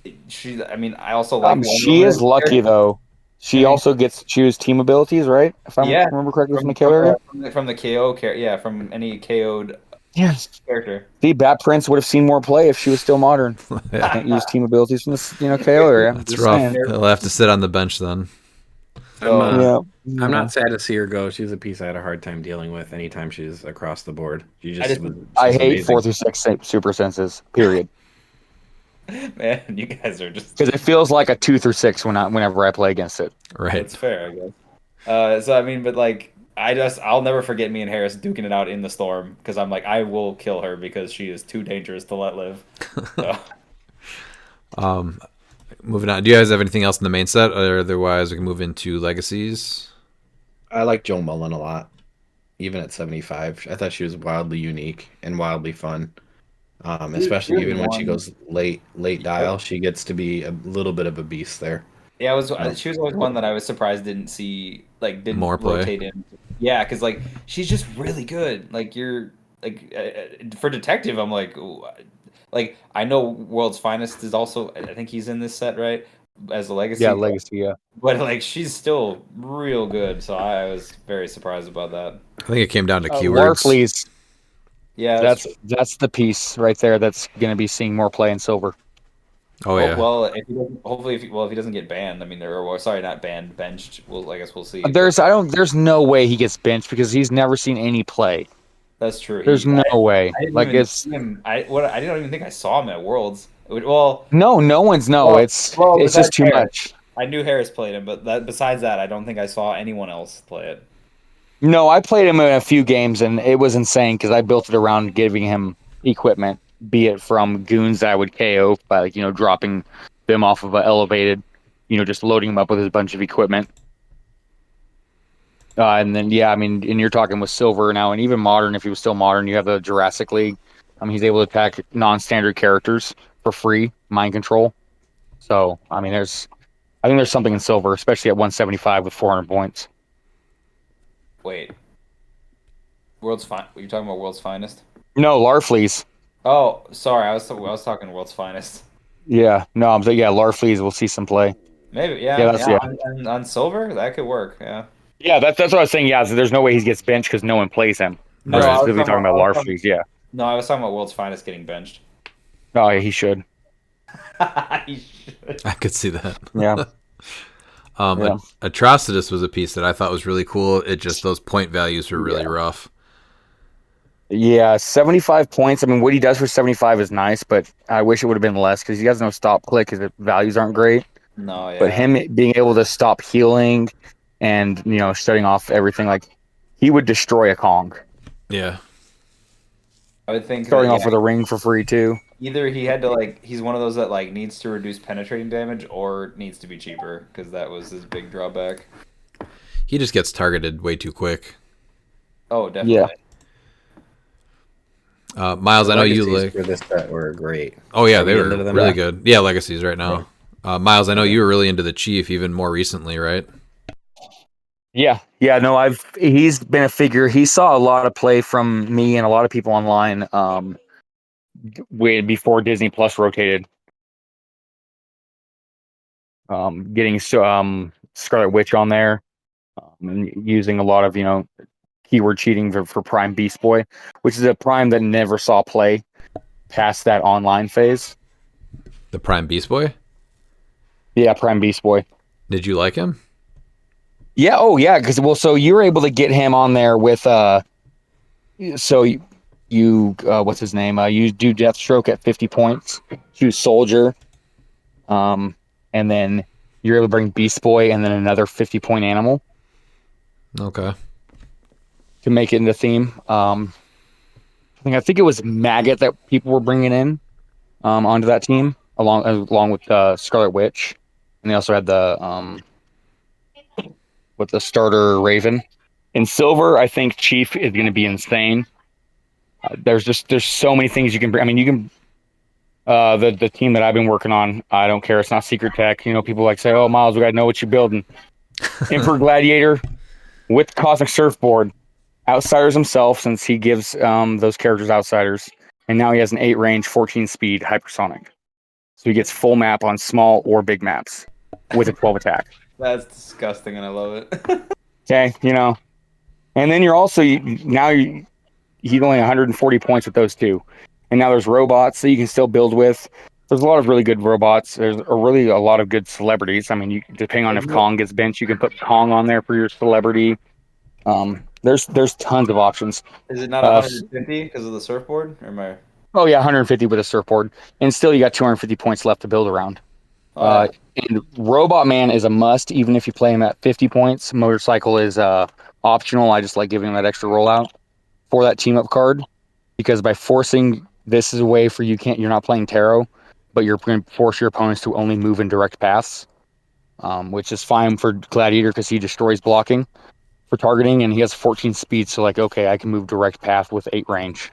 I also like. She is lucky though. She also gets to choose team abilities, right? If I remember correctly, from the KO area. From the KO character, yeah, from any KO'd. Yes. Character. The Bat Prince would have seen more play if she was still modern. Can't use team abilities from the KO area. That's rough. He'll have to sit on the bench then. So, I'm not sad to see her go. She's a piece I had a hard time dealing with anytime she's across the board. I She's hate amazing. 4 through 6 super senses. Period. man, you guys are just. Because it feels like a 2 through 6 whenever I play against it. Right. That's fair, I guess. So I mean, but like, I'll never forget me and Harris duking it out in the storm because I'm like, I will kill her because she is too dangerous to let live. So, Moving on. Do you guys have anything else in the main set? Or otherwise, we can move into legacies. I like Joe Mullen a lot, even at 75. I thought she was wildly unique and wildly fun. Especially Here's even when she one. goes late dial, she gets to be a little bit of a beast there. yeah, she was always one that I was surprised didn't More play. rotate in. Yeah, because like she's just really good. Like you're like for detective, I'm like, ooh, like I know World's Finest is also. I think he's in this set, right? As a legacy. Yeah, legacy. Yeah. But like she's still real good, so I was very surprised about that. I think it came down to keywords. Larfleeze. Yeah, That's the piece right there that's going to be seeing more play in silver. Oh yeah. Well, if he doesn't, hopefully, if he doesn't get banned, I mean, sorry, not banned, benched. I guess we'll see. There's no way he gets benched because he's never seen any play. That's true. There's no way. I didn't Like even it's see him. I didn't even think I saw him at Worlds. Well, no one's no. Well, it's besides just too Harris. much. I knew Harris played him, but besides that, I don't think I saw anyone else play it. No, I played him in a few games and it was insane because I built it around giving him equipment, be it from goons that I would KO by dropping them off of an elevated, just loading him up with a bunch of equipment. And then I mean, and you're talking with silver now, and even modern. If he was still modern, you have the Jurassic League. I mean, he's able to attack non-standard characters for free, mind control. So I mean, I think there's something in silver, especially at 175 with 400 points. Wait, World's Fine? Were you talking about World's Finest? No, Larfleeze. Oh, sorry, I was talking World's Finest. Yeah, no, I'm saying Larfleeze. We'll see some play. Maybe, Yeah, On silver, that could work. Yeah. Yeah, that's what I was saying. Yeah, so there's no way he gets benched because no one plays him. No, I was I was specifically talking about I was Larfleeze. Yeah. No, I was talking about World's Finest getting benched. Oh, yeah, he should. He should. I could see that. Yeah. Yeah. Atrocitus was a piece that I thought was really cool. It just those point values were really rough. Yeah, 75 points. I mean, what he does for 75 is nice, but I wish it would have been less because he has no stop click because the values aren't great. No, yeah. But him being able to stop healing and, shutting off everything, like, he would destroy a Kong. Yeah. I would think Starting off with a ring for free, too. either he had to he's one of those that needs to reduce penetrating damage or needs to be cheaper because that was his big drawback. He just gets targeted way too quick. Oh, definitely. Yeah. Miles, I know you Legacies like. for this set were great. Oh yeah, Are they we were into them really now? good. Yeah, legacies right now. Miles, I know you were really into the Chief even more recently, right? Yeah. Yeah, no, he's been a figure. He saw a lot of play from me and a lot of people online way before Disney Plus rotated. Getting Scarlet Witch on there, and using a lot of keyword cheating for Prime Beast Boy, which is a Prime that never saw play past that online phase. The Prime Beast Boy. Yeah, Prime Beast Boy. Did you like him? Yeah. Oh, yeah. Because so you were able to get him on there with So you what's his name? You do Deathstroke at 50 points. Choose Soldier. And then you're able to bring Beast Boy and then another 50-point animal Okay. to make it into theme. I think it was Maggot that people were bringing in onto that team along with Scarlet Witch, and they also had the with the starter Raven. In silver, I think Chief is going to be insane. There's so many things you can bring. I mean, you can the team that I've been working on. I don't care. It's not secret tech. People say, "Oh, Miles, we got to know what you're building." Emperor Gladiator with Cosmic Surfboard. Outsiders himself, since he gives those characters outsiders, and now he has an 8 range, 14 speed hypersonic, so he gets full map on small or big maps with a 12 attack. That's disgusting, and I love it. Okay, and then you're also he's only 140 points with those two, and now there's robots that you can still build with. There's a lot of really good robots. There's really a lot of good celebrities. I mean, depending on if Kong gets benched, you can put Kong on there for your celebrity. There's tons of options. Is it not Uh, 150 because of the surfboard? Or am I? Oh yeah, 150 with a surfboard, and still you got 250 points left to build around. Oh, yeah. And Robot Man is a must, even if you play him at 50 points. Motorcycle is optional. I just like giving him that extra rollout for that team up card, because by forcing this is a way for you're not playing tarot, but you're going to force your opponents to only move in direct paths, which is fine for Gladiator because he destroys blocking for targeting, and he has 14 speed. So like, okay, I can move direct path with 8 range.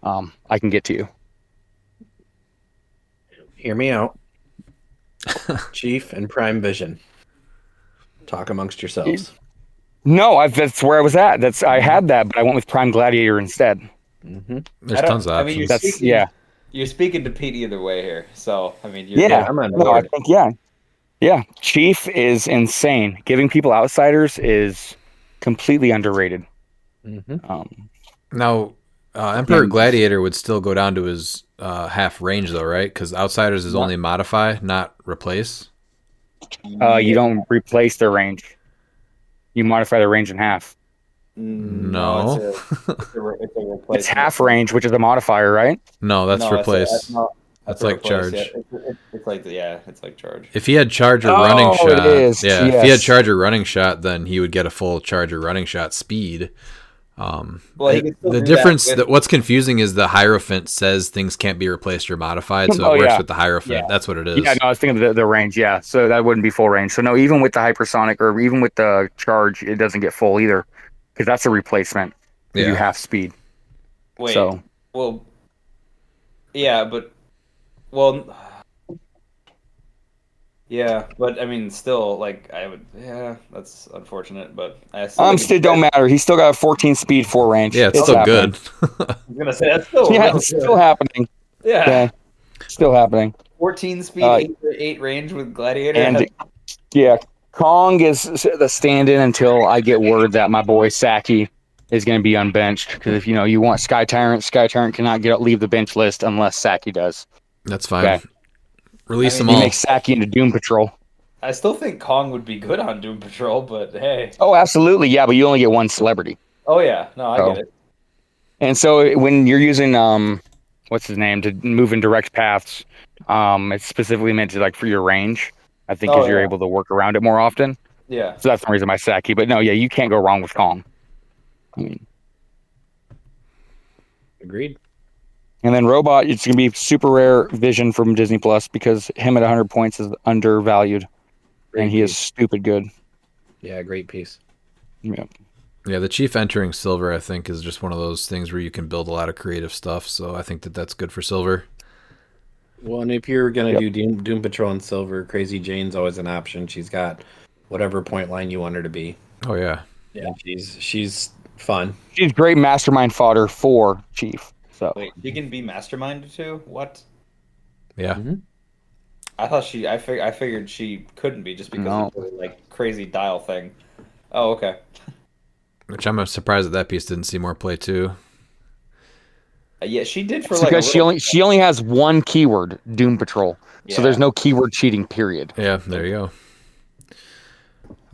I can get to you. Hear me out. Chief and Prime Vision. Talk amongst yourselves. No, that's where I was at. I had that, but I went with Prime Gladiator instead. There's tons of options. You're speaking to Pete either way here. So I mean, I'm on No, I board. think yeah. Chief is insane. Giving people outsiders is completely underrated. Now, Emperor Gladiator would still go down to his half range, though, right? Because Outsiders is only modify, not replace. You don't replace their range. You modify their range in half. No. it's a replacement. It's half range, which is a modifier, right? No, that's No, replace. That's That's like replace, charge. yeah. It's like charge. If he had charge or running shot, it is. if he Yes. had charge or running shot, then he would get a full charge or running shot speed. Well, he could still The do difference, that with- what's confusing is the Hierophant says things can't be replaced or modified, so Oh, it works yeah. with the Hierophant. Yeah. That's what it is. Yeah, no, I was thinking of the range. Yeah, so that wouldn't be full range. So no, even with the hypersonic or even with the charge, it doesn't get full either, because that's a replacement. You do Yeah. half speed. Wait. So Well. Yeah, but well. Yeah, but I mean, still, like I would. Yeah, that's unfortunate, but I still. think still it's don't better. matter. He's still got a 14 speed, 4 range. Yeah, it's still happening. good. I was gonna say that's still. Yeah, real it's good. still happening. Yeah. Okay, still happening. 14 speed, Uh, 8 range with Gladiator. And yeah, Kong is the stand-in until I get word that my boy Saki is going to be unbenched. Because if you want Sky Tyrant cannot leave the bench list unless Saki does. That's fine. Okay. Release I mean, them He all. makes Saki into Doom Patrol. I still think Kong would be good on Doom Patrol, but hey. Oh, absolutely, yeah, but you only get one celebrity. Oh yeah, no, I Oh. get it. And so when you're using what's his name to move in direct paths, it's specifically meant to for your range. I think because you're yeah. able to work around it more often. Yeah. So that's the reason my Saki. But no, yeah, you can't go wrong with Kong. I mean, Agreed. and then Robot, it's gonna be super rare vision from Disney Plus because him at 100 points is undervalued, and he is stupid good. Yeah, great piece. Yeah. Yeah, the Chief entering Silver, I think, is just one of those things where you can build a lot of creative stuff. So I think that's good for Silver. Well, and if you're gonna do Doom Patrol and Silver, Crazy Jane's always an option. She's got whatever point line you want her to be. Oh yeah. Yeah, she's fun. She's great mastermind fodder for Chief. So Wait, she can be masterminded too? What? Yeah. I thought I figured she couldn't be just because No. of the crazy dial thing. Oh, okay. Which I'm surprised that piece didn't see more play too. Yeah, she did for it's like. because she only has one keyword, Doom Patrol. So Yeah. there's no keyword cheating. Period. Yeah, there you go.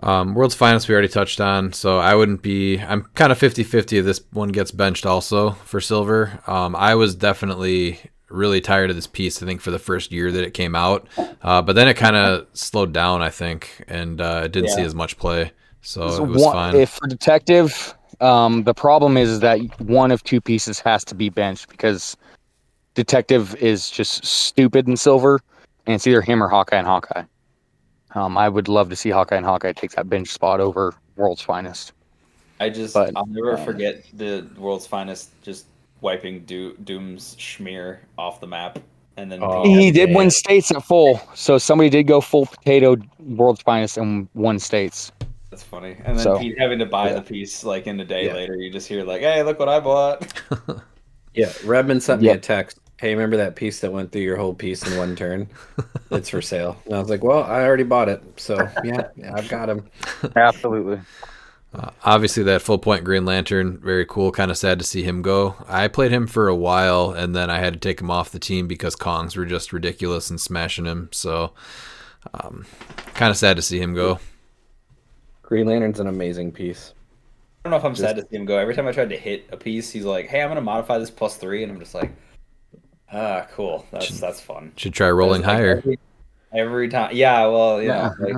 World's Finest we already touched on, so I'm kind of 50-50 if this one gets benched also for Silver. I was definitely really tired of this piece, I think, for the first year that it came out. But then it kind of slowed down, I think, and it didn't see as much play. So it was fine. If for Detective, the problem is that one of two pieces has to be benched because Detective is just stupid in Silver, and it's either him or Hawkeye and Hawkeye. I would love to see Hawkeye and Hawkeye take that bench spot over World's Finest. I'll never forget the World's Finest just wiping Doom's schmear off the map, and then He did win states at full, so somebody did go full potato World's Finest and won states. That's funny. And then Pete having to buy the piece in a day later. You just hear hey, look what I bought. Yeah, Redmond sent me a text. Hey, remember that piece that went through your whole piece in one turn? It's for sale. And I was like, well, I already bought it. So, yeah, I've got him. Absolutely. Obviously, that full point Green Lantern, very cool. Kind of sad to see him go. I played him for a while, and then I had to take him off the team because Kongs were just ridiculous and smashing him. So, kind of sad to see him go. Green Lantern's an amazing piece. I don't know if I'm sad to see him go. Every time I tried to hit a piece, he's like, "Hey, I'm gonna modify this +3," and I'm just like, cool. That's fun. Should try rolling higher. Every time, yeah. Well, you know, like,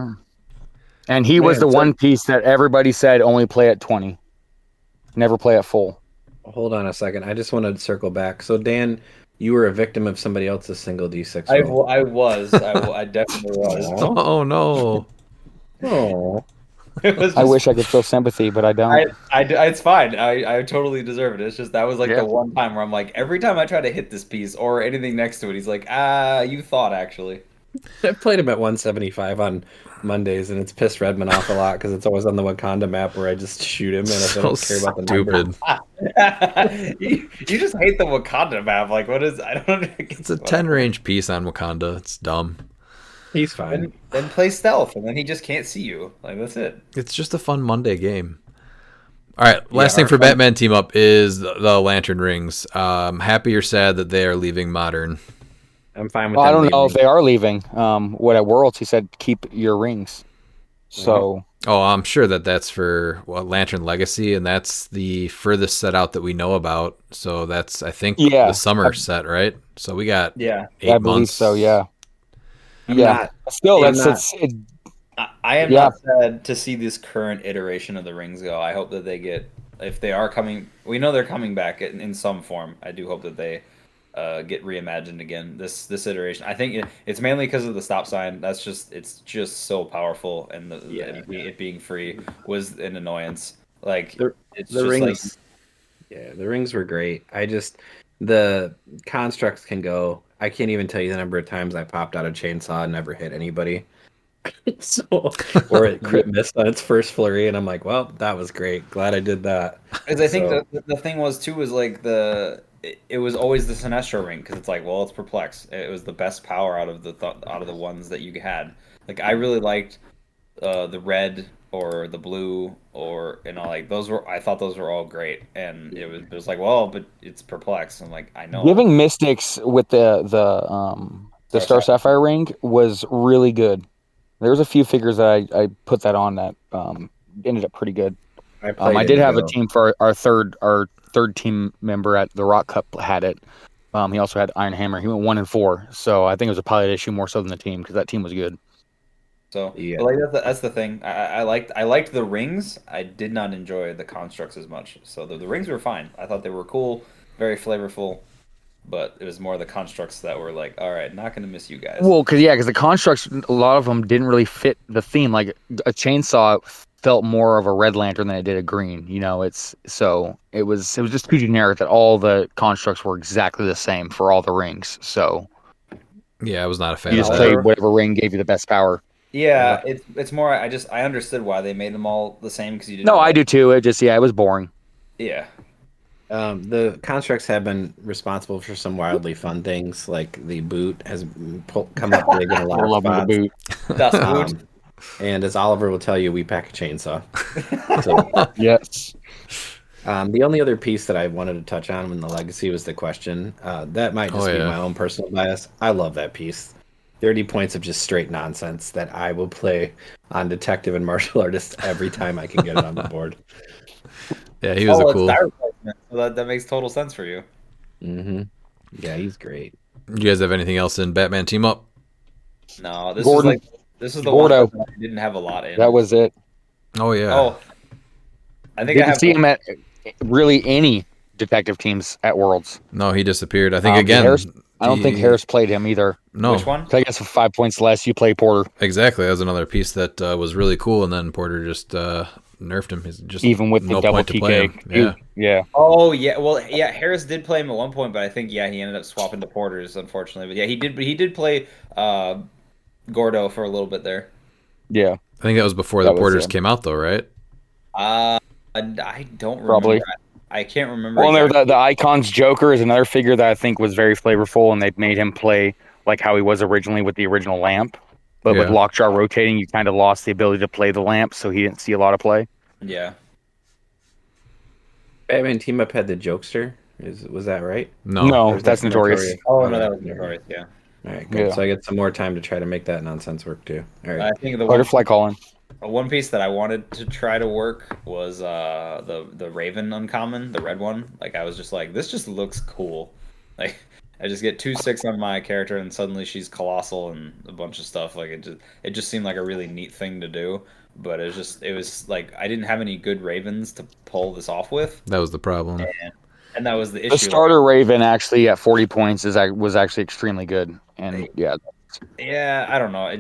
and he was the one piece that everybody said only play at 20, never play at full. Hold on a second. I just want to circle back. So Dan, you were a victim of somebody else's single D6 roll. I was. I definitely was. Oh no! Oh. I wish I could feel sympathy, but I don't. It's fine. I totally deserve it. It's just that was like the one time where I'm like, every time I try to hit this piece or anything next to it, he's like, you thought actually. I've played him at 175 on Mondays, and it's pissed Redmond off a lot because it's always on the Wakanda map where I just shoot him, and if I don't care about the number. you just hate the Wakanda map. Like, what is? I don't know. It's a 10 range piece on Wakanda. It's dumb. He's fine. Then play stealth, and then he just can't see you. Like, that's it. It's just a fun Monday game. All right, last thing for Batman Team Up is the Lantern Rings. Happy or sad that they are leaving Modern? I'm fine with Well, them I don't know leaving. if they are leaving. What at Worlds he said, keep your rings. So Oh, I'm sure that's for Lantern Legacy, and that's the furthest set out that we know about. So that's, I think, the summer set, right? So we got 8 I believe months. so. Yeah. not- Still, I'm it's I am not sad to see this current iteration of the rings go. I hope that they get, if they are coming, we know they're coming back in some form. I do hope that they get reimagined again. This iteration, I think it's mainly because of the stop sign. It's just so powerful, and it being free was an annoyance. Like the rings, the rings were great. The constructs can go. I can't even tell you the number of times I popped out a chainsaw and never hit anybody. Or it crit missed on its first flurry, and I'm like, well, that was great. Glad I did that. Because I think the thing was too was like it was always the Sinestro ring, because it's like, well, it's perplex. It was the best power out of the ones that you had. Like, I really liked the red or the blue, or like I thought those were all great, and it was like, well, but it's perplex. I'm like, I know. giving Mystics with the Star Sapphire ring was really good. There was a few figures that I put that on that ended up pretty good. I did have a team for our third team member at the Rock Cup had it. He also had Iron Hammer. He went 1-4, so I think it was a pilot issue more so than the team, because that team was good. So but like that's the thing. I liked the rings. I did not enjoy the constructs as much. So the rings were fine. I thought they were cool, very flavorful. But it was more the constructs that were like, all right, not going to miss you guys. Well, because the constructs, a lot of them didn't really fit the theme. Like a chainsaw felt more of a red lantern than it did a green. You know, it was just too generic that all the constructs were exactly the same for all the rings. So yeah, I was not a fan. You of just that. played whatever ring gave you the best power. Yeah, it's more. I understood why they made them all the same, because you didn't. No, I do too. It was boring. Yeah. The constructs have been responsible for some wildly fun things, like the boot has come up big in a lot of spots. The boot. Dust boot. And as Oliver will tell you, we pack a chainsaw. So, yes. The only other piece that I wanted to touch on in the legacy was the question. That might just be my own personal bias. I love that piece. 30 points of just straight nonsense that I will play on detective and martial artist every time I can get it on the board. Yeah, he was a cool. So that makes total sense for you. Mm-hmm. Yeah, he's great. Do you guys have anything else in Batman Team Up? No, this Gordon. is the Gordo. one that I didn't have a lot in. That was it. Oh yeah. Oh, I think Didn't see him at really any detective teams at Worlds. No, he disappeared. I think again. I don't think Harris played him either. No. Which one? I guess for 5 points less, you play Porter. Exactly. That was another piece that was really cool, and then Porter just nerfed him. He's just Even with the no double point to play TK. him. Yeah. Oh yeah, well yeah, Harris did play him at one point, but I think he ended up swapping to Porters, unfortunately. But yeah, he did play Gordo for a little bit there. Yeah. I think that was before the Porters came out, though, right? I don't remember. Probably. I can't remember. Well, exactly. the Icons Joker is another figure that I think was very flavorful, and they made him play like how he was originally with the original lamp. But with Lockjaw rotating, you kind of lost the ability to play the lamp, so he didn't see a lot of play. Yeah. Batman team up had the Jokester. Was that right? No. Or No, was that's that Notorious. Oh Okay. no, that was Notorious. Yeah, All right, good. Yeah. So I get some more time to try to make that nonsense work too. All right. I think Butterfly Calling. one piece that I wanted to try to work was the Raven uncommon, the red one. Like I was just like, this just looks cool. Like I just get 2/6 on my character, and suddenly she's colossal and a bunch of stuff. Like it just seemed like a really neat thing to do. But it was like I didn't have any good Ravens to pull this off with, That was the problem. and that was the issue. The starter Raven actually at 40 points was actually extremely good. And yeah, Yeah, I don't know.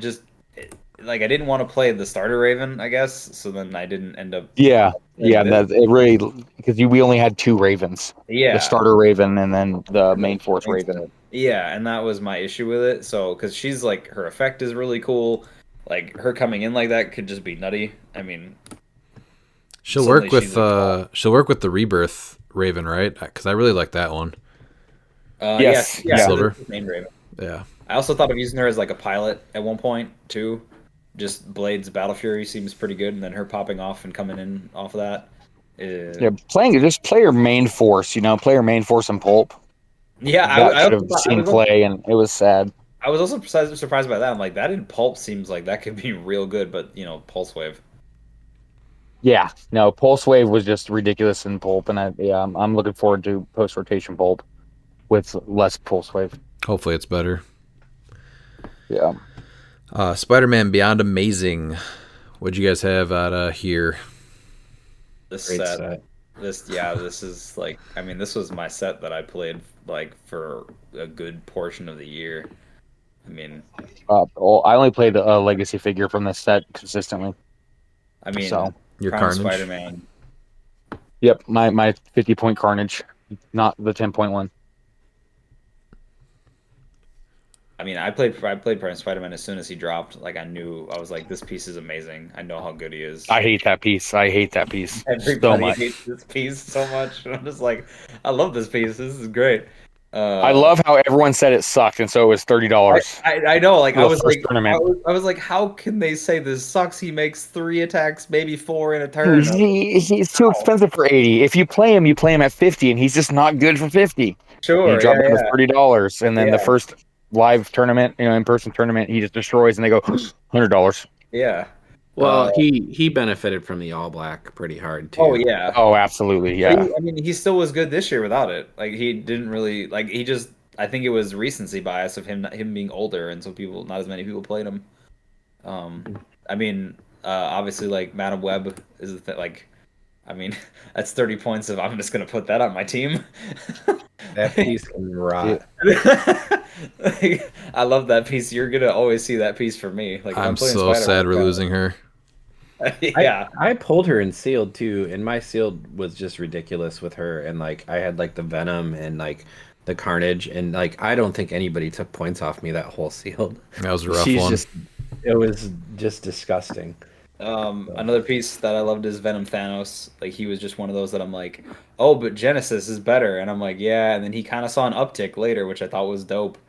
Like I didn't want to play the starter Raven, I guess. So then I didn't end up. yeah, playing this. that it really because we only had 2 Ravens. Yeah, The starter Raven and then the main force Raven. Yeah, and that was my issue with it. So, because she's like, her effect is really cool. Like, her coming in like that could just be nutty. I mean, She'll suddenly work with she's like, she'll work with the Rebirth Raven, right? Because I really like that one. Yes, yeah, yeah. Silver. the main Raven. Yeah. I also thought of using her as like a pilot at one point too. Just Blade's Battle Fury seems pretty good, and then her popping off and coming in off of that. Yeah, just play your main force. Play your main force and pulp. Yeah, That I should also have thought- seen play, and it was sad. I was also surprised by that. I'm like, that in Pulp seems like that could be real good, but Pulse Wave. Yeah, no, Pulse Wave was just ridiculous in pulp, and I'm looking forward to post rotation pulp with less Pulse Wave. Hopefully it's better. Yeah. Spider-Man Beyond Amazing. What'd you guys have out here? This Great set. set. This is like, I mean, this was my set that I played like for a good portion of the year. I mean, I only played a legacy figure from this set consistently. So Your Prime Carnage. Spider-Man. Yep, my 50-point Carnage, not the 10.1. I mean, I played Prime Spider-Man as soon as he dropped. Like, I was like, this piece is amazing. I know how good he is. I hate that piece. Everybody so much. hates this piece so much. I'm just like, I love this piece. This is great. I love how everyone said it sucked, and so it was $30. I know. Like, For the first tournament. I was like, how can they say this sucks? He makes 3 attacks, maybe 4 in a turn. He's too expensive for 80. If you play him at 50, and he's just not good for 50. Sure, You drop yeah, him yeah. to $30, and then the Yeah. first live tournament, in-person tournament, he just destroys, and they go $100. Yeah. Well, he benefited from the all black pretty hard too. Oh yeah. Oh, absolutely, yeah. I mean, he still was good this year without it. Like he didn't really like. He just. I think it was recency bias of him being older, and so not as many people played him. I mean, obviously, like Madam Web is like. I mean, that's 30 points of I'm just gonna put that on my team. That piece can rot. Like, I love that piece. You're gonna always see that piece for me. Like if I'm playing so Spider-Man, sad we're losing her. Yeah. I pulled her in sealed too, and my sealed was just ridiculous with her. And like I had like the Venom and like the Carnage, and like I don't think anybody took points off me that whole sealed. That was a rough one. It was just disgusting. Another piece that I loved is Venom Thanos. Like he was just one of those that I'm like, oh, but Genesis is better, and I'm like, yeah. And then he kind of saw an uptick later, which I thought was dope.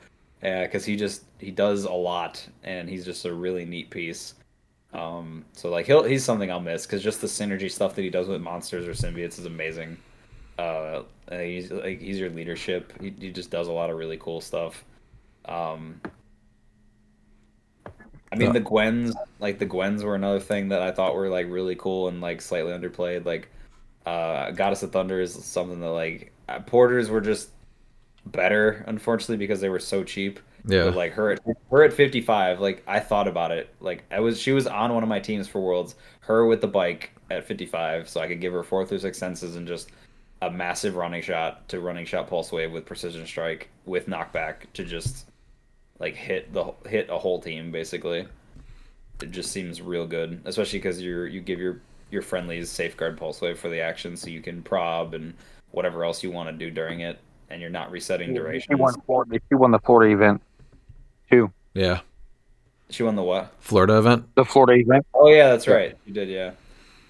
Yeah, because he does a lot, and he's just a really neat piece. So like he's something I'll miss because just the synergy stuff that he does with monsters or symbiotes is amazing. He's your leadership. He just does a lot of really cool stuff. I mean the Gwens were another thing that I thought were like really cool and like slightly underplayed. Like Goddess of Thunder is something that like Porters were just better, unfortunately, because they were so cheap. Yeah. But like her at 55, like I thought about it. Like she was on one of my teams for Worlds. Her with the bike at 55, so I could give her 4 through 6 senses and just a massive running shot pulse wave with precision strike with knockback to just like hit a whole team basically. It just seems real good, especially because you give your friendlies safeguard pulse wave for the action, so you can prob and whatever else you want to do during it, and you're not resetting duration. She won the Florida event, too. Yeah. She won the what? Florida event? The Florida event. Oh yeah, that's right. You did, yeah.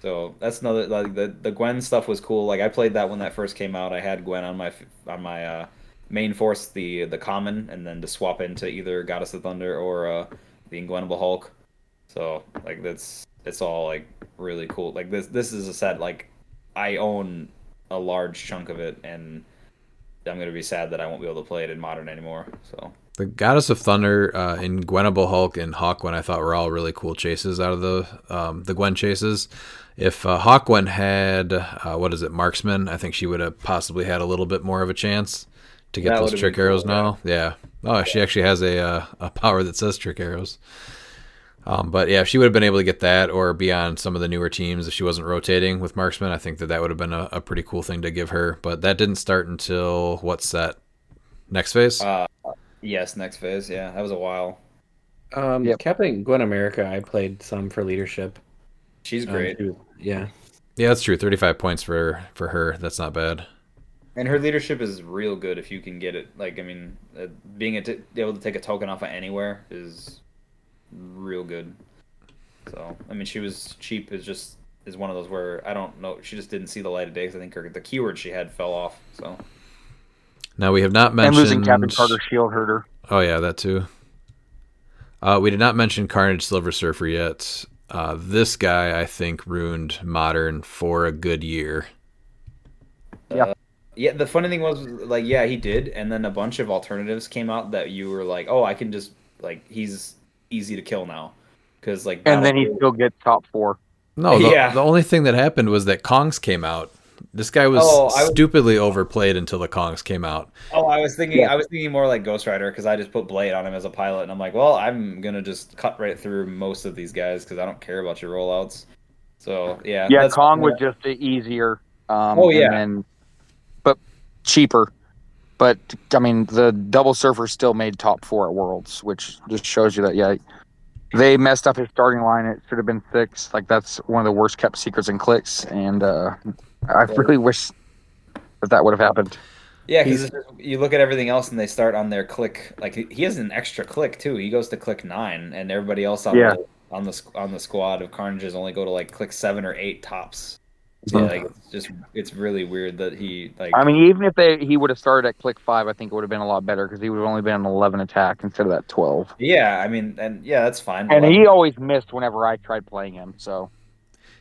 So that's another like the Gwen stuff was cool. Like I played that when that first came out. I had Gwen on my main force, the common, and then to swap into either Goddess of Thunder or the Ingwenable Hulk. So like it's all like really cool. Like this is a set like I own a large chunk of it, and I'm gonna be sad that I won't be able to play it in Modern anymore. So The Goddess of Thunder in Gwenable Hulk and Hawkwen I thought were all really cool chases out of the Gwen chases. If Hawkwen had Marksman, I think she would have possibly had a little bit more of a chance to get That those would've trick been cool, arrows now. Yeah. Oh, she actually has a power that says trick arrows. But yeah, if she would have been able to get that or be on some of the newer teams if she wasn't rotating with Marksman, I think that would have been a pretty cool thing to give her. But that didn't start until what's that? Next phase? yes, next phase. Yeah, that was a while. Captain Gwen America, I played some for leadership. She's great. Yeah. Yeah, that's true. 35 points for her. That's not bad. And her leadership is real good if you can get it. Like, I mean, being able to take a token off of anywhere is real good. So, I mean, she was cheap. Is one of those where I don't know. She just didn't see the light of day. 'Cause I think the keyword she had fell off. So Now we have not mentioned And losing Captain Carter Shield hurt her. Oh yeah, that too. We did not mention Carnage Silver Surfer yet. This guy I think ruined Modern for a good year. yeah, the funny thing was like, yeah, he did, and then a bunch of alternatives came out that you were like, oh, I can just like he's easy to kill now, because like And then he Battlefield- still gets top 4. No, Yeah. the only thing that happened was that Kongs came out. This guy was stupidly overplayed until the Kongs came out. Oh, I was thinking more like Ghost Rider because I just put Blade on him as a pilot, and I'm like, well, I'm gonna just cut right through most of these guys because I don't care about your rollouts. So yeah, Yeah, that's- Kong was just easier. Oh, yeah. But cheaper. But I mean, the Double Surfer still made top 4 at Worlds, which just shows you that they messed up his starting line. It should have been 6. Like that's one of the worst kept secrets in cliques, and I really wish that would have happened. Yeah, because you look at everything else and they start on their click. Like he has an extra click too. He goes to click 9, and everybody else on the squad of Carnages only go to like click 7 or 8 tops. So like it's really weird that he like. I mean, even if he would have started at click 5, I think it would have been a lot better because he would have only been an 11 attack instead of that 12. Yeah, I mean, and yeah, that's fine. And he always missed whenever I tried playing him. So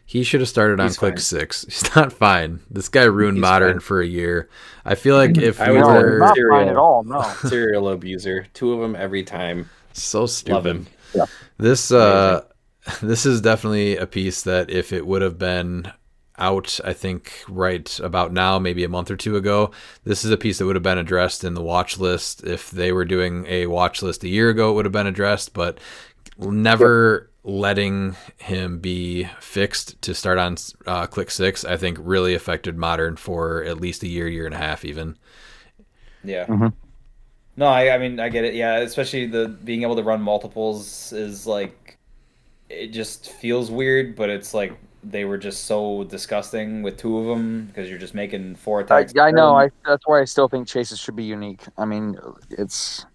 He should have started on click 6. He's not fine. This guy ruined Modern for a year. I feel like if we were not fine at all. No. Serial abuser. 2 of them every time. so Love stupid. him. Yeah. This is definitely a piece that if it would have been out, I think right about now, maybe a month or 2 ago, this is a piece that would have been addressed in the watch list. If they were doing a watch list a year ago, it would have been addressed, but never letting him be fixed to start on click 6, I think really affected Modern for at least a year and a half even. Yeah. Mhm. No, I mean I get it. Yeah, especially the being able to run multiples is like it just feels weird, but it's like they were just so disgusting with 2 of them because you're just making 4 attacks. I know. That's why I still think chases should be unique. I mean, it's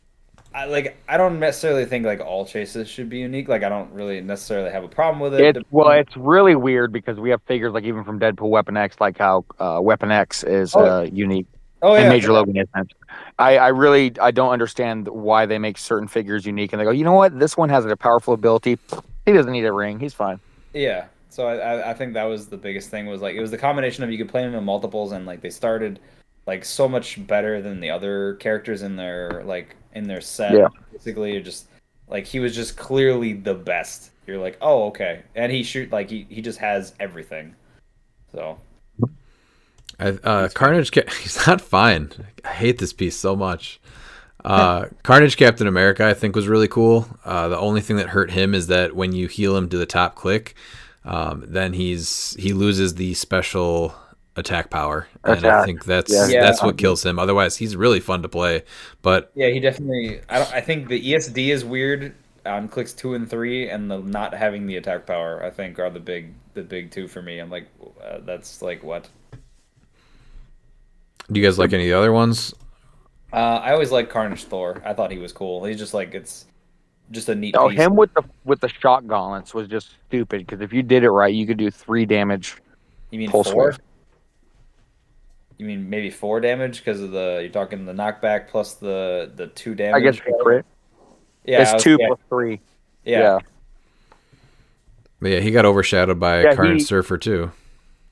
I don't necessarily think like all chases should be unique. Like I don't really necessarily have a problem with it. it's really weird because we have figures like even from Deadpool Weapon X, like how Weapon X is unique. Oh yeah, And Major Logan isn't. I don't understand why they make certain figures unique and they go, you know what? This one has a powerful ability. He doesn't need a ring. He's fine. Yeah. So I think that was the biggest thing was like it was the combination of you could play them in multiples and like they started like so much better than the other characters in their set. Yeah. Basically, you're just like he was just clearly the best. You're like, oh okay, and he he just has everything. So Carnage, he's not fine. I hate this piece so much. Carnage Captain America, I think, was really cool. The only thing that hurt him is that when you heal him to the top click, then he loses the special attack power, and I think that's what kills him. Otherwise, he's really fun to play. But yeah, he definitely. I think the ESD is weird on clicks 2 and 3, and the not having the attack power, I think, are the big 2 for me. I'm like, that's like what. Do you guys like any of the other ones? I always liked Carnage Thor. I thought he was cool. He's just like it's just a neat. Oh, piece. him with the shock gauntlets was just stupid because if you did it right, you could do 3 damage. You mean pulse 4? wave. You mean maybe 4 damage because of you're talking the knockback plus the 2 damage. I guess if you crit. Yeah, It's 2 plus 3. Yeah. But yeah, he got overshadowed by Carnage Surfer too.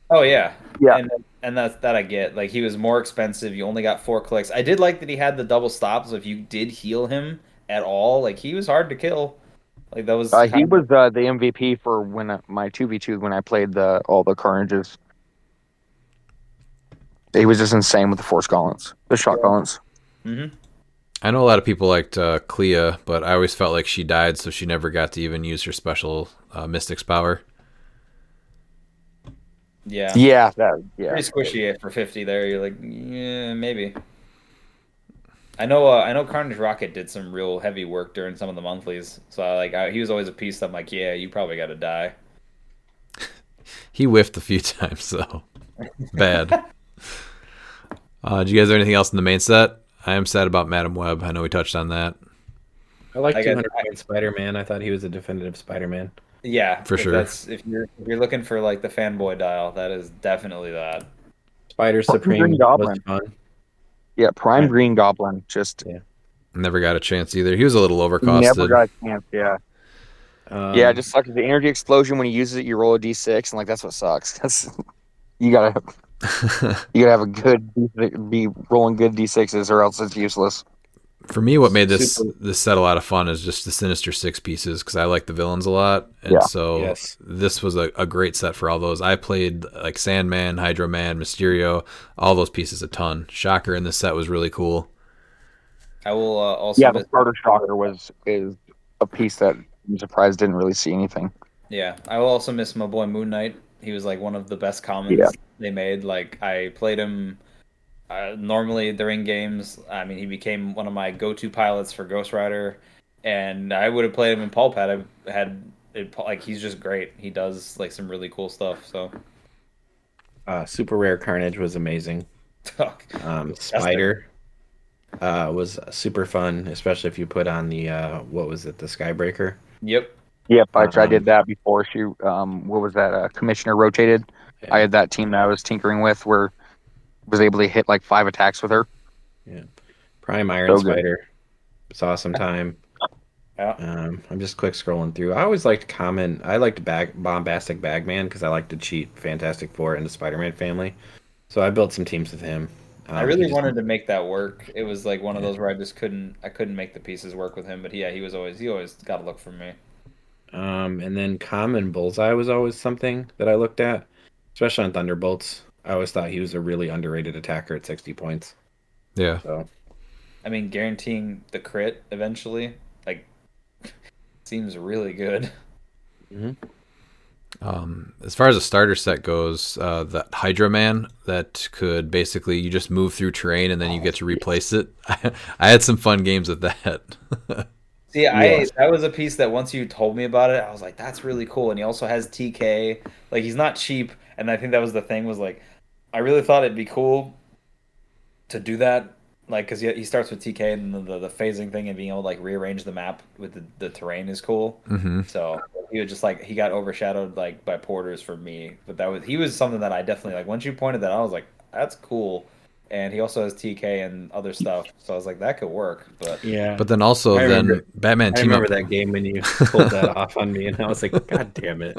Oh yeah. Yeah. And and that I get. Like, he was more expensive. You only got 4 clicks. I did like that he had the double stops. So if you did heal him at all, like, he was hard to kill. Like, that was He was the MVP for when my 2v2 when I played all the Carnages. He was just insane with the force gauntlets, the shot gauntlets. Mm-hmm. I know a lot of people liked Clea, but I always felt like she died, so she never got to even use her special Mystic's power. Yeah. Yeah, Pretty squishy for 50 there. You're like, yeah, maybe. I know Carnage Rocket did some real heavy work during some of the monthlies. So he was always a piece that I'm like, yeah, you probably got to die. He whiffed a few times, though. Bad. Do you guys have anything else in the main set? I am sad about Madam Web. I know we touched on that. I like 200 point Spider-Man. I thought he was a definitive Spider-Man. Yeah, for sure. If you're looking for like the fanboy dial, that is definitely that. Spider Supreme was fun. Yeah, Prime Green Goblin. Just never got a chance either. He was a little overcosted. Never got a chance. Yeah. It just sucks. The energy explosion when he uses it, you roll a d6, and like that's what sucks. You gotta have a be rolling good d6s, or else it's useless. For me, what made this set a lot of fun is just the Sinister Six pieces, because I like the villains a lot, and this was a great set for all those. I played like Sandman, Hydro Man, Mysterio, all those pieces a ton. Shocker in this set was really cool. I will also the starter Shocker is a piece that I'm surprised didn't really see anything. Yeah, I will also miss my boy Moon Knight. He was like one of the best commons they made. Like, I played him. Normally during games, I mean, he became one of my go-to pilots for Ghost Rider, and I would have played him in Pulp had I had it. Like, he's just great. He does like some really cool stuff. So, super rare Carnage was amazing. Spider was super fun, especially if you put on the what was it, the Skybreaker? Yep. I did that before she. What was that? Commissioner rotated. Yeah. I had that team that I was tinkering with where. Was able to hit like 5 attacks with her. Yeah, Prime Iron Spider. Saw some time. Yeah. I'm just quick scrolling through. I always liked common. I liked Bombastic Bagman because I like to cheat Fantastic Four into Spider-Man family. So I built some teams with him. I really wanted to make that work. It was like one of those where I just couldn't make the pieces work with him. But yeah, he always got to look for me. And then common Bullseye was always something that I looked at, especially on Thunderbolts. I always thought he was a really underrated attacker at 60 points. Yeah. So, I mean, guaranteeing the crit eventually, like, seems really good. Mm-hmm. As far as a starter set goes, the Hydro Man that could basically you just move through terrain and then you get to replace it. I had some fun games with that. See, that was a piece that once you told me about it, I was like, that's really cool. And he also has TK. Like, he's not cheap. And I think that was the thing, was like, I really thought it'd be cool to do that. Like, because he starts with TK and the phasing thing and being able to, like, rearrange the map with the terrain is cool. Mm-hmm. So he was just like, he got overshadowed, like, by Porters for me. But he was something that I definitely, like, once you pointed that out, I was like, that's cool. And he also has TK and other stuff, so I was like, that could work. But yeah, but then also Batman team up. I remember that game when you pulled that off on me, and I was like, God damn it.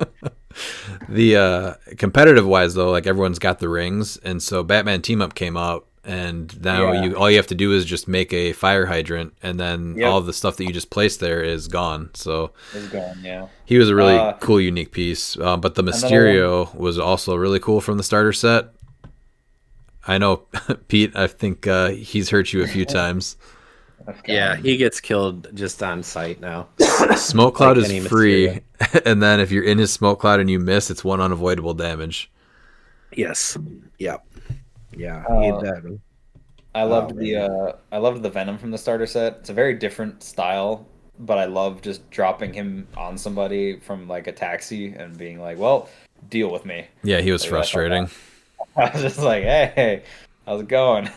The competitive wise though, like everyone's got the rings, and so Batman team up came up, and now all you have to do is just make a fire hydrant, and then all the stuff that you just placed there is gone. So it's gone. Yeah, he was a really cool, unique piece. But the Mysterio was also really cool from the starter set. I know, Pete, I think he's hurt you a few times. Yeah, he gets killed just on sight now. Smoke cloud is free, and then if you're in his smoke cloud and you miss, it's 1 unavoidable damage. Yes. Yep. Yeah. I loved the Venom from the starter set. It's a very different style, but I love just dropping him on somebody from like a taxi and being like, "Well, deal with me." Yeah, he was frustrating. I was just like, "Hey, how's it going?"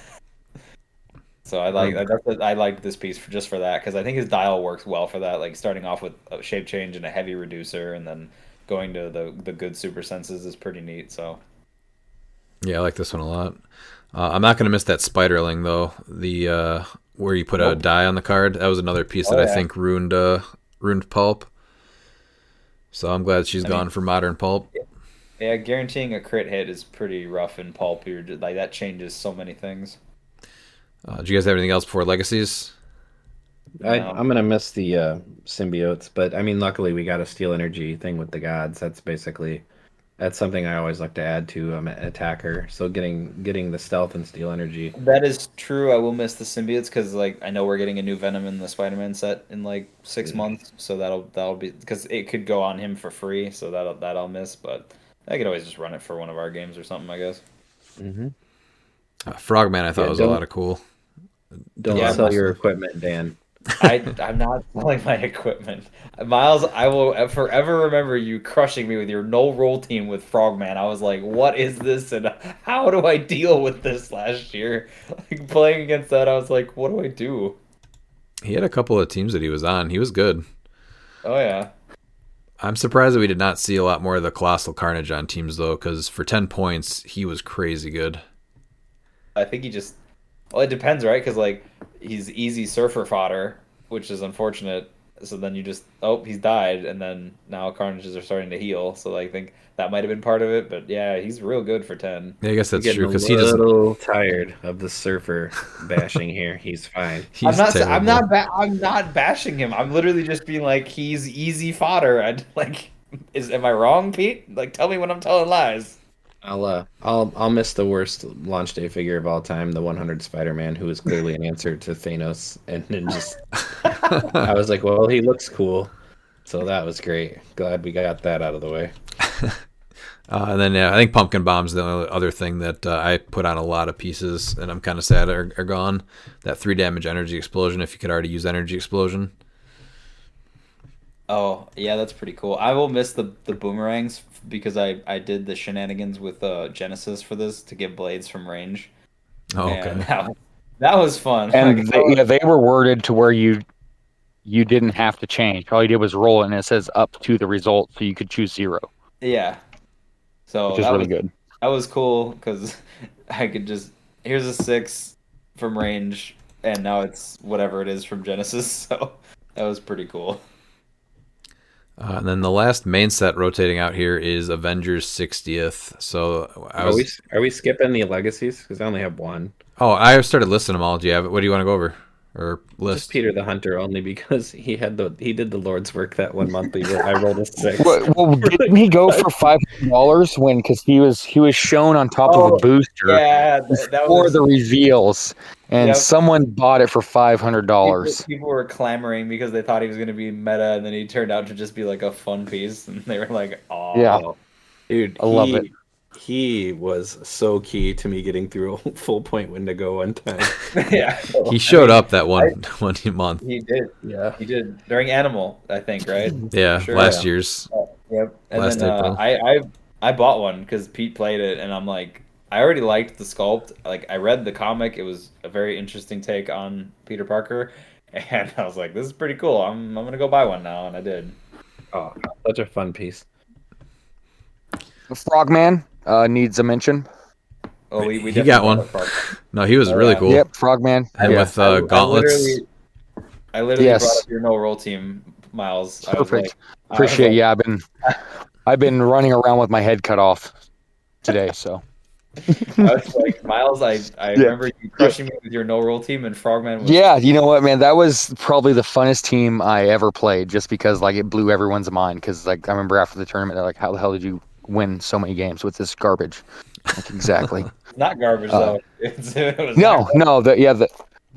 So I liked this piece just for that, because I think his dial works well for that. Like, starting off with a shape change and a heavy reducer, and then going to the good super senses is pretty neat. So yeah, I like this one a lot. I'm not going to miss that Spiderling though. The where you put a die on the card. That was another piece that I think ruined Pulp. So I'm glad she's gone for modern Pulp. Yeah, guaranteeing a crit hit is pretty rough in pulp. You're just, like that changes so many things. Do you guys have anything else before legacies? I'm No. gonna miss the symbiotes, but I mean, luckily we got a steel energy thing with the gods. That's something I always like to add to an attacker. So getting the stealth and steel energy. That is true. I will miss the symbiotes because like I know we're getting a new Venom in the Spider-Man set in like 6 months, so that'll be because it could go on him for free, so that I'll miss. But I could always just run it for one of our games or something, I guess. Hmm. Frogman, I thought Yeah, was a lot of cool. don't Yeah, sell your equipment, Dan. I'm not selling my equipment. Miles, I will forever remember you crushing me with your no roll team with Frogman. I was like, what is this and how do I deal with this last year? Like playing against that, I was like, what do I do? He had a couple of teams that he was on. He was good. Oh yeah. I'm surprised that we did not see a lot more of the Colossal Carnage on teams, though, because for 10 points, he was crazy good. I think he just well, it depends, right? Because like he's easy surfer fodder, which is unfortunate. So then you just he's died, and then now Carnages are starting to heal. So like, I think that might have been part of it. But yeah, he's real good for 10. Yeah, I guess I'm that's getting true, a because he doesn't. little tired of the surfer bashing here. He's fine. He's terrible. I'm not bashing him. I'm literally just being like he's easy fodder. I like am I wrong, Pete? Like tell me when I'm telling lies. I'll miss the worst launch day figure of all time, the 100 Spider-Man, who is clearly an answer to Thanos, and then just I was like, well, he looks cool, so that was great. Glad we got that out of the way. And then yeah, I think Pumpkin Bomb's the only other thing that I put on a lot of pieces, and I'm kind of sad are gone. That 3 damage energy explosion, if you could already use energy explosion. Oh, yeah, that's pretty cool. I will miss the boomerangs because I did the shenanigans with Genesis for this to get blades from range, Oh, and okay. that was fun. And Like, they were worded to where you didn't have to change. All you did was roll it, and it says up to the result, so you could choose 0, yeah, so which is really good. that was cool because I could just here's a 6 from range, and now it's whatever it is from Genesis. So that was pretty cool. And then the last main set rotating out here is Avengers 60th. So Are we skipping the legacies? Because I only have one. I started listing them all. Do you have it? What do you want to go over? Or Just list? Peter the Hunter, only because he did the Lord's work that one month. I rolled a 6. Well, didn't he go for $500 when because he was shown on top of a Oh, booster yeah, that for was the reveals, and yep. someone bought it for $500. People were clamoring because they thought he was going to be meta, and then he turned out to just be like a fun piece, and they were like, "Oh, Yeah, Dude, I love it. he was so key to me getting through a full point Wendigo one time. yeah." He showed up that one month. He did. Yeah. He did during Animal, I think, right? Yeah, Sure. last year's. Yep. And Last then April. I bought one because Pete played it, and I'm like, I already liked the sculpt. Like, I read the comic; it was a very interesting take on Peter Parker, and I was like, this is pretty cool. I'm gonna go buy one now, and I did. Oh, such a fun piece. Frogman needs a mention. Oh, we He definitely got bought one. a Frog. No, he was Oh, really yeah. cool. Yep, Frogman. And Yeah. with gauntlets. I literally Yes. brought up your no roll team, Miles. I was Perfect. like, Appreciate. Yeah, I've been running around with my head cut off today. So I was like, Miles, I remember you crushing me with your no roll team, and Frogman was yeah, you know what, man? That was probably the funnest team I ever played, just because like it blew everyone's mind. Because like I remember after the tournament, they're like, "How the hell did you win so many games with this garbage?" Like exactly. not garbage though. It was No, not the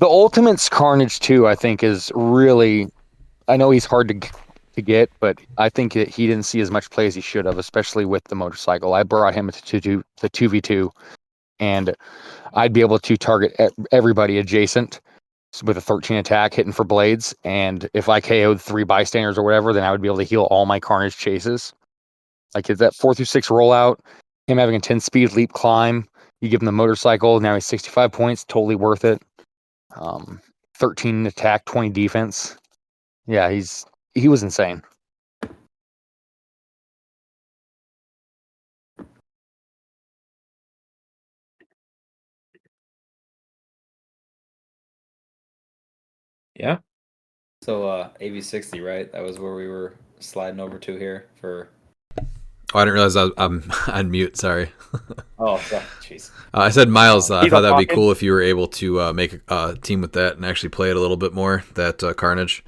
Ultimate's Carnage too. I think is really. I know he's hard to get, but I think that he didn't see as much play as he should have, especially with the motorcycle. I brought him to do the 2v2, and I'd be able to target everybody adjacent with a 13 attack, hitting for blades. And if I KO'd 3 bystanders or whatever, then I would be able to heal all my Carnage chases. Like that 4 through 6 rollout, him having a 10 speed leap climb, you give him the motorcycle, now he's 65 points, totally worth it. 13 attack, 20 defense. Yeah, he was insane. Yeah. So AV60, right? That was where we were sliding over to here for Oh, I didn't realize I'm on mute. Sorry. Oh, sorry. Jeez. I said Miles. I He's thought that would be talking. cool if you were able to make a team with that and actually play it a little bit more. That Carnage.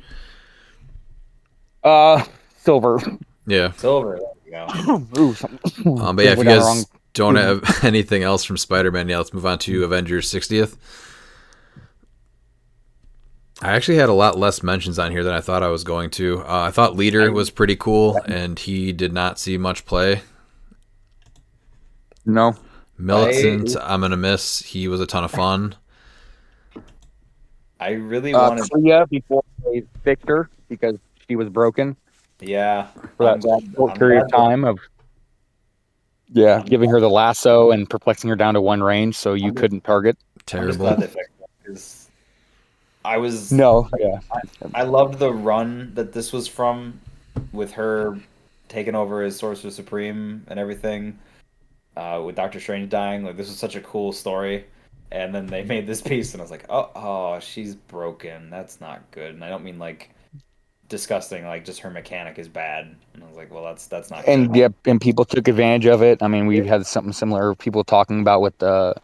Silver. Yeah. Silver. There you go. Ooh, something. But yeah, if you Went down the guys wrong- don't have anything else from Spider-Man, yeah, let's move on to Avengers 60th. I actually had a lot less mentions on here than I thought I was going to. I thought Leader was pretty cool, and he did not see much play. No. Militant, I'm going to miss. He was a ton of fun. I really wanted. Clea before they fixed her because she was broken Yeah. for I'm that glad- short I'm period of glad time of giving her the lasso and perplexing her down to one range so you couldn't target. I'm just Terrible. glad they fixed it because I was. No, yeah. I loved the run that this was from, with her taking over as Sorcerer Supreme and everything. With Doctor Strange dying, like this was such a cool story, and then they made this piece, and I was like, oh, she's broken. That's not good. And I don't mean like disgusting, like just her mechanic is bad. And I was like, well, that's not. And good. and people took advantage of it. I mean, we've had something similar. People talking about with the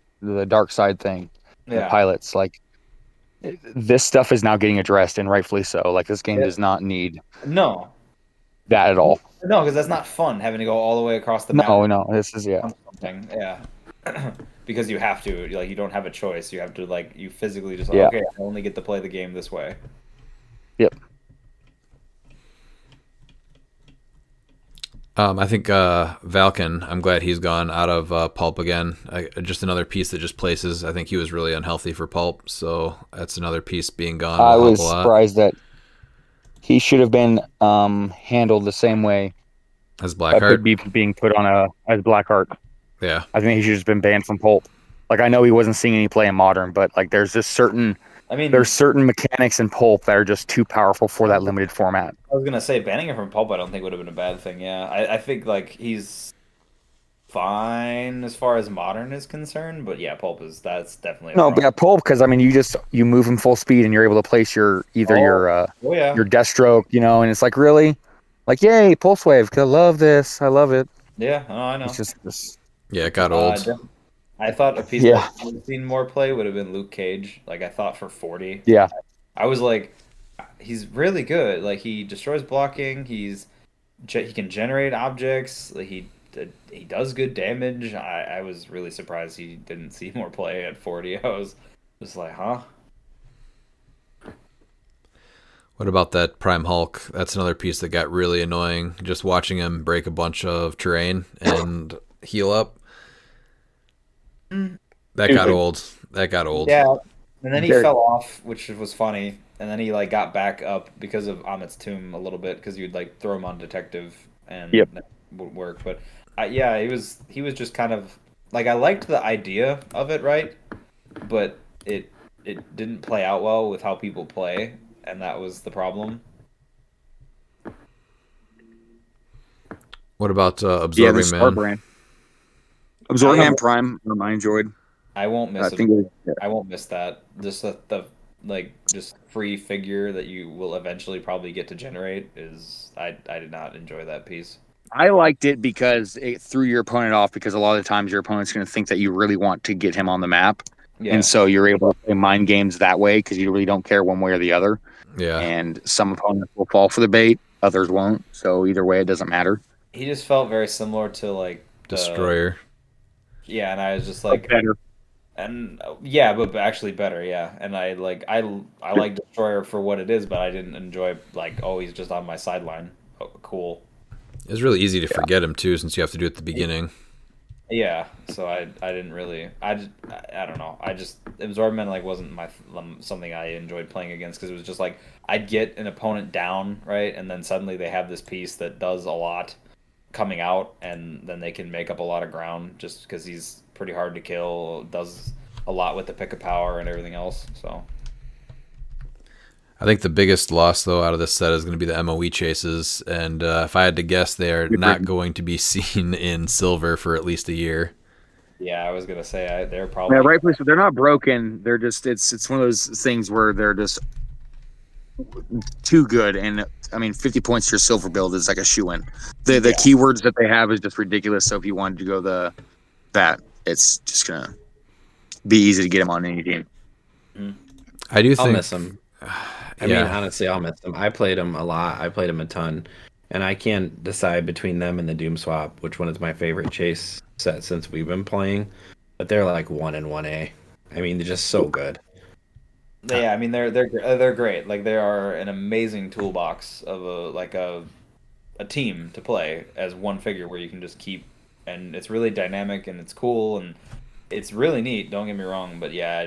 dark side thing, the Yeah. pilots. Like this stuff is now getting addressed, and rightfully so. Like this game Yeah. does not need No, that at all. no, because that's not fun having to go all the way across the map. No, this is on something. Yeah. Because you have to, like, you don't have a choice. You have to, like, you physically just, Yeah. okay, I only get to play the game this way. Yep. I think Valken, I'm glad he's gone out of Pulp again. Just another piece that just places. I think he was really unhealthy for Pulp, so that's another piece being gone. I will help was a lot. surprised that he should have been handled the same way As that Blackheart. could be being put on as Blackheart. Yeah. I think he should have just been banned from Pulp. Like I know he wasn't seeing any play in Modern, but like there's just certain mechanics in Pulp that are just too powerful for that limited format. I was gonna say banning him from Pulp, I don't think would have been a bad thing. Yeah, I think like he's fine as far as Modern is concerned, but yeah, Pulp that's definitely a No, problem. but yeah, Pulp because I mean you move him full speed and you're able to place your Oh, yeah. your Deathstroke, and it's like really, like yay, Pulse Wave, 'cause I love this, I love it. Yeah, oh, I know. It's just this. Yeah, it got old. I thought a piece Yeah. that would have seen more play would have been Luke Cage. Like I thought for 40. Yeah. I was like, he's really good. Like he destroys blocking. He can generate objects. Like he does good damage. I was really surprised he didn't see more play at 40. I was just like, huh? What about that Prime Hulk? That's another piece that got really annoying. Just watching him break a bunch of terrain and heal up. That got old. That got old. Yeah. And then he Very- fell off, which was funny. And then he like got back up because of Amit's tomb a little bit because you'd like throw him on detective and Yep. that would work. But yeah, he was just kind of like I liked the idea of it, right? But it didn't play out well with how people play, and that was the problem. What about Yeah, Absorbing the Star Man? brand. Absorbing Man Prime, I enjoyed. I won't miss I think I won't miss that. Just the like just free figure that you will eventually probably get to generate is I did not enjoy that piece. I liked it because it threw your opponent off because a lot of the times your opponent's going to think that you really want to get him on the map. Yeah. And so you're able to play mind games that way because you really don't care one way or the other. Yeah. And some opponents will fall for the bait, others won't. So either way, it doesn't matter. He just felt very similar to like Destroyer. Yeah, and I was just like Better. and yeah, but actually better, yeah. And I like Destroyer for what it is, but I didn't enjoy like oh he's just on my sideline. Oh, cool. It was really easy to forget him too, since you have to do it at the beginning. Yeah, so I didn't really I don't know Absorbman like wasn't my something I enjoyed playing against because it was just like I'd get an opponent down right and then suddenly they have this piece that does a lot coming out and then they can make up a lot of ground just because he's pretty hard to kill, does a lot with the pick of power and everything else. So I think the biggest loss, though, out of this set is going to be the MOE chases. And if I had to guess, they are not going to be seen in silver for at least a year. yeah, I was gonna say they're probably Yeah, rightfully so. They're not broken. They're just it's one of those things where they're just too good. And I mean, 50 points to your silver build is like a shoe-in. The keywords that they have is just ridiculous. So if you wanted to go that, it's just gonna be easy to get him on any team. I do I'll think miss him. I mean, honestly, I'll miss him. I played him a lot. I played him a ton, and I can't decide between them and the Doom Swap which one is my favorite chase set since we've been playing. But they're like 1 and 1A. I mean, they're just so good. Yeah, I mean they're great. Like they are an amazing toolbox of a team to play as one figure where you can just keep, and it's really dynamic and it's cool and it's really neat. Don't get me wrong, but yeah,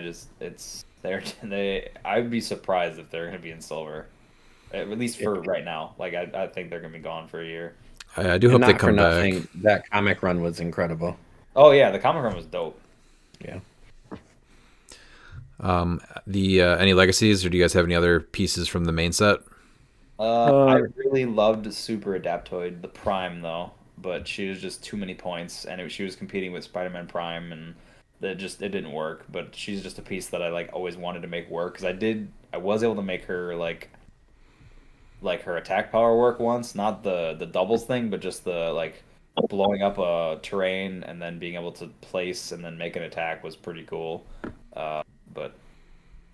I'd be surprised if they're going to be in silver, at least for right now. Like I think they're going to be gone for a year. I do hope they come back. That comic run was incredible. Oh yeah, the comic run was dope. Yeah. Any legacies, or do you guys have any other pieces from the main set? I really loved Super Adaptoid, the Prime though, but she was just too many points, and she was competing with Spider-Man Prime, and it didn't work. But she's just a piece that I like always wanted to make work because I was able to make her like her attack power work once, not the doubles thing, but just the like blowing up a terrain and then being able to place and then make an attack was pretty cool.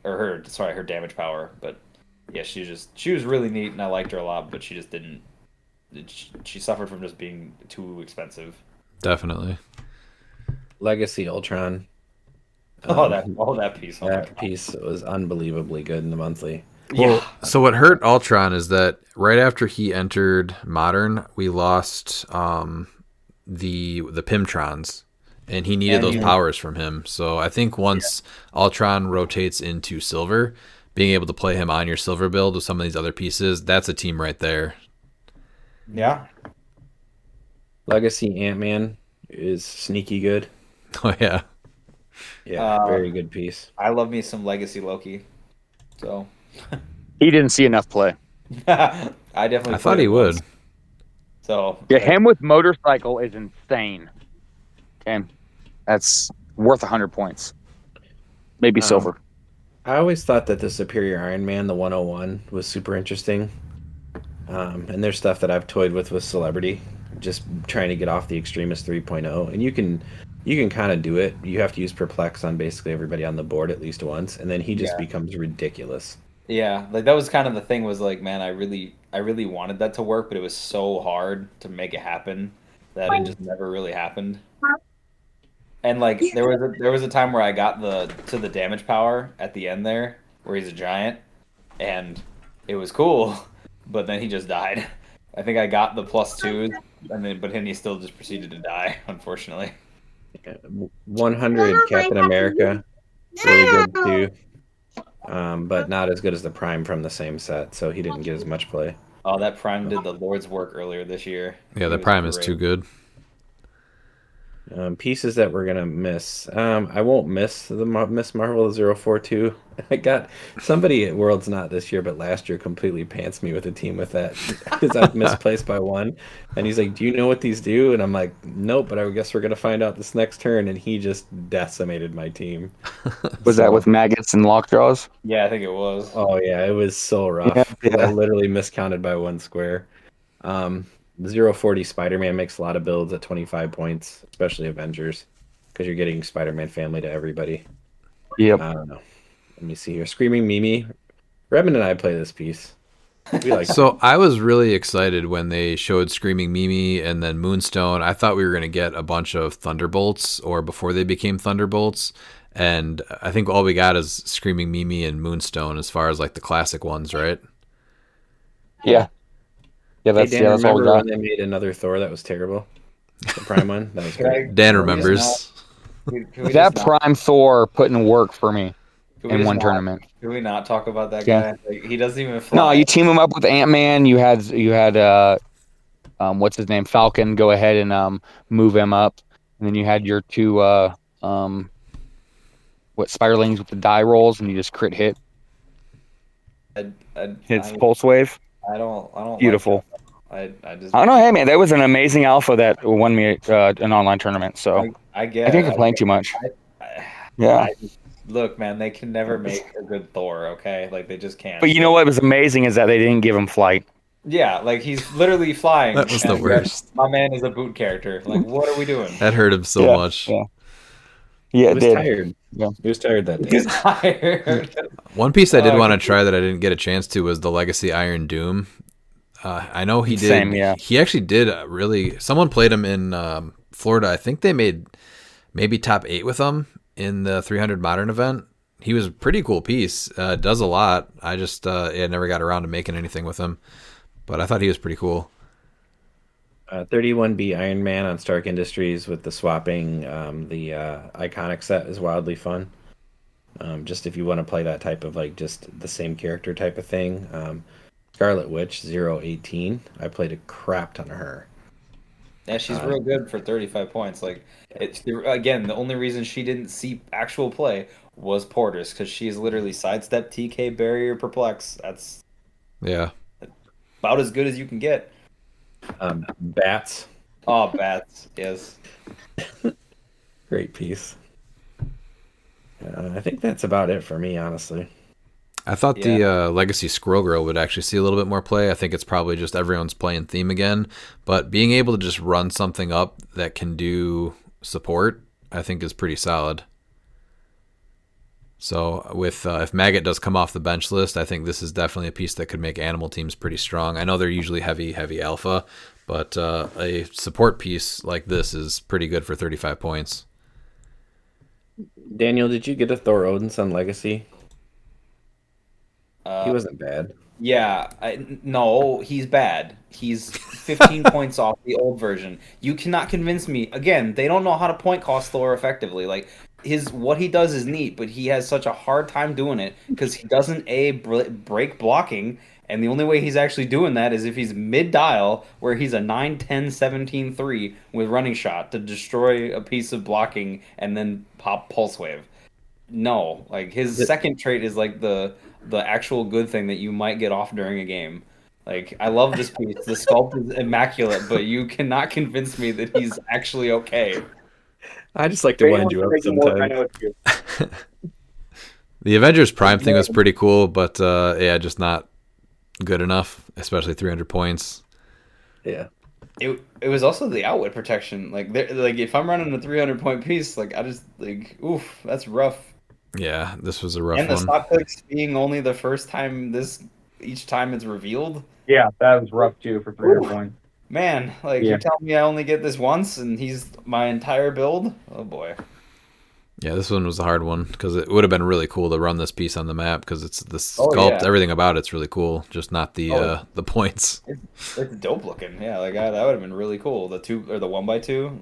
Her damage power, but yeah, she was really neat and I liked her a lot, but she just didn't. She suffered from just being too expensive. Definitely. Legacy Ultron. That piece. That piece was unbelievably good in the monthly. Well, so what hurt Ultron is that right after he entered Modern, we lost the Pimtrons, and he needed those powers from him. So I think once Ultron rotates into Silver, being able to play him on your Silver build with some of these other pieces, that's a team right there. Yeah. Legacy Ant-Man is sneaky good. Oh, yeah. Yeah, very good piece. I love me some Legacy Loki. So He didn't see enough play. I thought he would. So yeah, him with motorcycle is insane. Okay, that's worth 100 points. Maybe silver. I always thought that the Superior Iron Man, the 101, was super interesting. And there's stuff that I've toyed with Celebrity, just trying to get off the Extremist 3.0. And you can kind of do it. You have to use Perplex on basically everybody on the board at least once, and then he just becomes ridiculous. Yeah, like that was kind of the thing. Was like, man, I really wanted that to work, but it was so hard to make it happen that it just never really happened. And like there was a time where I got to the damage power at the end there, where he's a giant, and it was cool, but then he just died. I think I got the +2, but then he still just proceeded to die, unfortunately. 100 Captain America, really good too. But not as good as the Prime from the same set, so he didn't get as much play. Oh, that Prime did the Lord's work earlier this year. Yeah, the Prime is too good. Pieces that we're gonna miss. I won't miss Miss Marvel 042. I got somebody at Worlds not this year, but last year completely pants me with a team with that because I misplaced by one. And he's like, "Do you know what these do?" And I'm like, "Nope," but I guess we're gonna find out this next turn. And he just decimated my team. Was that with maggots and lockjaws? Yeah, I think it was. Oh yeah, it was so rough. Yeah. I literally miscounted by one square. 040 Spider-Man makes a lot of builds at 25 points, especially Avengers, because you're getting Spider-Man family to everybody. Yep. I don't know. Let me see here. Screaming Mimi. Redmond and I play this piece. We like So I was really excited when they showed Screaming Mimi and then Moonstone. I thought we were going to get a bunch of Thunderbolts, or before they became Thunderbolts. And I think all we got is Screaming Mimi and Moonstone as far as like the classic ones, right? Yeah. Yeah, that's, Dan, that's all we remember got. when they made another Thor that was terrible? The Prime one? That was great. Dan remembers. That Prime Thor put in work for me in one tournament. Can we not talk about that Yeah. guy? Like, he doesn't even fly. No, you team him up with Ant-Man. You had what's his name, Falcon. Go ahead and move him up, and then you had your two Spiderlings with the die rolls, and you just crit hit. Hits pulse wave. I don't. Beautiful. I just. I don't know. Hey man, that was an amazing alpha that won me an online tournament. So I get. I think you're playing too much. Yeah. look, man, they can never make a good Thor. Okay, like they just can't. But you know what was amazing is that they didn't give him flight. Yeah, like he's literally flying. That was the and worst. My man is a boot character. Like, what are we doing? That hurt him so much. Yeah, He it was did. tired. Yeah. He was tired that day. He's tired. One piece I did want to try that I didn't get a chance to was the Legacy Iron Doom. I know he did. Same, yeah. He actually did really. Someone played him in Florida. I think they made maybe top 8 with him in the 300 Modern event. He was a pretty cool piece. Does a lot. I just never got around to making anything with him, but I thought he was pretty cool. 31B Iron Man on Stark Industries with the swapping the iconic set is wildly fun. Just if you want to play that type of like just the same character type of thing. Scarlet Witch 018. I played a crap ton of her. Yeah, she's real good for 35 points. Like, it's again, the only reason she didn't see actual play was Porter's, because she's literally sidestep, TK, barrier, perplex. That's Yeah. about as good as you can get. Bats. Oh, bats, yes. Great piece. I think that's about it for me, honestly. I thought the Legacy Squirrel Girl would actually see a little bit more play. I think it's probably just everyone's playing theme again. But being able to just run something up that can do support, I think is pretty solid. So with if Maggot does come off the bench list, I think this is definitely a piece that could make animal teams pretty strong. I know they're usually heavy alpha, but a support piece like this is pretty good for 35 points. Daniel, did you get a Thor Odinson Legacy? He wasn't bad. Yeah, no, he's bad. He's 15 points off the old version. You cannot convince me. Again, they don't know how to point cost Thor effectively. Like, what he does is neat, but he has such a hard time doing it because he doesn't break blocking, and the only way he's actually doing that is if he's mid-dial, where he's a 9, 10, 17, 3 with running shot to destroy a piece of blocking and then pop Pulse Wave. No, like his second trait is like the actual good thing that you might get off during a game. Like, I love this piece. The sculpt is immaculate, but you cannot convince me that he's actually okay. I just like to wind you up sometimes. The Avengers Prime thing was pretty cool, but just not good enough, especially 300 points. Yeah. It was also the outwit protection. Like if I'm running a 300-point piece, like I just like oof, that's rough. Yeah, this was a rough and the one. stop clicks being only the first time each time it's revealed. Yeah, that was rough too for 300 points. Man, like you're telling me I only get this once and he's my entire build? Oh boy. Yeah, this one was a hard one because it would have been really cool to run this piece on the map because it's the sculpt, everything about it's really cool, just not the points. It's dope looking. Yeah, like that would have been really cool. The 2 or the 1x2.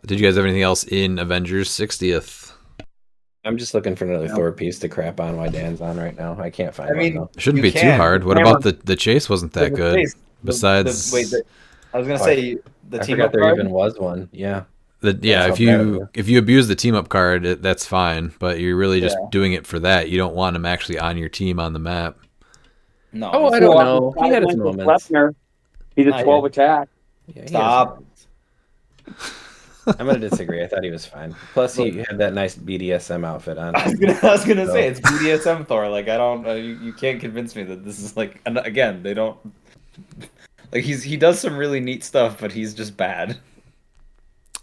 Did you guys have anything else in Avengers 60th? I'm just looking for another Thor piece to crap on while Dan's on right now. I can't find one, though. It shouldn't be too hard. What about the chase wasn't that good? Besides... I was going to say the team up there card? even was one. Yeah. If you abuse the team up card, that's fine. But you're really just doing it for that. You don't want him actually on your team on the map. No. Oh, I don't know. He had his moments. He's a 12 attack. Yeah, Stop. I'm going to disagree. I thought he was fine. Plus, he had that nice BDSM outfit on. I was gonna say it's BDSM Thor. Like I don't, you can't convince me that this is like. And again, they don't. Like he does some really neat stuff, but he's just bad.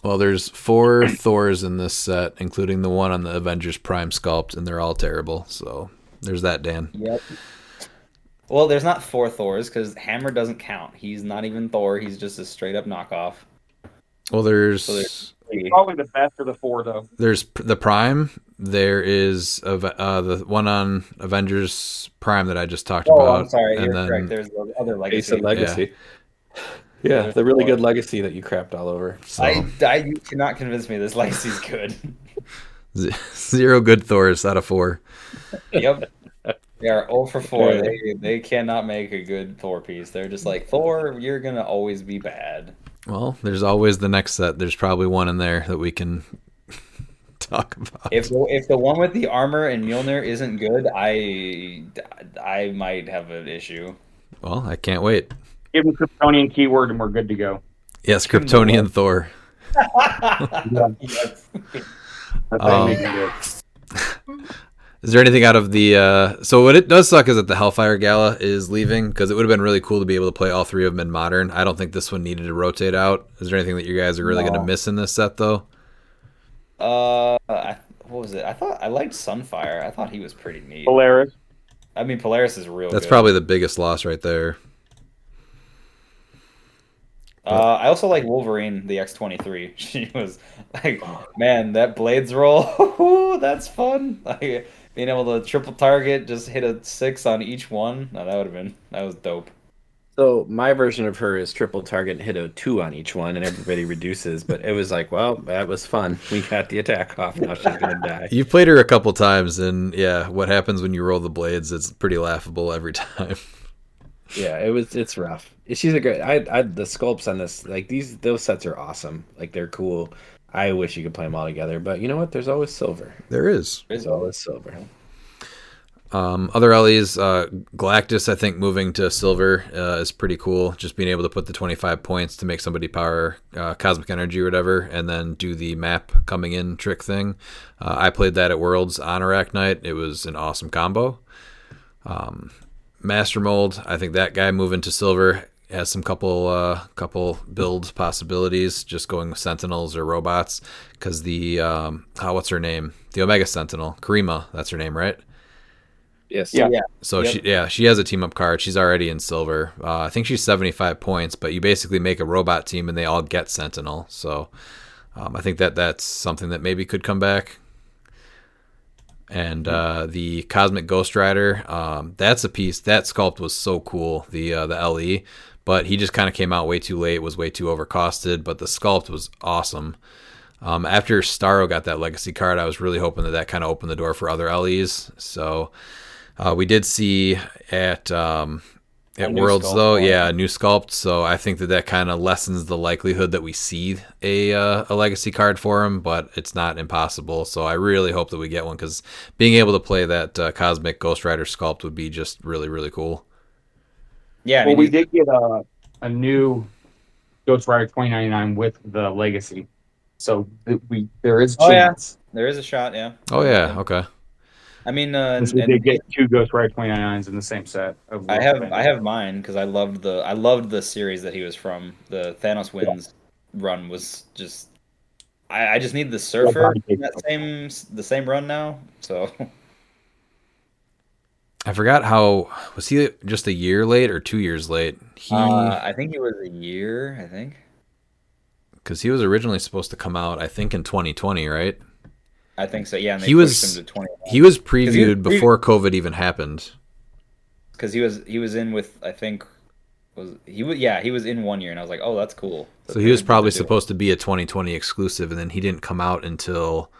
Well, there's 4 Thors in this set, including the one on the Avengers Prime sculpt, and they're all terrible. So there's that, Dan. Yep. Well, there's not 4 Thors because Hammer doesn't count. He's not even Thor. He's just a straight up knockoff. Well, there's probably the best of the 4 though. There's the Prime. There is the one on Avengers Prime that I just talked about. I'm sorry, and you're then, correct. There's the other Legacy. Ace of Legacy. Yeah, the really good Legacy that you crapped all over. So. You cannot convince me this Legacy's good. 0 good Thors out of 4. Yep. They are 0 for 4. They cannot make a good Thor piece. They're just like, Thor, you're going to always be bad. Well, there's always the next set. There's probably one in there that we can talk about. If the one with the armor and Mjolnir isn't good, I might have an issue. Well, I can't wait. Give him Kryptonian keyword and we're good to go. Yes, Kryptonian Thor. Yes. That's how you make them good. Is there anything out of the? So what it does suck is that the Hellfire Gala is leaving, because it would have been really cool to be able to play all three of them in Modern. I don't think this one needed to rotate out. Is there anything that you guys are really going to miss in this set, though? What was it? I thought I liked Sunfire. I thought he was pretty neat. Polaris. I mean, Polaris is real. That's good. probably the biggest loss right there. I also like Wolverine, the X-23. She was like, man, that blades roll, that's fun. Like being able to triple target, just hit a 6 on each one. No, that was dope. So my version of her is triple target and hit a 2 on each one, and everybody reduces. But it was like, well, that was fun. We got the attack off. Now she's gonna die. You've played her a couple times, and yeah, what happens when you roll the blades? It's pretty laughable every time. Yeah, it's rough. She's a great. The sculpts on this, like those sets are awesome. Like they're cool. I wish you could play them all together, but you know what? There's always silver. There is. There's always silver. Other LEs, Galactus, I think moving to silver is pretty cool. Just being able to put the 25 points to make somebody power cosmic energy or whatever, and then do the map coming in trick thing. I played that at Worlds on Iraq Night. It was an awesome combo. Master Mold, I think that guy moving to silver has some couple build possibilities, just going with Sentinels or robots, because the what's her name? The Omega Sentinel, Karima, that's her name, right? Yes. Yeah. So she has a team up card. She's already in silver. I think she's 75 points, but you basically make a robot team and they all get Sentinel. So I think that's something that maybe could come back. And the Cosmic Ghost Rider, that's a piece. That sculpt was so cool, the LE, but he just kind of came out way too late, was way too overcosted, but the sculpt was awesome. After Starro got that legacy card, I was really hoping that kind of opened the door for other LEs. So we did see at Worlds, though, a new sculpt. So I think that kind of lessens the likelihood that we see a legacy card for him, but it's not impossible. So I really hope that we get one, because being able to play that Cosmic Ghost Rider sculpt would be just really, really cool. Yeah, I Well, mean, we did get a new Ghost Rider 2099 with the Legacy, so there is a chance. there is a shot. Yeah. Oh, yeah. Okay. I mean, We did get 2 Ghost Rider 2099s in the same set. I have mine because I loved the series that he was from. The Thanos Wins run was just. I just need the Surfer in the same run now. So. I forgot was he just a year late or 2 years late? I think it was a year. I think. Because he was originally supposed to come out, I think, in 2020, right? I think so. Yeah, and he was previewed before COVID even happened. Because he was in with, I think, he was in 1 year, and I was like, oh, that's cool. So he was probably supposed to be a 2020 exclusive, and then he didn't come out until,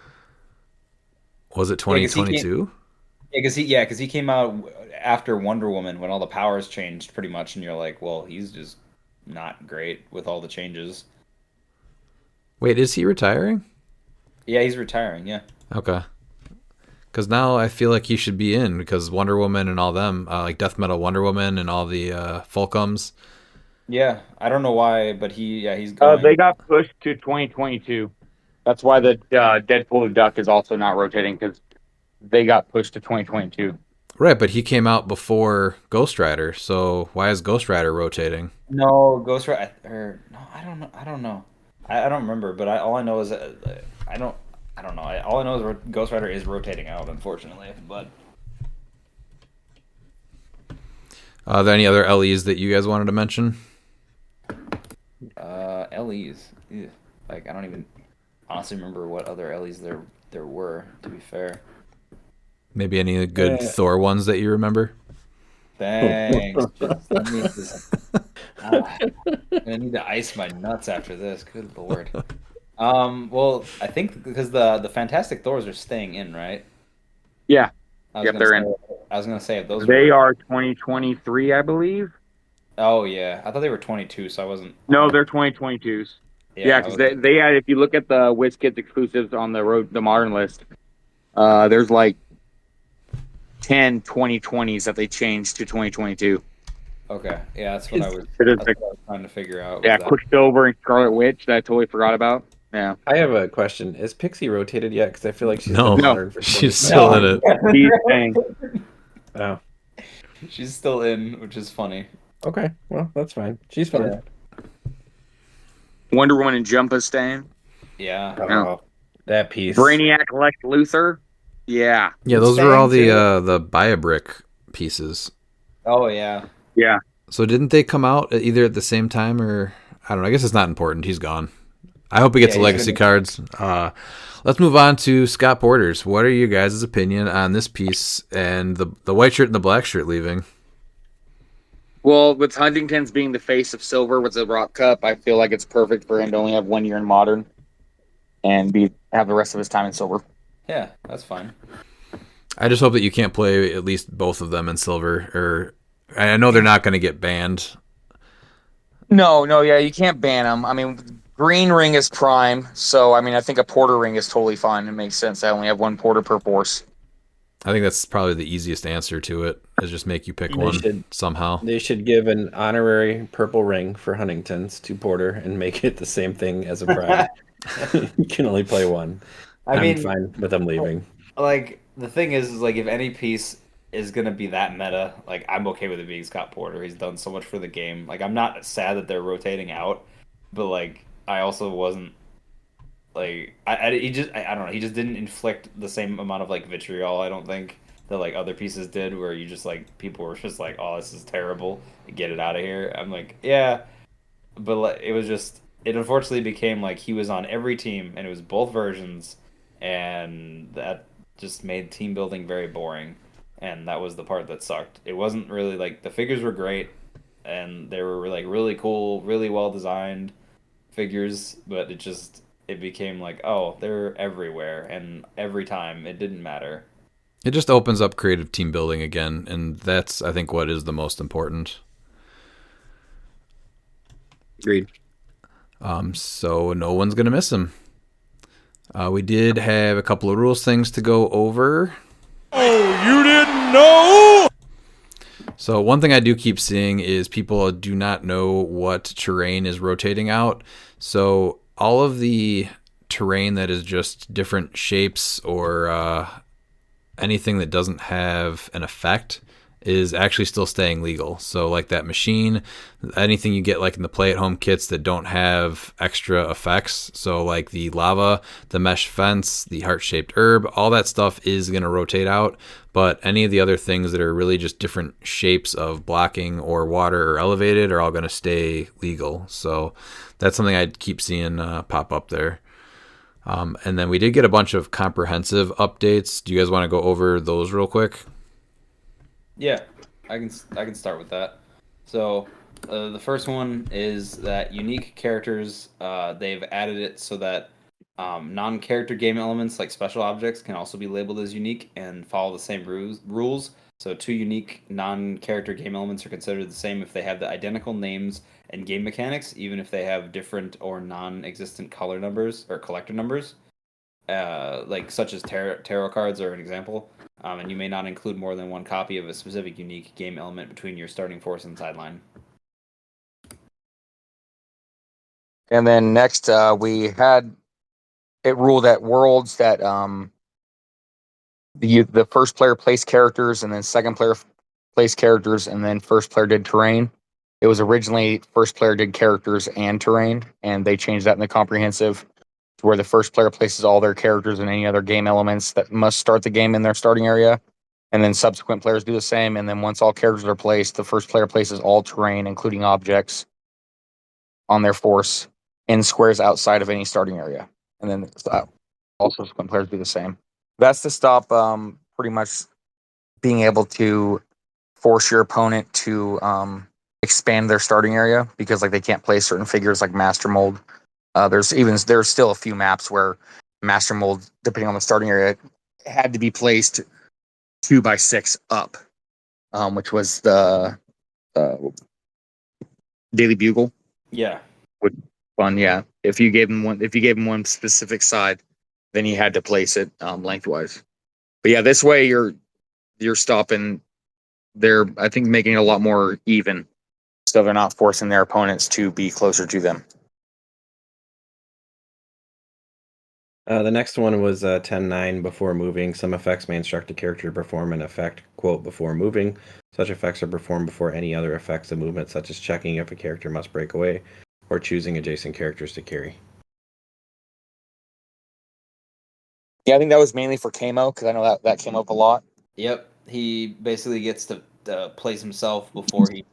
was it 2022? Yeah, because he came out after Wonder Woman when all the powers changed pretty much, and you're like, well, he's just not great with all the changes. Wait, is he retiring? Yeah, he's retiring, yeah. Okay. Because now I feel like he should be in, because Wonder Woman and all them, like Death Metal Wonder Woman and all the Fulcums. Yeah, I don't know why, but he's going. They got pushed to 2022. That's why the Deadpool Duck is also not rotating, because they got pushed to 2022. Right, but he came out before Ghost Rider, so why is Ghost Rider rotating? No, Ghost Rider. No, I don't know. I don't remember, but all I know is that I don't know. All I know is Ghost Rider is rotating out, unfortunately. But Are there any other LEs that you guys wanted to mention? LEs, ew. Like I don't even honestly remember what other LEs there were. To be fair, maybe any good Thor ones that you remember? Thanks. I need to ice my nuts after this. Good lord. Well, I think because the Fantastic Thors are staying in, right? Yeah. Yep, they're in. I was gonna say if those They are 2023, I believe. Oh yeah, I thought they were 22, so I wasn't. No, they're 2022s. Yeah, because they had. If you look at the WizKids exclusives on the modern list, there's like 10 2020s that they changed to 2022. Okay, yeah, that's what I was trying to figure out. Yeah, Quicksilver and Scarlet Witch that I totally forgot about. Yeah. I have a question. Is Pixie rotated yet? Because I feel like she's No. been modern for She's 25 still in years. it. He's saying, Oh, She's still in, which is funny. okay. Well, that's fine. She's fine. Yeah. Wonder Woman and Jumpa staying. Yeah. Oh, that piece. Brainiac Lex Luthor. Yeah. Yeah, It's those were all staying, the Biobrick pieces. Oh yeah. Yeah. So didn't they come out either at the same time or I don't know. I guess it's not important. He's gone. I hope he gets Yeah, the he's legacy gonna- cards. Let's move on to Scott Porter's. What are you guys' opinion on this piece and the white shirt and the black shirt leaving? Well, with Huntington's being the face of silver with the Rock Cup, I feel like it's perfect for him to only have 1 year in modern and have the rest of his time in silver. Yeah, that's fine. I just hope that you can't play at least both of them in silver. Or I know they're not going to get banned. No, yeah, you can't ban them. I mean, green ring is prime, so I mean, I think a Porter ring is totally fine. It makes sense. I only have 1 Porter per force. I think that's probably the easiest answer to it is just make you pick They one should- somehow. They should give an honorary purple ring for Huntington's to Porter and make it the same thing as a prime. You can only play one. I mean, I'm fine with them leaving. like the thing is like if any piece is gonna be that meta, like I'm okay with it being Scott Porter. He's done so much for the game. Like I'm not sad that they're rotating out, but like I also wasn't like I don't know. He just didn't inflict the same amount of like vitriol. I don't think that like other pieces did, where you just like people were just like, oh, this is terrible. Get it out of here. I'm like, yeah, but like, it was just it unfortunately became like he was on every team and it was both versions, and that just made team building very boring, and that was the part that sucked. It wasn't really like the figures were great and they were like really cool, really well designed figures, but it became like, oh, they're everywhere and every time it didn't matter. It just opens up creative team building again, and that's I think what is the most important. Agreed. So no one's gonna miss him. We did have a couple of rules things to go over. Oh, you didn't know? So one thing I do keep seeing is people do not know what terrain is rotating out. So all of the terrain that is just different shapes or anything that doesn't have an effect is actually still staying legal. So like that machine, anything you get like in the play at home kits that don't have extra effects. So like the lava, the mesh fence, the heart-shaped herb, all that stuff is going to rotate out. But any of the other things that are really just different shapes of blocking or water or elevated are all going to stay legal. So that's something I keep seeing pop up there. And then we did get a bunch of comprehensive updates. Do you guys want to go over those real quick? Yeah, I can start with that. So the first one is that unique characters. They've added it so that non-character game elements like special objects can also be labeled as unique and follow the same rules. So 2 unique non-character game elements are considered the same if they have the identical names and game mechanics, even if they have different or non-existent color numbers or collector numbers. Like such as tarot cards are an example. And you may not include more than 1 copy of a specific unique game element between your starting force and sideline. And then next, we had it ruled at Worlds that the first player placed characters, and then second player placed characters, and then first player did terrain. It was originally first player did characters and terrain, and they changed that in the comprehensive to where the first player places all their characters and any other game elements that must start the game in their starting area. And then subsequent players do the same. And then once all characters are placed, the first player places all terrain, including objects, on their force in squares outside of any starting area. And then all subsequent players do the same. That's to stop pretty much being able to force your opponent to expand their starting area because like they can't play certain figures like Master Mold. There's still a few maps where Master Mold, depending on the starting area, had to be placed 2x6 up, which was the Daily Bugle. Yeah. Fun, yeah. If you gave him one specific side, then he had to place it lengthwise. But yeah, this way you're stopping. They're I think making it a lot more even, so they're not forcing their opponents to be closer to them. The next one was 10.9. Before moving, some effects may instruct a character to perform an effect, quote, before moving. Such effects are performed before any other effects of movement, such as checking if a character must break away or choosing adjacent characters to carry. Yeah, I think that was mainly for Kamo because I know that came up a lot. Yep, he basically gets to place himself before he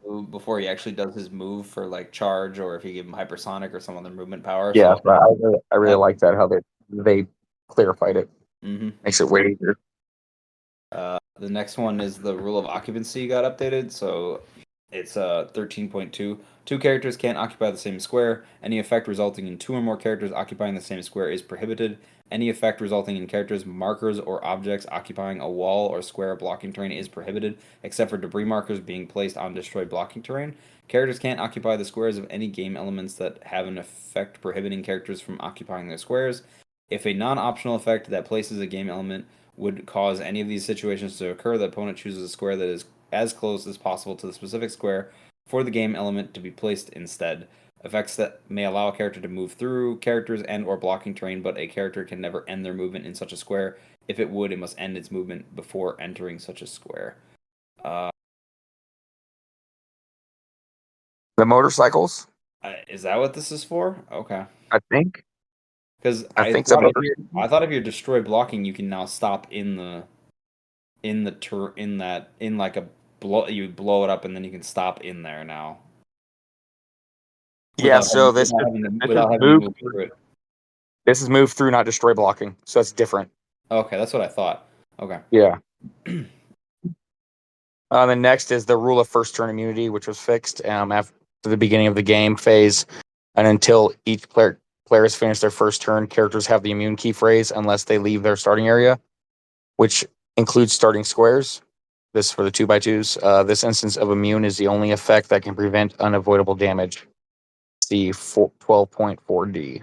actually does his move for like charge, or if you give him hypersonic or some other movement power. Yeah, So I really like that how they clarified it. hmm Makes it way easier. The next one is the rule of occupancy got updated, so it's 13.2. Two characters can't occupy the same square. Any effect resulting in two or more characters occupying the same square is prohibited. Any effect resulting in characters, markers, or objects occupying a wall or square of blocking terrain is prohibited, except for debris markers being placed on destroyed blocking terrain. Characters can't occupy the squares of any game elements that have an effect prohibiting characters from occupying their squares. If a non-optional effect that places a game element would cause any of these situations to occur, the opponent chooses a square that is as close as possible to the specific square for the game element to be placed instead. Effects that may allow a character to move through characters and or blocking terrain, but a character can never end their movement in such a square. If it would, it must end its movement before entering such a square. The motorcycles, Is that what this is for? Okay. I think. Because I think so. I thought if you destroy blocking, you can now stop in like a blow. You blow it up, and then you can stop in there now. Yeah, so Without having to move through it. This is move through, not destroy blocking. So that's different. Okay, that's what I thought. Okay. Yeah. The next is the rule of first turn immunity, which was fixed after the beginning of the game phase, and until each player has finished their first turn, characters have the immune key phrase unless they leave their starting area, which includes starting squares. This for the 2x2s. This instance of immune is the only effect that can prevent unavoidable damage. See 12.4D.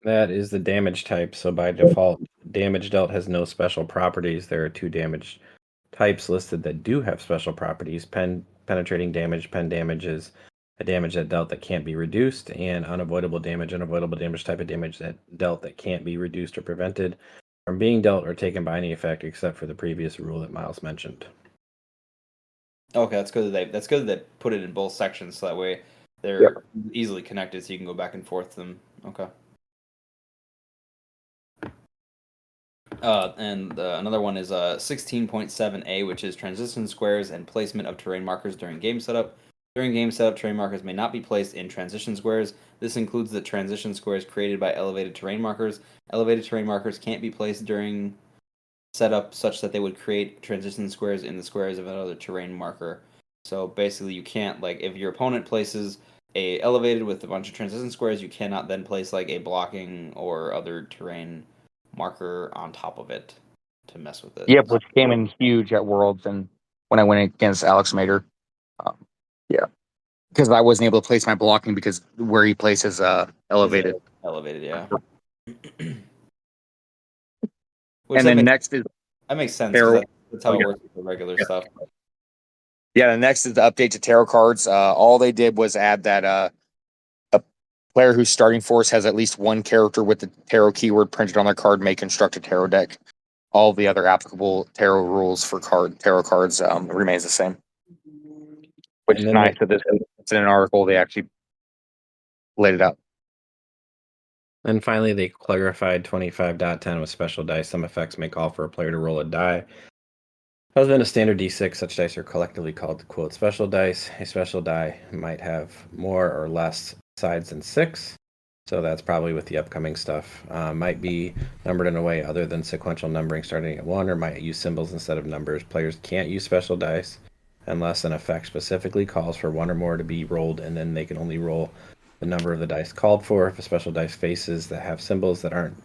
That is the damage type, so by default, damage dealt has no special properties. There are two damage types listed that do have special properties. Penetrating damage, pen damage is a damage that dealt that can't be reduced, and unavoidable damage type of damage that dealt that can't be reduced or prevented from being dealt or taken by any effect except for the previous rule that Miles mentioned. Okay, that's good that they put it in both sections, so that way they're easily connected, so you can go back and forth them. Okay. Another one is 16.7a, which is transition squares and placement of terrain markers during game setup. During game setup, terrain markers may not be placed in transition squares. This includes the transition squares created by elevated terrain markers. Elevated terrain markers can't be placed during setup such that they would create transition squares in the squares of another terrain marker. So basically, you can't, like, if your opponent places a elevated with a bunch of transition squares, you cannot then place like a blocking or other terrain marker on top of it to mess with it. Yep, which came in huge at Worlds and when I went against Alex Mater. Yeah, because I wasn't able to place my blocking because where he places elevated. Elevated, yeah. And then next is that makes sense. That's how it works with the regular stuff. Yeah, the next is the update to tarot cards. All they did was add that a player whose starting force has at least one character with the tarot keyword printed on their card may construct a tarot deck. All the other applicable tarot rules for tarot cards remains the same. Which is nice that this it's in an article they actually laid it out. And finally, they clarified 25.10 with special dice. Some effects may call for a player to roll a die. Other than a standard d6, such dice are collectively called, quote, special dice. A special die might have more or less sides than 6. So that's probably with the upcoming stuff. Might be numbered in a way other than sequential numbering starting at 1, or might use symbols instead of numbers. Players can't use special dice unless an effect specifically calls for one or more to be rolled, and then they can only roll the number of the dice called for. If a special dice faces that have symbols that aren't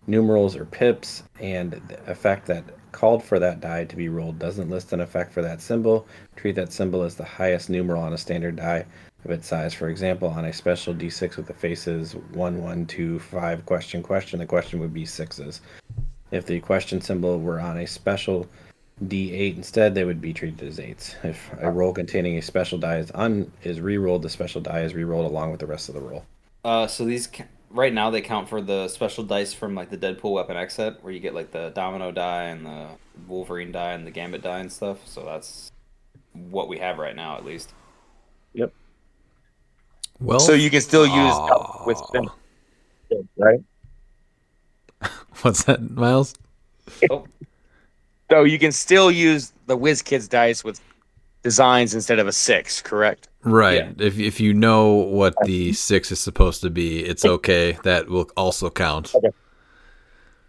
numerals or pips, and the effect that called for that die to be rolled doesn't list an effect for that symbol, treat that symbol as the highest numeral on a standard die of its size. For example, on a special d6 with the faces 1, 1, 2, 5, question, the question would be 6s. If the question symbol were on a special d8 instead, they would be treated as 8s. If a roll containing a special die is re-rolled, the special die is re-rolled along with the rest of the roll. So these right now they count for the special dice from like the Deadpool Weapon X set, where you get like the Domino die and the Wolverine die and the Gambit die and stuff. So that's what we have right now, at least. Yep. Well, So you can still use with right? what's that, Miles? Oh, So you can still use the WizKids dice with designs instead of a 6, correct? Right. Yeah. If you know what the 6 is supposed to be, it's okay. That will also count.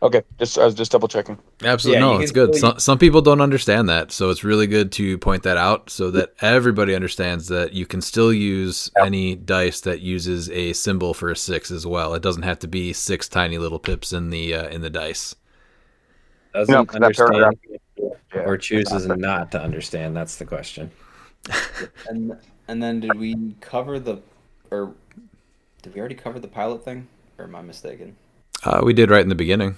Okay, I was just double checking. Absolutely. Yeah, No, you it's can good. still Some people don't understand that, so it's really good to point that out so that everybody understands that you can still use any dice that uses a symbol for a 6 as well. It doesn't have to be 6 tiny little pips in the dice. Doesn't 'Cause that paragraph. understand or chooses not to understand. That's the question. And then did we cover or did we already cover the pilot thing, or am I mistaken? We did right in the beginning.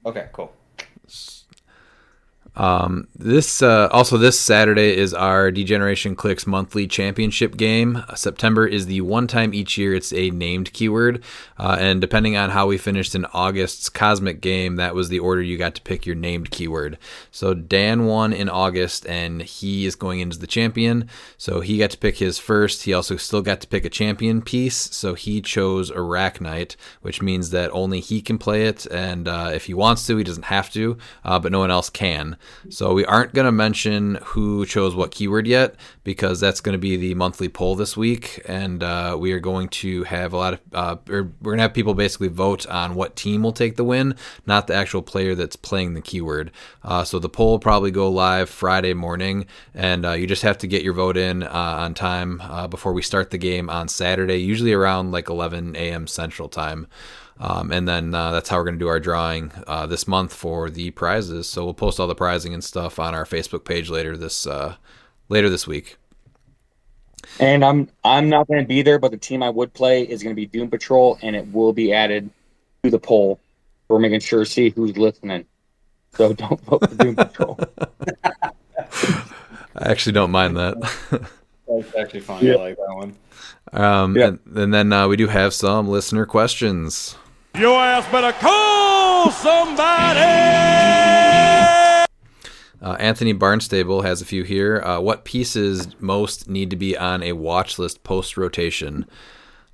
Okay, cool. This Saturday is our Degeneration Clix monthly championship game. September is the one time each year it's a named keyword, and depending on how we finished in August's Cosmic game, that was the order you got to pick your named keyword. So Dan won in August, and he is going in as the champion. So he got to pick his first. He also still got to pick a champion piece. So he chose Arachnite, which means that only he can play it, and if he wants to, he doesn't have to, but no one else can. So we aren't going to mention who chose what keyword yet, because that's going to be the monthly poll this week, and we are going to have a lot of we're going to have people basically vote on what team will take the win, not the actual player that's playing the keyword. So the poll will probably go live Friday morning, and you just have to get your vote in on time before we start the game on Saturday, usually around like 11 a.m. Central Time. And then that's how we're going to do our drawing this month for the prizes. So we'll post all the prizing and stuff on our Facebook page later this week. And I'm not going to be there, but the team I would play is going to be Doom Patrol, and it will be added to the poll. We're making sure to see who's listening. So don't vote for Doom Patrol. I actually don't mind that. That's actually fun. Yeah. I like that one. And then we do have some listener questions. Your ass better call somebody! Anthony Barnstable has a few here. What pieces most need to be on a watch list post-rotation?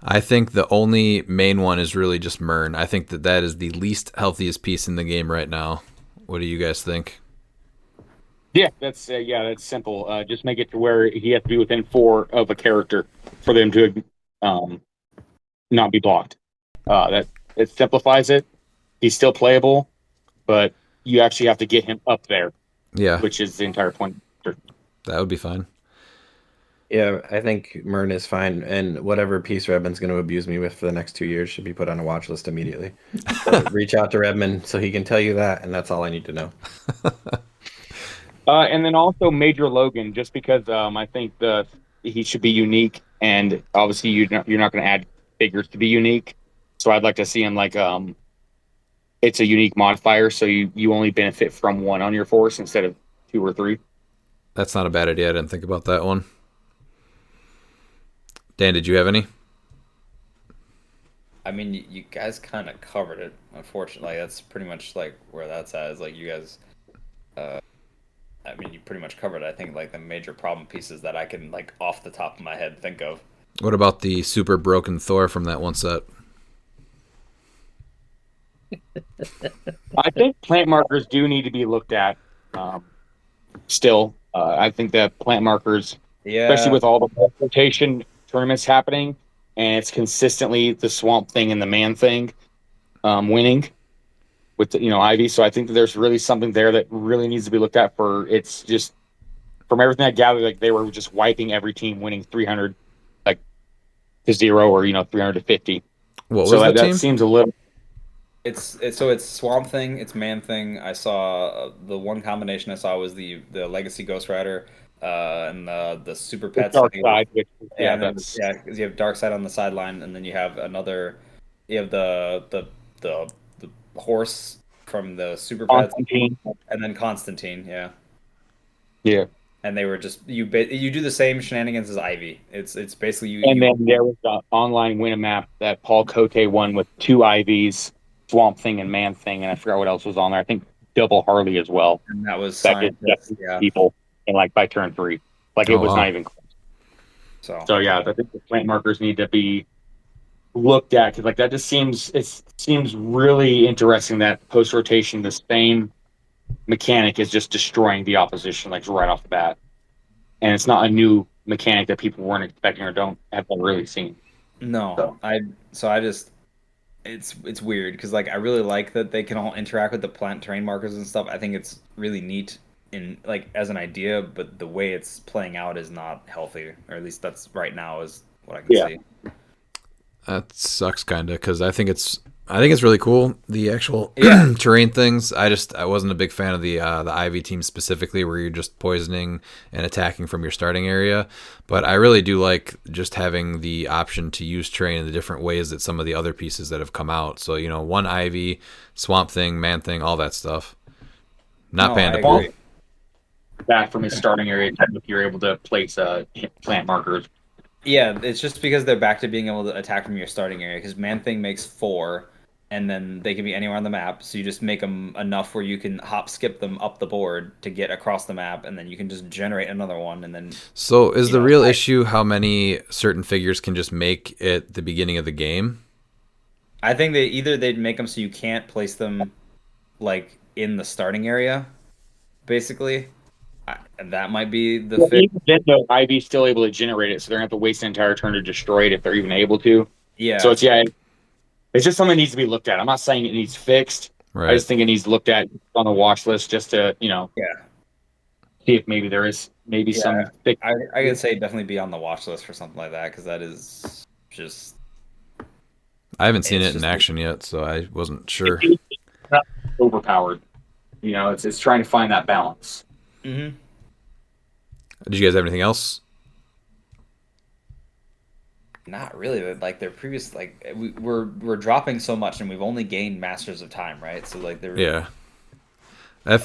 I think the only main one is really just Myrn. I think that is the least healthiest piece in the game right now. What do you guys think? Yeah, that's simple. Just make it to where he has to be within 4 of a character for them to not be blocked. It simplifies it. He's still playable, but you actually have to get him up there. Yeah, which is the entire point. That would be fine. Yeah, I think Myrn is fine, and whatever piece Redmond's going to abuse me with for the next 2 years should be put on a watch list immediately. So reach out to Redmond so he can tell you that, and that's all I need to know. And then also Major Logan, just because I think he should be unique, and obviously you're not going to add figures to be unique. So I'd like to see him like it's a unique modifier, so you only benefit from 1 on your force instead of 2 or 3. That's not a bad idea. I didn't think about that one. Dan, did you have any? I mean, you guys kind of covered it. Unfortunately, that's pretty much like where that's at. Is like you guys. I mean, you pretty much covered, I think, like the major problem pieces that I can, like, off the top of my head think of. What about the super broken Thor from that one set? I think plant markers do need to be looked at. Still, I think that plant markers, especially with all the rotation tournaments happening, and it's consistently the Swamp Thing and the Man Thing winning with Ivy. So I think that there's really something there that really needs to be looked at. It's just from everything I gathered, like they were just wiping every team, winning 300 like to 0 or 300 to 50. What was the team? That seems a little. It's Swamp Thing, it's Man Thing. I saw the one combination I saw was the Legacy Ghost Rider and the Super Pets. Dark Side, because you have Dark Side on the sideline, and then you have the horse from the Super Pets, Constantine. and then Constantine, yeah, and they were just you do the same shenanigans as Ivy. It's basically you. And then there was the online win a map that Paul Cote won with 2 IVs, Swamp Thing and Man Thing, and I forgot what else was on there. I think Double Harley as well. And that was That gets people and like by turn 3. Like it was not even close. So yeah, I think the plant markers need to be looked at because like that just seems really interesting that post rotation the same mechanic is just destroying the opposition like right off the bat, and it's not a new mechanic that people weren't expecting or haven't really seen. No, I just it's weird because like I really like that they can all interact with the plant terrain markers and stuff. I think it's really neat in like as an idea, but the way it's playing out is not healthy, or at least that's right now is what I can see. That sucks kind of because I think it's really cool, the actual terrain things. I wasn't a big fan of the Ivy team specifically, where you're just poisoning and attacking from your starting area. But I really do like just having the option to use terrain in the different ways that some of the other pieces that have come out. So one Ivy, Swamp Thing, Man Thing, all that stuff. Not Panda Ball. Back from his starting area, if you're able to place plant markers. Yeah, it's just because they're back to being able to attack from your starting area. Because Man Thing makes 4. And then they can be anywhere on the map, so you just make them enough where you can hop skip them up the board to get across the map, and then you can just generate another one, and then... So is the real issue how many certain figures can just make at the beginning of the game? I think they'd make them so you can't place them, like, in the starting area, basically. That might be the fix. Even then, though, Ivy's still able to generate it, so they're going to have to waste an entire turn to destroy it if they're even able to. Yeah. So it's just something that needs to be looked at. I'm not saying it needs fixed. Right. I just think it needs looked at on the watch list just to, see if maybe there is some fix. I could say definitely be on the watch list for something like that because that is just. I haven't seen it in action yet, so I wasn't sure. It's not overpowered. It's trying to find that balance. Mm-hmm. Did you guys have anything else? Not really. Like their previous, like we're dropping so much, and we've only gained Masters of Time, right? So like that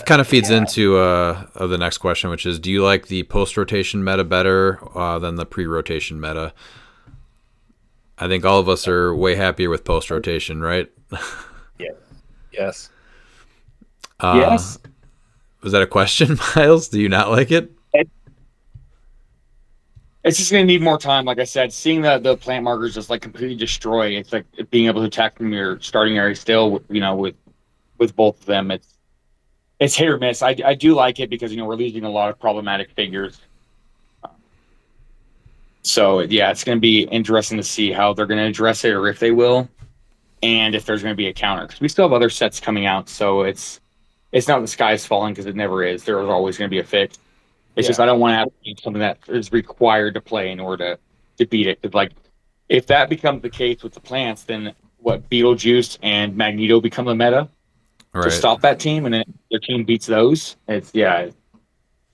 kind of feeds into the next question, which is: do you like the post rotation meta better than the pre rotation meta? I think all of us are way happier with post rotation, right? Yeah. Yes. Yes. Was that a question, Miles? Do you not like it? It's just going to need more time. Like I said, seeing the plant markers just like completely destroy. It's like being able to attack from your starting area still. With both of them, it's hit or miss. I do like it because we're losing a lot of problematic figures. So yeah, it's going to be interesting to see how they're going to address it, or if they will, and if there's going to be a counter, because we still have other sets coming out. So it's not the sky's falling, because it never is. There is always going to be a fix. It's just I don't want to have something that is required to play in order to beat it. Because, like, if that becomes the case with the plants, then what, Beetlejuice and Magneto become the meta to stop that team, and then their team beats those? It's I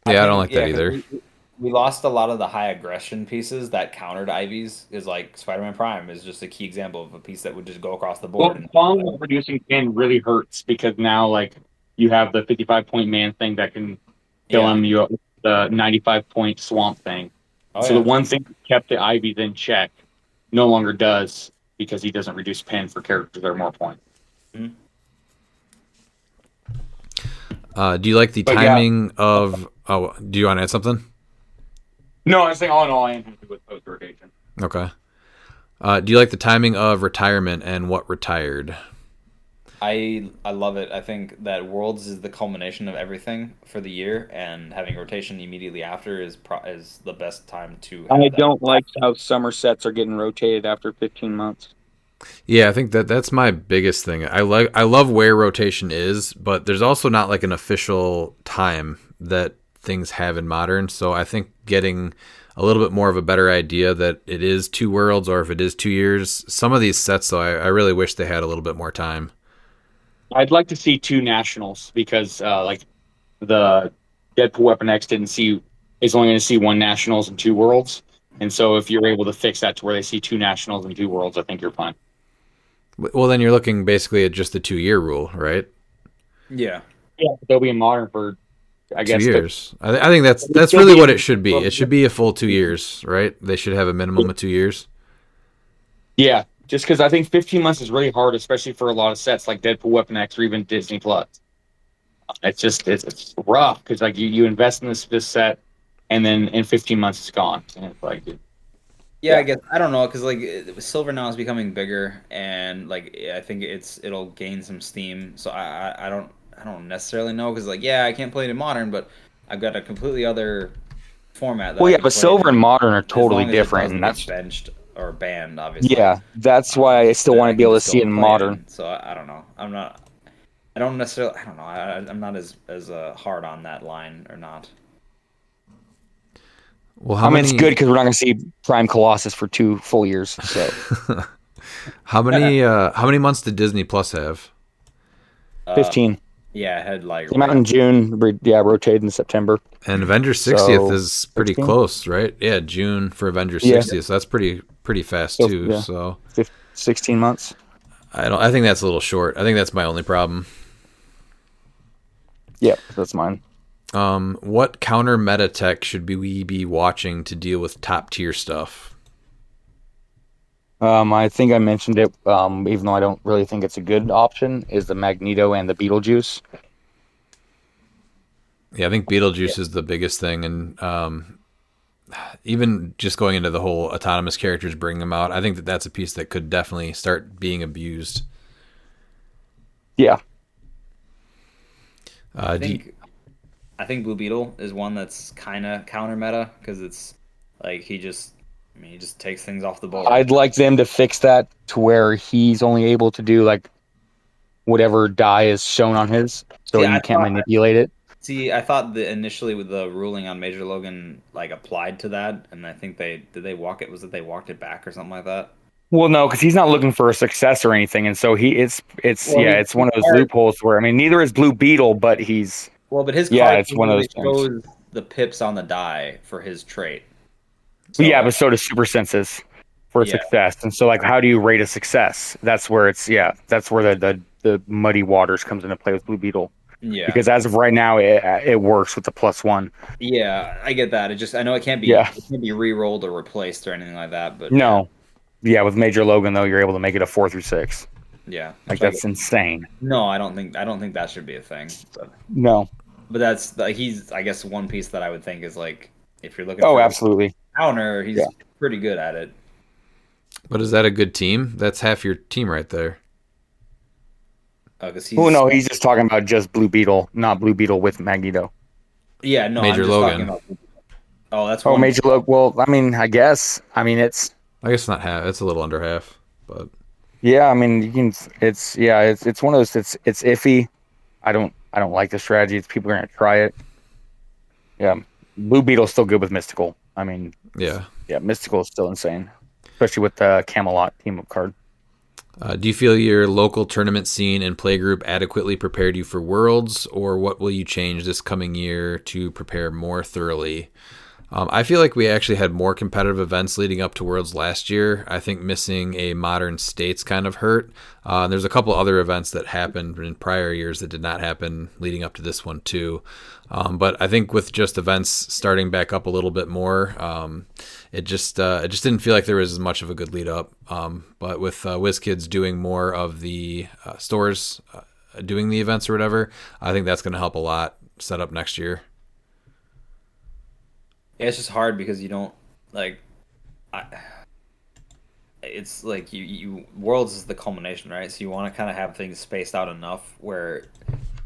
don't like that either. We lost a lot of the high aggression pieces that countered Ivy's. Is like Spider-Man Prime is just a key example of a piece that would just go across the board. Well, reducing pin really hurts because now, like, you have the 55-point Man Thing that can kill him. You have the 95-point Swamp Thing. The one thing that kept the Ivy's in check no longer does, because he doesn't reduce pin for characters that are more points. Mm-hmm. Do you like the timing of... Oh, do you want to add something? No, I was saying all in all, I am happy with post rotation. Okay. Do you like the timing of retirement and what retired? I love it. I think that Worlds is the culmination of everything for the year, and having rotation immediately after is the best time to. I don't like how summer sets are getting rotated after 15 months. Yeah, I think that's my biggest thing. I love where rotation is, but there's also not like an official time that things have in Modern. So I think getting a little bit more of a better idea that it is 2 worlds or if it is 2 years. Some of these sets, though, I really wish they had a little bit more time. I'd like to see 2 nationals because, like, the Deadpool Weapon X is only going to see 1 nationals and 2 worlds. And so if you're able to fix that to where they see 2 nationals and 2 worlds, I think you're fine. Well, then you're looking basically at just the 2-year rule, right? Yeah. Yeah, they'll be in Modern for I 2 guess. years. I think that's really what it should be. It should be a full 2 years, right? They should have a minimum of 2 years. Yeah, just because I think 15 months is really hard, especially for a lot of sets like Deadpool, Weapon X, or even Disney Plus. It's rough because like you invest in this set, and then in 15 months it's gone, and it's like Yeah, I guess I don't know because like silver now is becoming bigger, and like I think it'll gain some steam. So I don't necessarily know because like yeah, I can't play it in modern, but I've got a completely other format. That Well, I yeah, can but play silver in, and modern are as totally long as it different, doesn't and get that's benched or banned, obviously. that's why I still Then want I to be can able to just go see it and in play modern. So I don't know. I don't necessarily. I don't know. I'm not as hard on that line or not. Well, I mean, it's good because we're not going to see Prime Colossus for 2 full years. So how many months did Disney Plus have? 15. Yeah, I had like Came out in June. Rotated in September. And Avengers 60th So, is pretty 16? close, right? Yeah, June for Avengers Yeah. 60th. So that's pretty fast So, too. yeah. So 16 months. I think that's a little short. I think that's my only problem. Yeah, that's mine. What counter meta tech should we be watching to deal with top tier stuff? I think I mentioned it, even though I don't really think it's a good option, is the Magneto and the Beetlejuice. Yeah, I think Beetlejuice is the biggest thing, and even just going into the whole autonomous characters, bringing them out, I think that's a piece that could definitely start being abused. Yeah. I think Blue Beetle is one that's kind of counter meta because it's like he just takes things off the board. I'd like them to fix that to where he's only able to do like whatever die is shown on his, so you can't manipulate it. See, I thought initially with the ruling on Major Logan like applied to that, and I think they walk it. Was it they walked it back or something like that? Well, no, because he's not looking for a success or anything, and so it's one of those loopholes where I mean neither is Blue Beetle, but he's but his card it's one of those shows the pips on the die for his trait. So, but so does super senses for success, and so like how do you rate a success? That's where that's where the muddy waters comes into play with Blue Beetle. Yeah, because as of right now, it works with the +1. Yeah, I get that. I know it can't be re-rolled or replaced or anything like that. But no, with Major Logan though, you're able to make it a 4 through 6. Yeah, like that's insane. No, I don't think that should be a thing. No, but that's like he's I guess one piece that I would think is like if you're looking. Absolutely. Counter, he's pretty good at it. But is that a good team? That's half your team right there. No, he's just talking about just Blue Beetle, not Blue Beetle with Magneto. Yeah, no, Major Logan. That's Major Logan. Well, I mean, I guess not half. It's a little under half, but yeah, I mean, you can. It's one of those. It's iffy. I don't like the strategy. People are gonna try it. Yeah, Blue Beetle's still good with Mystical. I mean, yeah, Mystical is still insane, especially with the Camelot team up card. Do you feel your local tournament scene and playgroup adequately prepared you for Worlds, or what will you change this coming year to prepare more thoroughly? I feel like we actually had more competitive events leading up to Worlds last year. I think missing a Modern States kind of hurt. There's a couple other events that happened in prior years that did not happen leading up to this one too. But I think with just events starting back up a little bit more, it just didn't feel like there was as much of a good lead up. But with WizKids doing more of the stores doing the events or whatever, I think that's going to help a lot set up next year. Yeah, it's just hard because you don't like. It's like you Worlds is the culmination, right? So you want to kind of have things spaced out enough where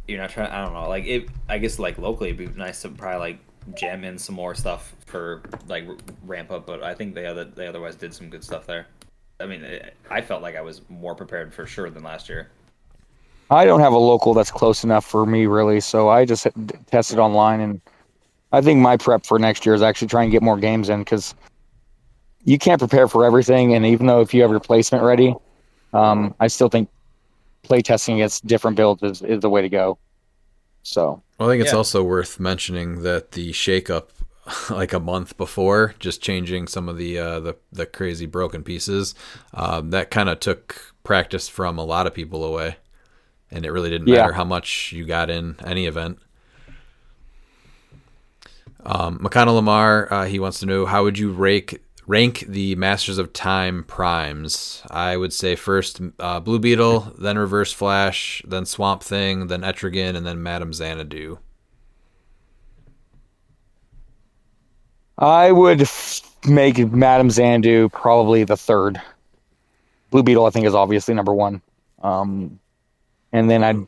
you're not trying. I don't know. Like I guess like locally it'd be nice to probably like jam in some more stuff for like ramp up. But I think they otherwise did some good stuff there. I mean, I felt like I was more prepared for sure than last year. I don't have a local that's close enough for me really, so I just tested online, and I think my prep for next year is actually trying to get more games in because you can't prepare for everything. And even though if you have your placement ready, I still think play testing against different builds is the way to go. So I think it's also worth mentioning that the shakeup, like a month before, just changing some of the crazy broken pieces, that kind of took practice from a lot of people away, and it really didn't matter how much you got in any event. McConnell Lamar, he wants to know, how would you rank the Masters of Time primes? I would say first Blue Beetle, then Reverse Flash, then Swamp Thing, then Etrigan, and then Madame Xanadu. I would make Madame Xanadu probably the third. Blue Beetle, I think, is obviously number one. And then I'd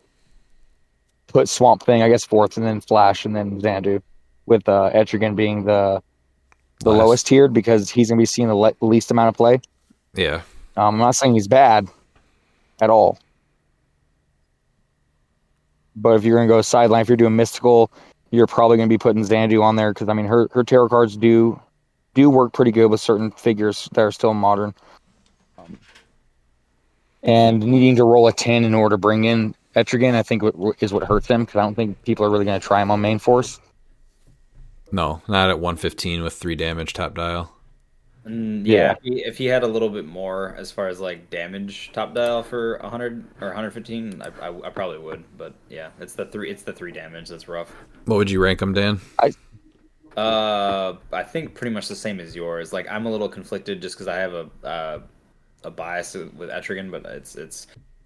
put Swamp Thing, I guess, fourth, and then Flash, and then Xanadu, with Etrigan being the lowest tiered because he's going to be seeing the least amount of play. Yeah. I'm not saying he's bad at all. But if you're going to go sideline, if you're doing mystical, you're probably going to be putting Xanadu on there because, I mean, her tarot cards do work pretty good with certain figures that are still modern. And needing to roll a 10 in order to bring in Etrigan, I think is what hurts them because I don't think people are really going to try him on main force. No, not at 115 with 3 damage top dial. Yeah. If he had a little bit more as far as like damage top dial for 100 or 115, I probably would. But yeah, it's the 3 damage that's rough. What would you rank him, Dan? I think pretty much the same as yours. Like I'm a little conflicted just because I have a bias with Etrigan, but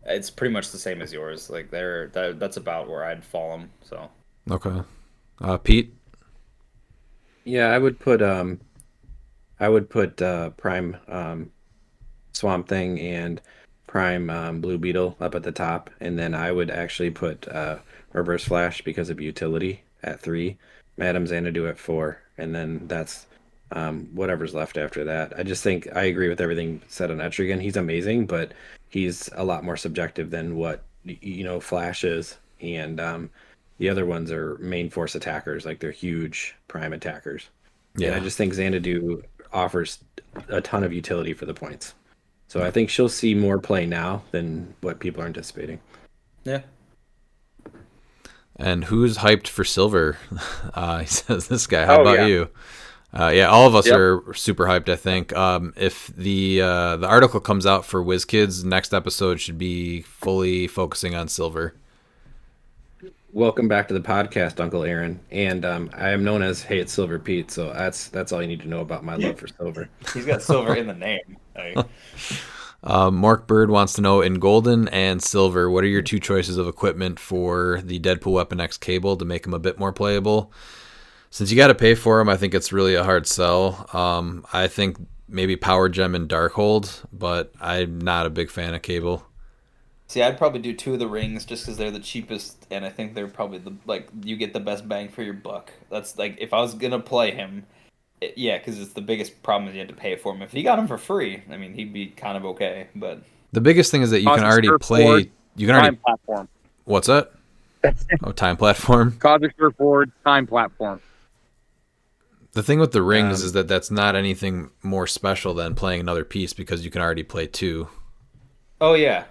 it's pretty much the same as yours. Like that's about where I'd fall them. So okay, Pete. Yeah, I would put Prime Swamp Thing and Prime Blue Beetle up at the top, and then I would actually put Reverse Flash because of utility at 3, Madame Xanadu at 4, and then that's whatever's left after that. I just think I agree with everything said on Etrigan. He's amazing, but he's a lot more subjective than what Flash is, and the other ones are main force attackers, like they're huge prime attackers. Yeah, and I just think Xanadu offers a ton of utility for the points. So I think she'll see more play now than what people are anticipating. Yeah. And who's hyped for silver? He says, this guy. How about you? Yeah, all of us are super hyped, I think. If the article comes out for WizKids, next episode should be fully focusing on silver. Welcome back to the podcast, Uncle Aaron. And I am known as Hey It's Silver Pete, so that's all you need to know about my love for silver. He's got silver in the name. Mark Bird wants to know, in golden and silver, what are your 2 choices of equipment for the Deadpool Weapon X cable to make him a bit more playable? Since you got to pay for him, I think it's really a hard sell. I think maybe Power Gem and Darkhold, but I'm not a big fan of cable. See, I'd probably do 2 of the rings just because they're the cheapest, and I think they're probably you get the best bang for your buck. That's like if I was gonna play him, because it's the biggest problem is you had to pay for him. If he got him for free, I mean, he'd be kind of okay. But the biggest thing is that you can already play. You can already. Time platform. What's that? Time platform. Cosmic Surfboard, time platform. The thing with the rings is that that's not anything more special than playing another piece because you can already play 2. Oh yeah.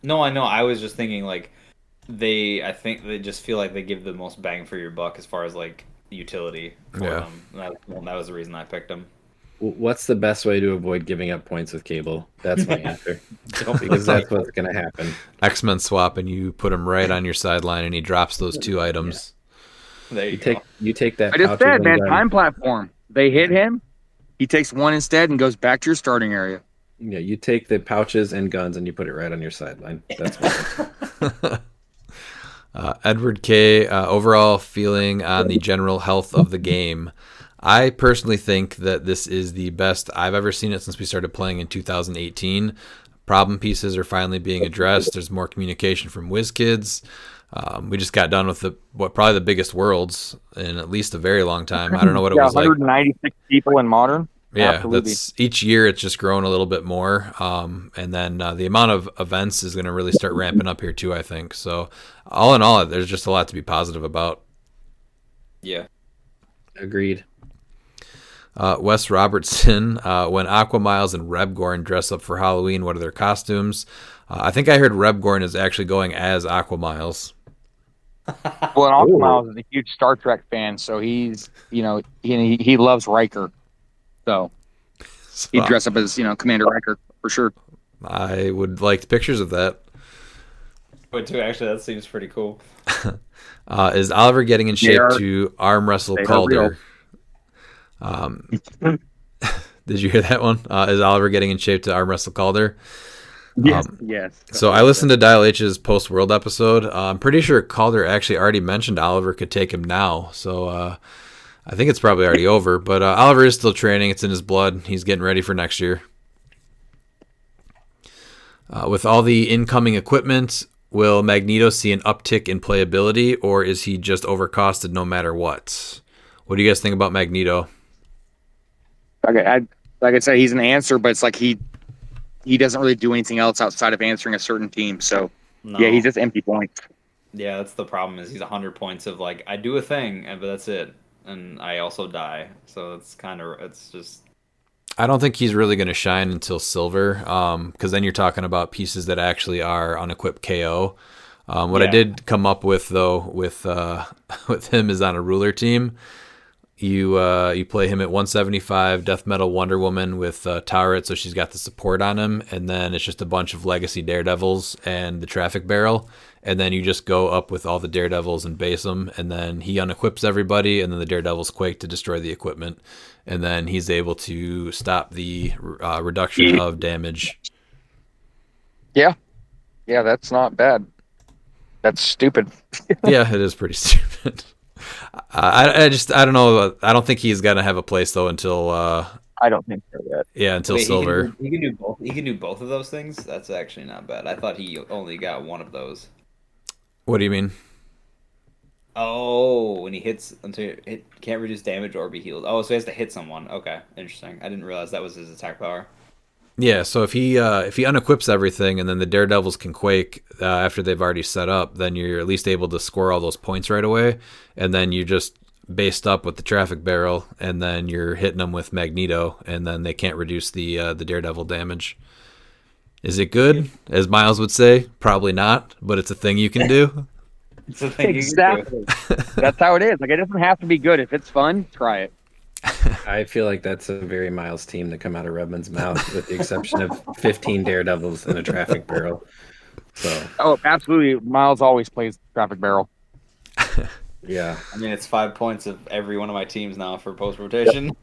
No, I know. I was just thinking I think they just feel like they give the most bang for your buck as far as like utility for them. And that was the reason I picked them. What's the best way to avoid giving up points with cable? That's my answer. Because that's what's going to happen. X-Men swap and you put him right on your sideline and he drops those 2 items. Yeah. There you go. You take that. I just said, man, time platform. They hit him. He takes 1 instead and goes back to your starting area. Yeah, you take the pouches and guns and you put it right on your sideline. That's what. Edward K. Overall feeling on the general health of the game. I personally think that this is the best I've ever seen it since we started playing in 2018. Problem pieces are finally being addressed. There's more communication from WizKids. We just got done with probably the biggest worlds in at least a very long time. I don't know what it was 196 like. people in Modern. Yeah, Absolutely. that's each year it's just grown a little bit more. And then the amount of events is going to really start ramping up here too, I think. So all in all, there's just a lot to be positive about. Yeah. Agreed. Wes Robertson, when Aquamiles and Rebgorn dress up for Halloween, what are their costumes? I think I heard Rebgorn is actually going as Aquamiles. Well, and Aquamiles is a huge Star Trek fan, so he's, he loves Riker. So He'd dress up as, Commander Riker for sure. I would like pictures of that. would too. Actually, that seems pretty cool. Is Oliver getting in shape are- to arm wrestle they are Calder? Did you hear that one? Is Oliver getting in shape to arm wrestle Calder? Yes, yes. So I listened to Dial H's post World episode. I'm pretty sure Calder actually already mentioned Oliver could take him now. So I think it's probably already over. But Oliver is still training. It's in his blood. He's getting ready for next year. With all the incoming equipment, will Magneto see an uptick in playability, or is he just overcosted no matter what? What do you guys think about Magneto? Okay, like I said, he's an answer, but it's like he doesn't really do anything else outside of answering a certain team. So No. yeah, he's just empty points. Yeah, that's the problem. Is he's 100 points of like I do a thing, but that's it, and I also die. So it's just. I don't think he's really going to shine until silver, because then you're talking about pieces that actually are unequipped KO. What I did come up with though with with him is on a ruler team. You play him at 175 Death Metal Wonder Woman with Tauret, so she's got the support on him, and then it's just a bunch of Legacy Daredevils and the Traffic Barrel, and then you just go up with all the Daredevils and base them, and then he unequips everybody, and then the Daredevils quake to destroy the equipment, and then he's able to stop the reduction of damage. Yeah, that's not bad. That's stupid. Yeah, it is pretty stupid. I don't know. I don't think he's gonna have a place though until I don't think so yet. yeah, until Wait, silver. He can do both. He can do both of those things. That's actually not bad. I thought he only got one of those. What do you mean? Oh, when he hits until it can't reduce damage or be healed. Oh, so he has to hit someone. Okay, interesting. I didn't realize that was his attack power. Yeah, so if he unequips everything and then the Daredevils can quake after they've already set up, then you're at least able to score all those points right away, and then you just based up with the Traffic Barrel, and then you're hitting them with Magneto, and then they can't reduce the Daredevil damage. Is it good? As Miles would say, probably not, but it's a thing you can do. It's a thing Exactly. That's how it is. Like, it doesn't have to be good. If it's fun, try it. I feel like that's a very Miles team to come out of Redmond's mouth, with the exception of 15 Daredevils and a Traffic Barrel. So, Oh, absolutely. Miles always plays Traffic Barrel. yeah. I mean, it's 5 points of every one of my teams now for post rotation.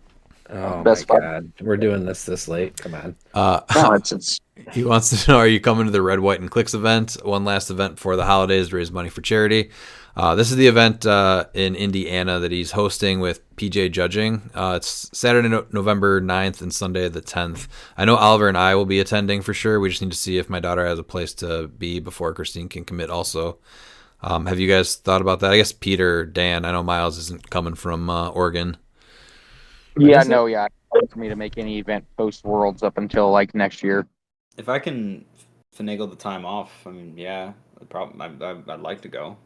Oh Best my part. God, we're doing this late. Come on. No, it's He wants to know, are you coming to the Red, White, and Clix event? One last event before the holidays to raise money for charity. This is the event in Indiana that he's hosting with PJ Judging. It's Saturday, November 9th and Sunday the 10th. I know Oliver and I will be attending for sure. We just need to see if my daughter has a place to be before Christine can commit also. Have you guys thought about that? I guess Peter, Dan, I know Miles isn't coming from Oregon. Yeah, no, yeah. For me to make any event post Worlds up until like next year. If I can finagle the time off, I mean, yeah, I'd like to go.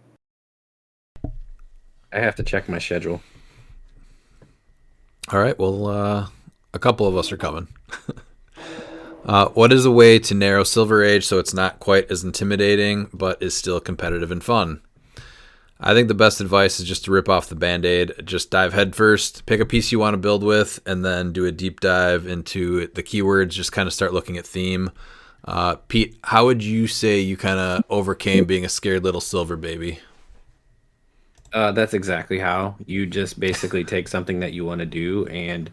I have to check my schedule. All right, well, a couple of us are coming. What is a way to narrow Silver Age so it's not quite as intimidating, but is still competitive and fun? I think the best advice is just to rip off the Band-Aid. Just dive headfirst, pick a piece you want to build with, and then do a deep dive into the keywords. Just kind of start looking at theme. Pete, how would you say you kind of overcame being a scared little silver baby? That's exactly how. You just basically take something that you want to do, and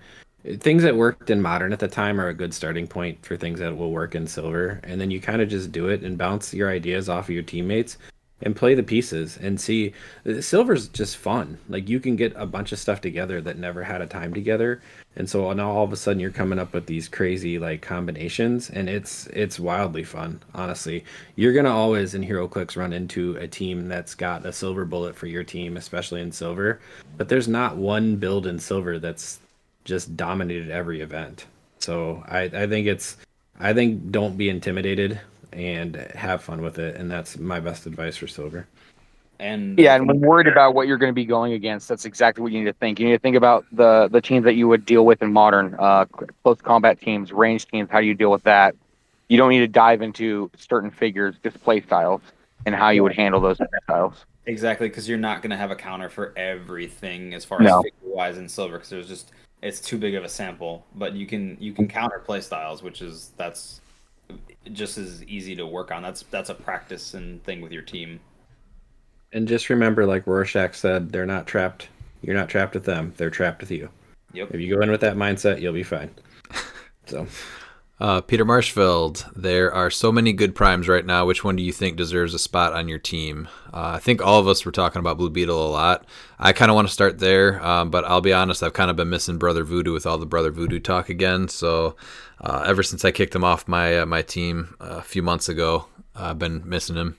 things that worked in Modern at the time are a good starting point for things that will work in Silver. And then you kind of just do it and bounce your ideas off of your teammates and play the pieces and see. Silver's just fun. Like, you can get a bunch of stuff together that never had a time together, and so now all of a sudden you're coming up with these crazy like combinations, and it's wildly fun. Honestly, you're gonna always in HeroClix run into a team that's got a silver bullet for your team, especially in Silver, but there's not one build in Silver that's just dominated every event. So I think don't be intimidated and have fun with it, and that's my best advice for Silver. And Yeah, and when worried about what you're going to be going against, that's exactly what you need to think. You need to think about the teams that you would deal with in Modern, close combat teams, range teams. How do you deal with that? You don't need to dive into certain figures, just play styles, and how you would handle those styles. Exactly, because you're not going to have a counter for everything as far No. as figure-wise in Silver, because it's too big of a sample. But you can counter play styles, which is that's just as easy to work on. That's a practice and thing with your team. And just remember, like Rorschach said, they're not trapped. You're not trapped with them. They're trapped with you. Yep. If you go in with that mindset, you'll be fine. So, Peter Marshfield, there are so many good primes right now. Which one do you think deserves a spot on your team? I think all of us were talking about Blue Beetle a lot. I kind of want to start there, but I'll be honest, I've kind of been missing Brother Voodoo with all the Brother Voodoo talk again. So ever since I kicked him off my team a few months ago, I've been missing him.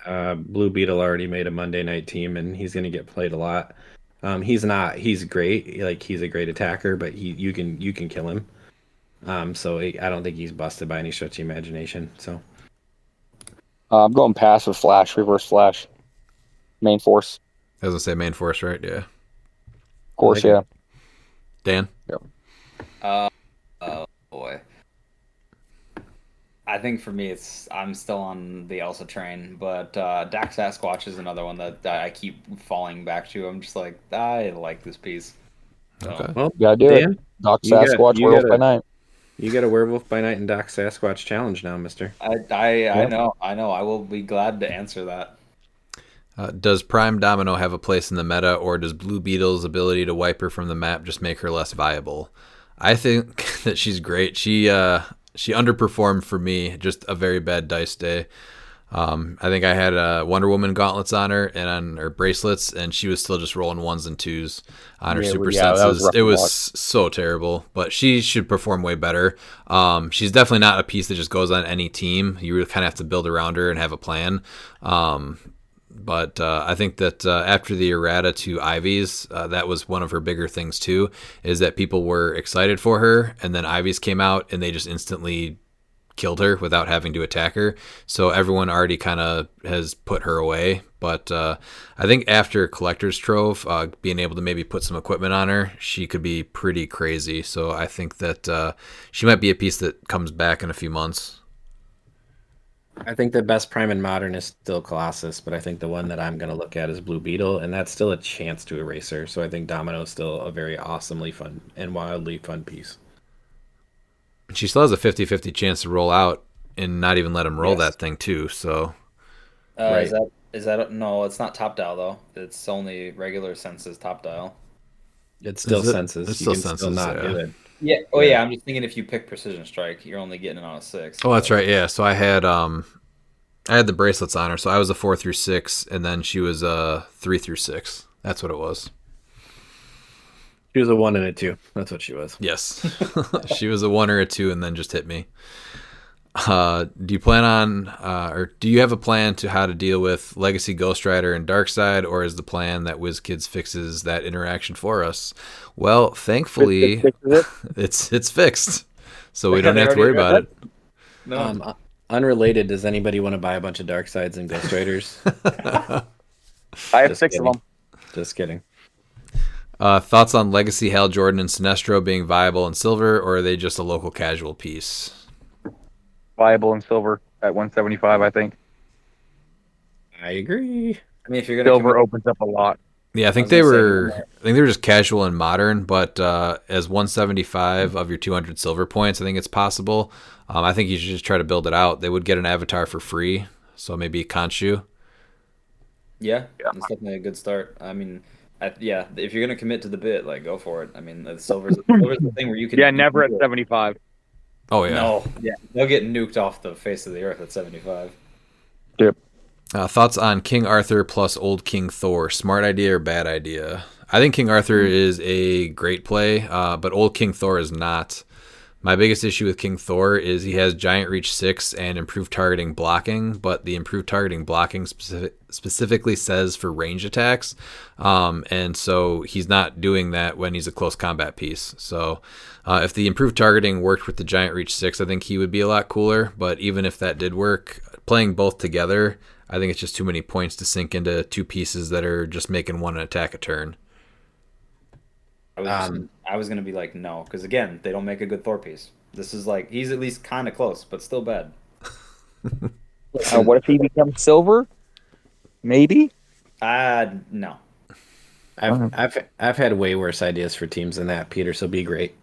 Blue Beetle already made a Monday night team, and he's going to get played a lot. He's great. Like, he's a great attacker, but you can kill him. So I don't think he's busted by any stretch of the imagination. So I'm going passive flash, reverse flash, main force. I was gonna say main force, right? Yeah. Of course, like yeah. Dan? Oh boy. I think for me, I'm still on the Elsa train, but Dax Sasquatch is another one that I keep falling back to. I'm just like, I like this piece. So, Okay. well, You gotta do Dan, it. Doc you got- Sasquatch, you werewolf got by a- night. you got a Werewolf by Night and Doc Sasquatch challenge now, Mister. I know. I will be glad to answer that. Does Prime Domino have a place in the meta, or does Blue Beetle's ability to wipe her from the map just make her less viable? I think that she's great. She underperformed for me, just a very bad dice day. I think I had Wonder Woman gauntlets on her and on her bracelets, and she was still just rolling ones and twos on her super that was senses. rough It to was watch. so terrible, but she should perform way better. She's definitely not a piece that just goes on any team. You really kind of have to build around her and have a plan. But I think that after the errata to Ivy's, that was one of her bigger things too, is that people were excited for her, and then Ivy's came out and they just instantly killed her without having to attack her. So everyone already kind of has put her away. But I think after Collector's Trove, being able to maybe put some equipment on her, she could be pretty crazy. So I think that she might be a piece that comes back in a few months. I think the best Prime in Modern is still Colossus, but I think the one that I'm going to look at is Blue Beetle, and that's still a chance to erase her. So I think Domino is still a very awesomely fun and wildly fun piece. She still has a 50-50 chance to roll out and not even let him roll Yes. that thing too. So Right. Is that no? It's not top dial though. It's only regular senses top dial. It's still Is it? senses. It's You still can still senses, not yeah. do it. Yeah. Oh Yeah. yeah. I'm just thinking if you pick precision strike, you're only getting it on a 6. Oh, that's right. Yeah. So I had the bracelets on her. So I was a 4 through 6, and then she was a 3 through 6. That's what it was. She was a 1 and a 2. That's what she was. Yes. She was a 1 or a 2, and then just hit me. Do you plan on, or do you have a plan to how to deal with Legacy Ghost Rider and Darkseid, or is the plan that WizKids fixes that interaction for us? Well, thankfully, it's fixed, so we don't have to worry about it. No. Unrelated, does anybody want to buy a bunch of Darksides and Ghost Riders? I have Just 6 of kidding. them. Just kidding. Thoughts on Legacy Hal Jordan and Sinestro being viable in Silver, or are they just a local casual piece? Viable in silver at 175, I think. I agree. I mean, if you're gonna Silver opens up a lot. Yeah, I think was they gonna say, were. I think they were just casual and modern, but as 175 of your 200 silver points, I think it's possible. I think you should just try to build it out. They would get an avatar for free, so maybe Khonshu. Yeah, it's definitely a good start. I mean, yeah, if you're gonna commit to the bit, like go for it. I mean, silver's the thing where you can. Yeah, never at 75. Oh yeah. No, yeah, they'll get nuked off the face of the earth at 75. Yep. Thoughts on King Arthur plus Old King Thor? Smart idea or bad idea? I think King Arthur is a great play, but Old King Thor is not. My biggest issue with King Thor is he has Giant Reach 6 and improved targeting blocking, but the improved targeting blocking specifically says for range attacks, and so he's not doing that when he's a close combat piece. So if the improved targeting worked with the Giant Reach 6, I think he would be a lot cooler, but even if that did work, playing both together, I think it's just too many points to sink into two pieces that are just making one attack a turn. I was gonna be like no, because again, they don't make a good Thor piece. This is like he's at least kind of close, but still bad. What if he becomes silver? Maybe. No. I've had way worse ideas for teams than that, Peter. So be great.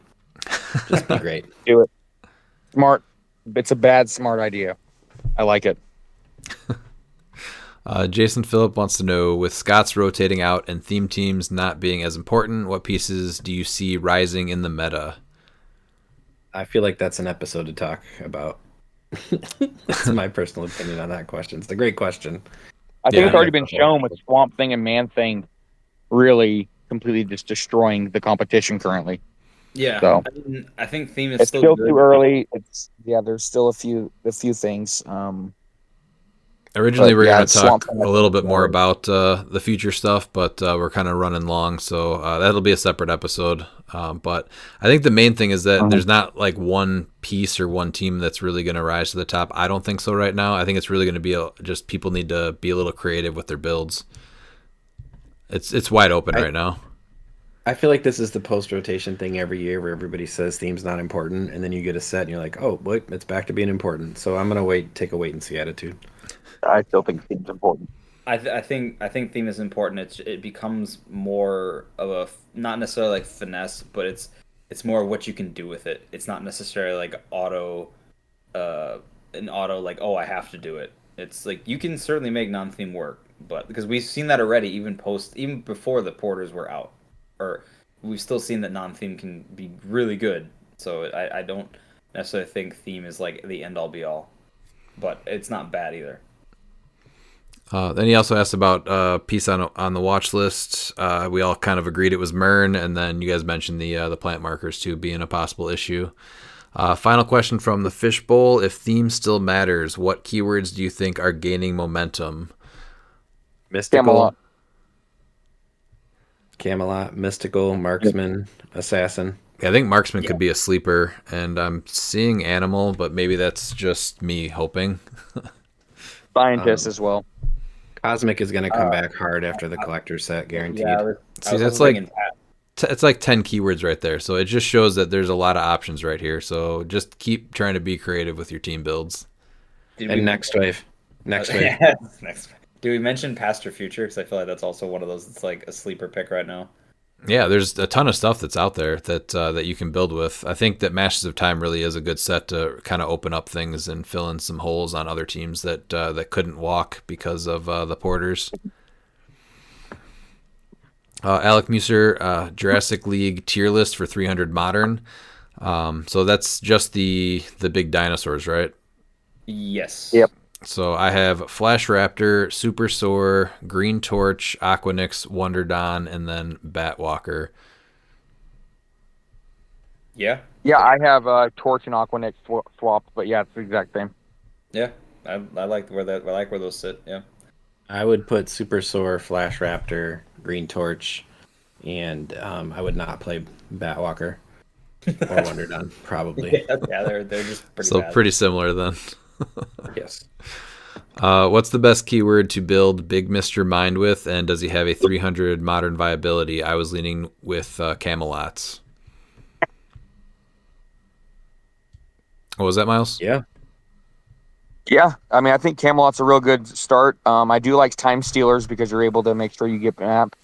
Just be great. Do it. Smart. It's a bad smart idea. I like it. Jason Phillip wants to know, with Scots rotating out and theme teams not being as important, what pieces do you see rising in the meta? I feel like that's an episode to talk about. That's my personal opinion on that question. It's a great question. I think Yeah. it's already been shown with Swamp Thing and Man Thing really completely just destroying the competition currently. Yeah, So I think theme is it's still good. too early. There's still a few things. Originally, But, we were yeah, going to talk Swamp Thing, a little bit more about the future stuff, but we're kind of running long, so that'll be a separate episode. But I think the main thing is that there's not like one piece or one team that's really going to rise to the top. I don't think so right now. I think it's really going to be just people need to be a little creative with their builds. It's wide open right now. I feel like this is the post-rotation thing every year where everybody says theme's not important, and then you get a set and you're like, oh, wait, it's back to being important. So I'm going to take a wait-and-see attitude. I still think theme's important. I think theme is important. It becomes more of a not necessarily like finesse, but it's more what you can do with it. It's not necessarily like an auto like, oh, I have to do it. It's like you can certainly make non-theme work, but because we've seen that already, even before the porters were out, or we've still seen that non-theme can be really good. So I don't necessarily think theme is like the end all be all, but it's not bad either. Then he also asked about piece on the watch list. We all kind of agreed it was Mern, and then you guys mentioned the plant markers too being a possible issue. Final question from the Fishbowl: if theme still matters, what keywords do you think are gaining momentum? Mystical, Camelot, mystical, marksman, assassin. Yeah, I think marksman could be a sleeper, and I'm seeing animal, but maybe that's just me hoping. Scientist as well. Cosmic is going to come back hard after the collector set, guaranteed. See, that's like it's like 10 keywords right there. So it just shows that there's a lot of options right here. So just keep trying to be creative with your team builds. Next wave. Next wave. Yeah, next. Do we mention past or future? Because I feel like that's also one of those that's like a sleeper pick right now. Yeah, there's a ton of stuff that's out there that you can build with. I think that Masters of Time really is a good set to kind of open up things and fill in some holes on other teams that couldn't walk because of the porters. Alec Muser, Jurassic League tier list for 300 modern. So that's just the big dinosaurs, right? Yes. Yep. So I have Flash Raptor, Super Soar, Green Torch, Aquanix, Wonder Dawn, and then Batwalker. Yeah. Yeah, I have Torch and Aquanix swapped, but yeah, it's the exact same. Yeah, I like where those sit. Yeah. I would put Super Soar, Flash Raptor, Green Torch, and I would not play Batwalker or Wonder Dawn, probably. Yeah, they're just pretty bad. Pretty similar then. Yes. What's the best keyword to build Big Mr. Mind with, and does he have a 300 modern viability? I was leaning with Camelots. What was that, Miles? Yeah. Yeah, I mean, I think Camelot's a real good start. I do like Time Stealers because you're able to make sure you get map,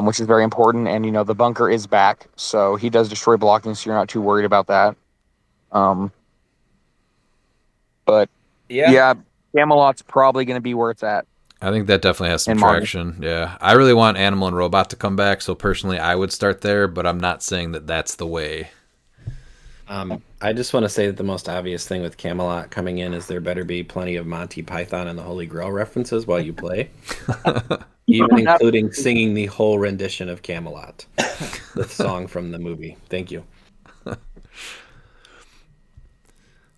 which is very important. And, the bunker is back, so he does destroy blocking, so you're not too worried about that. But, yeah, Camelot's probably going to be where it's at. I think that definitely has some traction. Yeah, I really want Animal and Robot to come back, so personally I would start there, but I'm not saying that that's the way. I just want to say that the most obvious thing with Camelot coming in is there better be plenty of Monty Python and the Holy Grail references while you play. Even including singing the whole rendition of Camelot, the song from the movie. Thank you.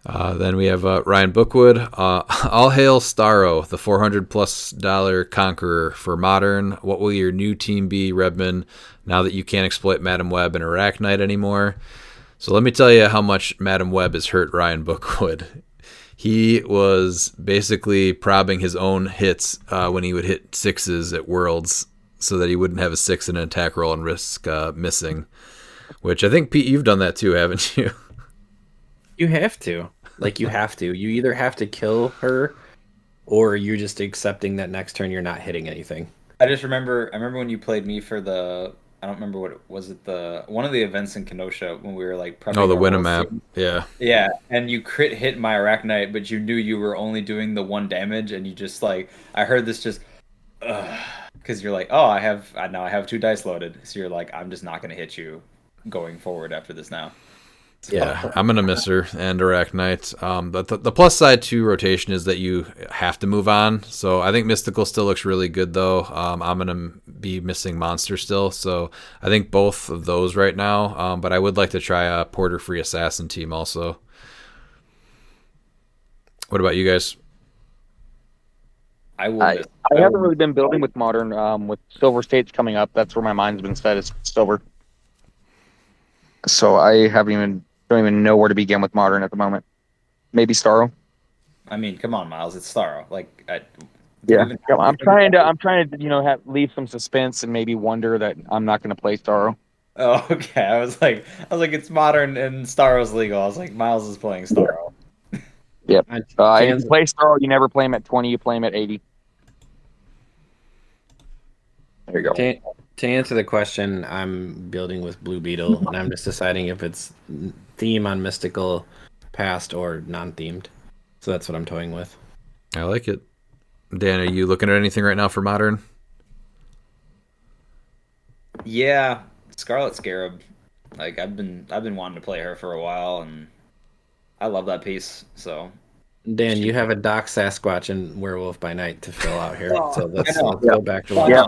Then we have Ryan Bookwood. All hail Starro, the $400+ Conqueror for Modern. What will your new team be, Redman, now that you can't exploit Madam Web and Arachnite anymore? So let me tell you how much Madam Web has hurt Ryan Bookwood. He was basically probbing his own hits when he would hit sixes at Worlds so that he wouldn't have a 6 in an attack roll and risk missing. Which I think, Pete, you've done that too, haven't you? You have to. You have to. You either have to kill her or you're just accepting that next turn you're not hitting anything. I remember when you played me for the I don't remember what it was. It the one of the events in Kenosha when we were like prepping Oh, the our Winna World map. Series. Yeah. Yeah, and you crit hit my Arachnite, but you knew you were only doing the 1 damage, and you just like I heard this just because you're like, oh, now I have 2 dice loaded, so you're like, I'm just not gonna hit you going forward after this now. Yeah, I'm gonna miss her and Arachnite. But the plus side to rotation is that you have to move on. So I think Mystical still looks really good though. I'm gonna be missing Monster still, so I think both of those right now. But I would like to try a Porter Free Assassin team also. What about you guys? I will. I haven't really been building with Modern. With Silver States coming up, that's where my mind's been set, is Silver. So I don't even know where to begin with Modern at the moment. Maybe Starro. I mean, come on, Miles, it's Starro. Like, I'm trying to leave some suspense and maybe wonder that I'm not going to play Starro. Oh, okay. I was like, it's Modern and Starro's legal. I was like, Miles is playing Starro. Yep. If you play Starro, you never play him at 20. You play him at 80. There you go. To answer the question, I'm building with Blue Beetle, and I'm just deciding if it's theme on Mystical, past, or non-themed. So that's what I'm toying with. I like it. Dan, are you looking at anything right now for Modern? Yeah, Scarlet Scarab. Like I've been wanting to play her for a while, and I love that piece. So Dan, you have a Doc Sasquatch and Werewolf by Night to fill out here. So let's go back to Yeah,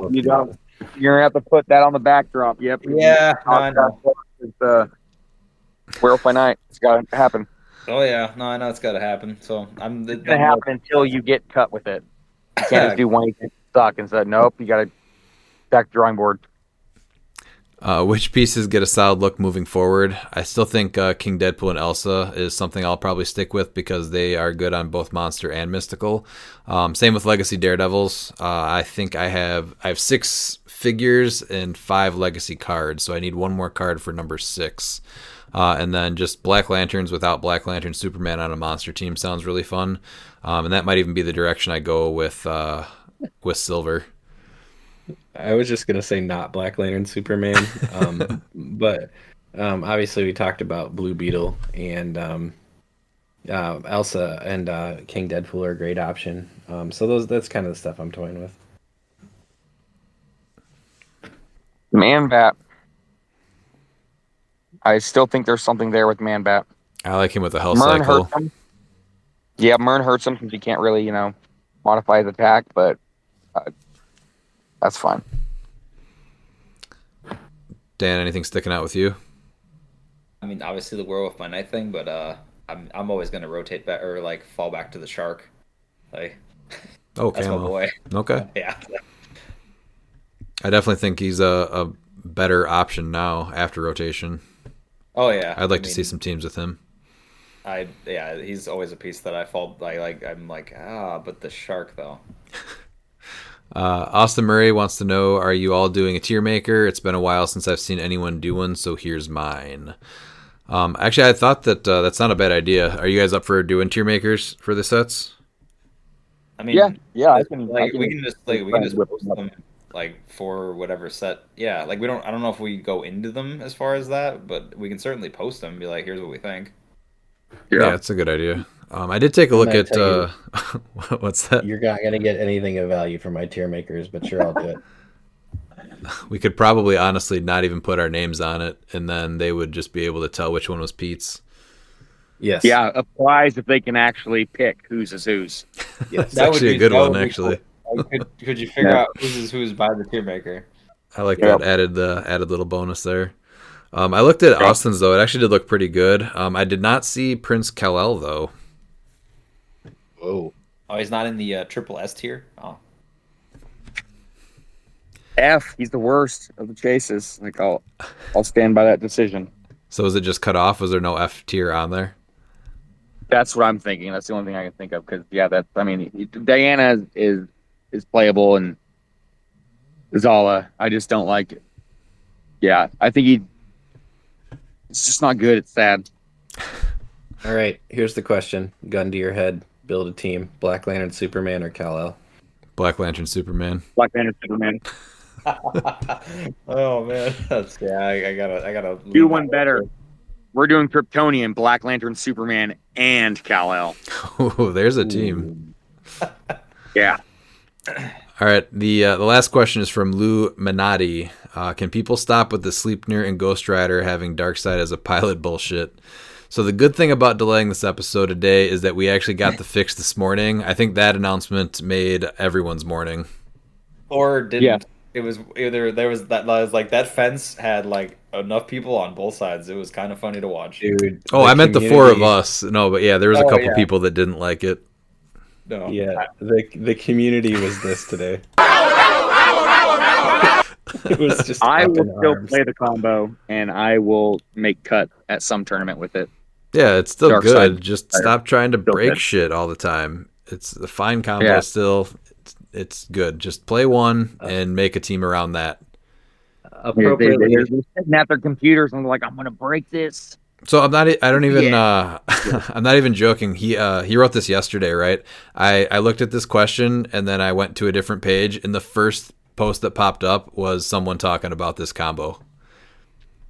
you're gonna have to put that on the backdrop. Yep. Yeah, I know. It's Werewolf by Night. It's got to happen. Oh yeah, no, I know it's got to happen. So It's gonna happen until you get cut with it. You can't just do one suck and say nope. You got to back drawing board. Which pieces get a solid look moving forward? I still think King Deadpool and Elsa is something I'll probably stick with because they are good on both Monster and Mystical. Same with Legacy Daredevils. I think I have 6 figures and 5 Legacy cards, so I need 1 more card for number 6. And then just Black Lanterns without Black Lantern Superman on a monster team sounds really fun. And that might even be the direction I go with Silver. I was just gonna say not Black Lantern Superman, but obviously we talked about Blue Beetle and Elsa and King Deadpool are a great option. So that's kind of the stuff I'm toying with. Man Bat. I still think there's something there with Man Bat. I like him with the Hell Mern Cycle. hurts him. Yeah, Mern hurts him because he can't really, modify his attack, but that's fine. Dan, anything sticking out with you? I mean, obviously the Werewolf by Night thing, but I'm always gonna rotate back or like fall back to the Shark. Like, that's my boy. Okay. Yeah. I definitely think he's a better option now after rotation. Oh yeah. I'd like to see some teams with him. He's always a piece that I fall I'm like, but the Shark though. Austin Murray wants to know, are you all doing a tier maker? It's been a while since I've seen anyone do one, so here's mine. Actually, I thought that that's not a bad idea. Are you guys up for doing tier makers for the sets? I mean, yeah, we can just post them like for whatever set. Yeah, like I don't know if we go into them as far as that, but we can certainly post them and be like, here's what we think. Yeah, that's a good idea. I did take a look at what's that? You're not gonna get anything of value from my tier makers, but sure, I'll do it. We could probably honestly not even put our names on it, and then they would just be able to tell which one was Pete's. Yes. Yeah, applies if they can actually pick whose is whose. Yes, that's actually a good one, actually. Cool. Could you figure out who's by the tier maker? I like that added little bonus there. I looked at Austin's though; it actually did look pretty good. I did not see Prince Kal-El though. Whoa! Oh, he's not in the triple S tier. Oh, F. He's the worst of the chases. Like I'll stand by that decision. So is it just cut off? Was there no F tier on there? That's what I'm thinking. That's the only thing I can think of. Because Diana is playable and Zala. I just don't like it. Yeah, I think it's just not good. It's sad. All right, here's the question. Gun to your head. Build a team. Black Lantern Superman or Kal-El? Black Lantern Superman. Black Lantern Superman. Oh man, that's I gotta Do leave one that better. one. We're doing Kryptonian, Black Lantern, Superman, and Kal-El. Ooh, there's a team. Yeah. All right, the last question is from Lou Minotti. Can people stop with the Sleipnir and Ghost Rider having Darkseid as a pilot bullshit? So the good thing about delaying this episode today is that we actually got the fix this morning. I think that announcement made everyone's morning. Or didn't. Yeah. It was either there was like that fence had like enough people on both sides. It was kind of funny to watch. Dude. Oh, I meant the four of us. No, but yeah, there was a couple people that didn't like it. No. Yeah, the community was this today. It was just. I up will in still arms. play the combo, and I will make cut at some tournament with it. Yeah, it's still Darkseid. good. Just stop trying to Still break good. shit all the time. It's a fine combo Yeah. still. It's good. Just play one and make a team around that. Appropriately. They're sitting at their computers and they're like, I'm going to break this. So I'm not. I don't even. I'm not even joking. He wrote this yesterday, right? I looked at this question and then I went to a different page, and the first post that popped up was someone talking about this combo.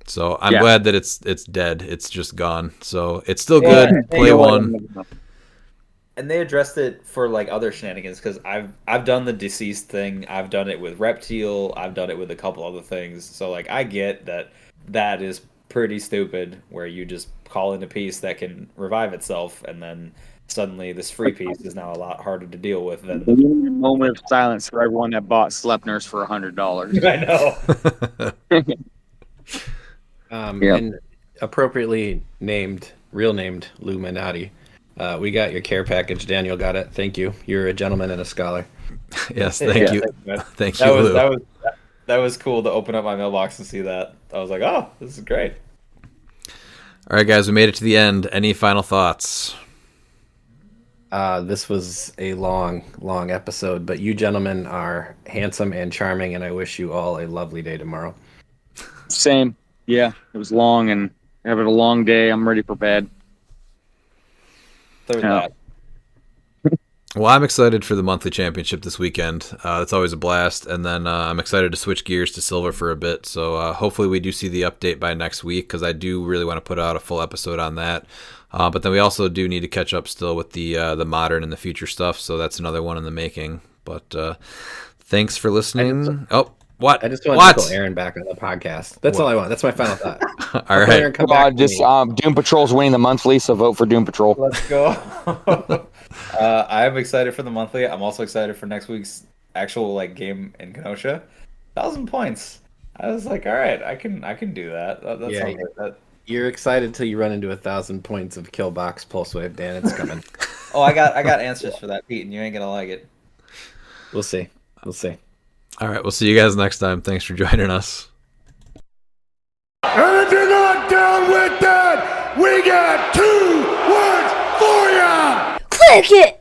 So I'm glad that it's dead. It's just gone. So it's still good. Play one. And they addressed it for like other shenanigans because I've done the deceased thing. I've done it with Reptile. I've done it with a couple other things. So like I get that is pretty stupid where you just call in a piece that can revive itself and then suddenly this free piece is now a lot harder to deal with than A moment of silence for everyone that bought Sleipnirs for $100. I know. And appropriately named, real named Lou Minotti. We got your care package. Daniel got it. Thank you. You're a gentleman and a scholar. Yes, thank you. Thank you, Lou. That was cool to open up my mailbox and see that. I was like, oh, this is great. All right, guys, we made it to the end. Any final thoughts? This was a long, long episode, but you gentlemen are handsome and charming, and I wish you all a lovely day tomorrow. Same. Yeah, it was long and having a long day. I'm ready for bed. That. Well, I'm excited for the monthly championship this weekend. It's always a blast. And then I'm excited to switch gears to Silver for a bit. So hopefully we do see the update by next week because I do really want to put out a full episode on that. But then we also do need to catch up still with the modern and the future stuff. So that's another one in the making. But thanks for listening. What? I just want to call Aaron back on the podcast. That's all I want. That's my final thought. All right. Aaron, come back Doom Patrol's winning the monthly, so vote for Doom Patrol. Let's go. I'm excited for the monthly. I'm also excited for next week's actual like game in Kenosha. 1,000 points. I was like, all right, I can do that. That Yeah, sounds like that. You're excited till you run into 1,000 points of Killbox Pulse Wave, Dan. It's coming. Oh, I got answers for that, Pete, and you ain't gonna like it. We'll see. We'll see. All right. We'll see you guys next time. Thanks for joining us. And if you're not down with that, we got 2 words for ya! Click it!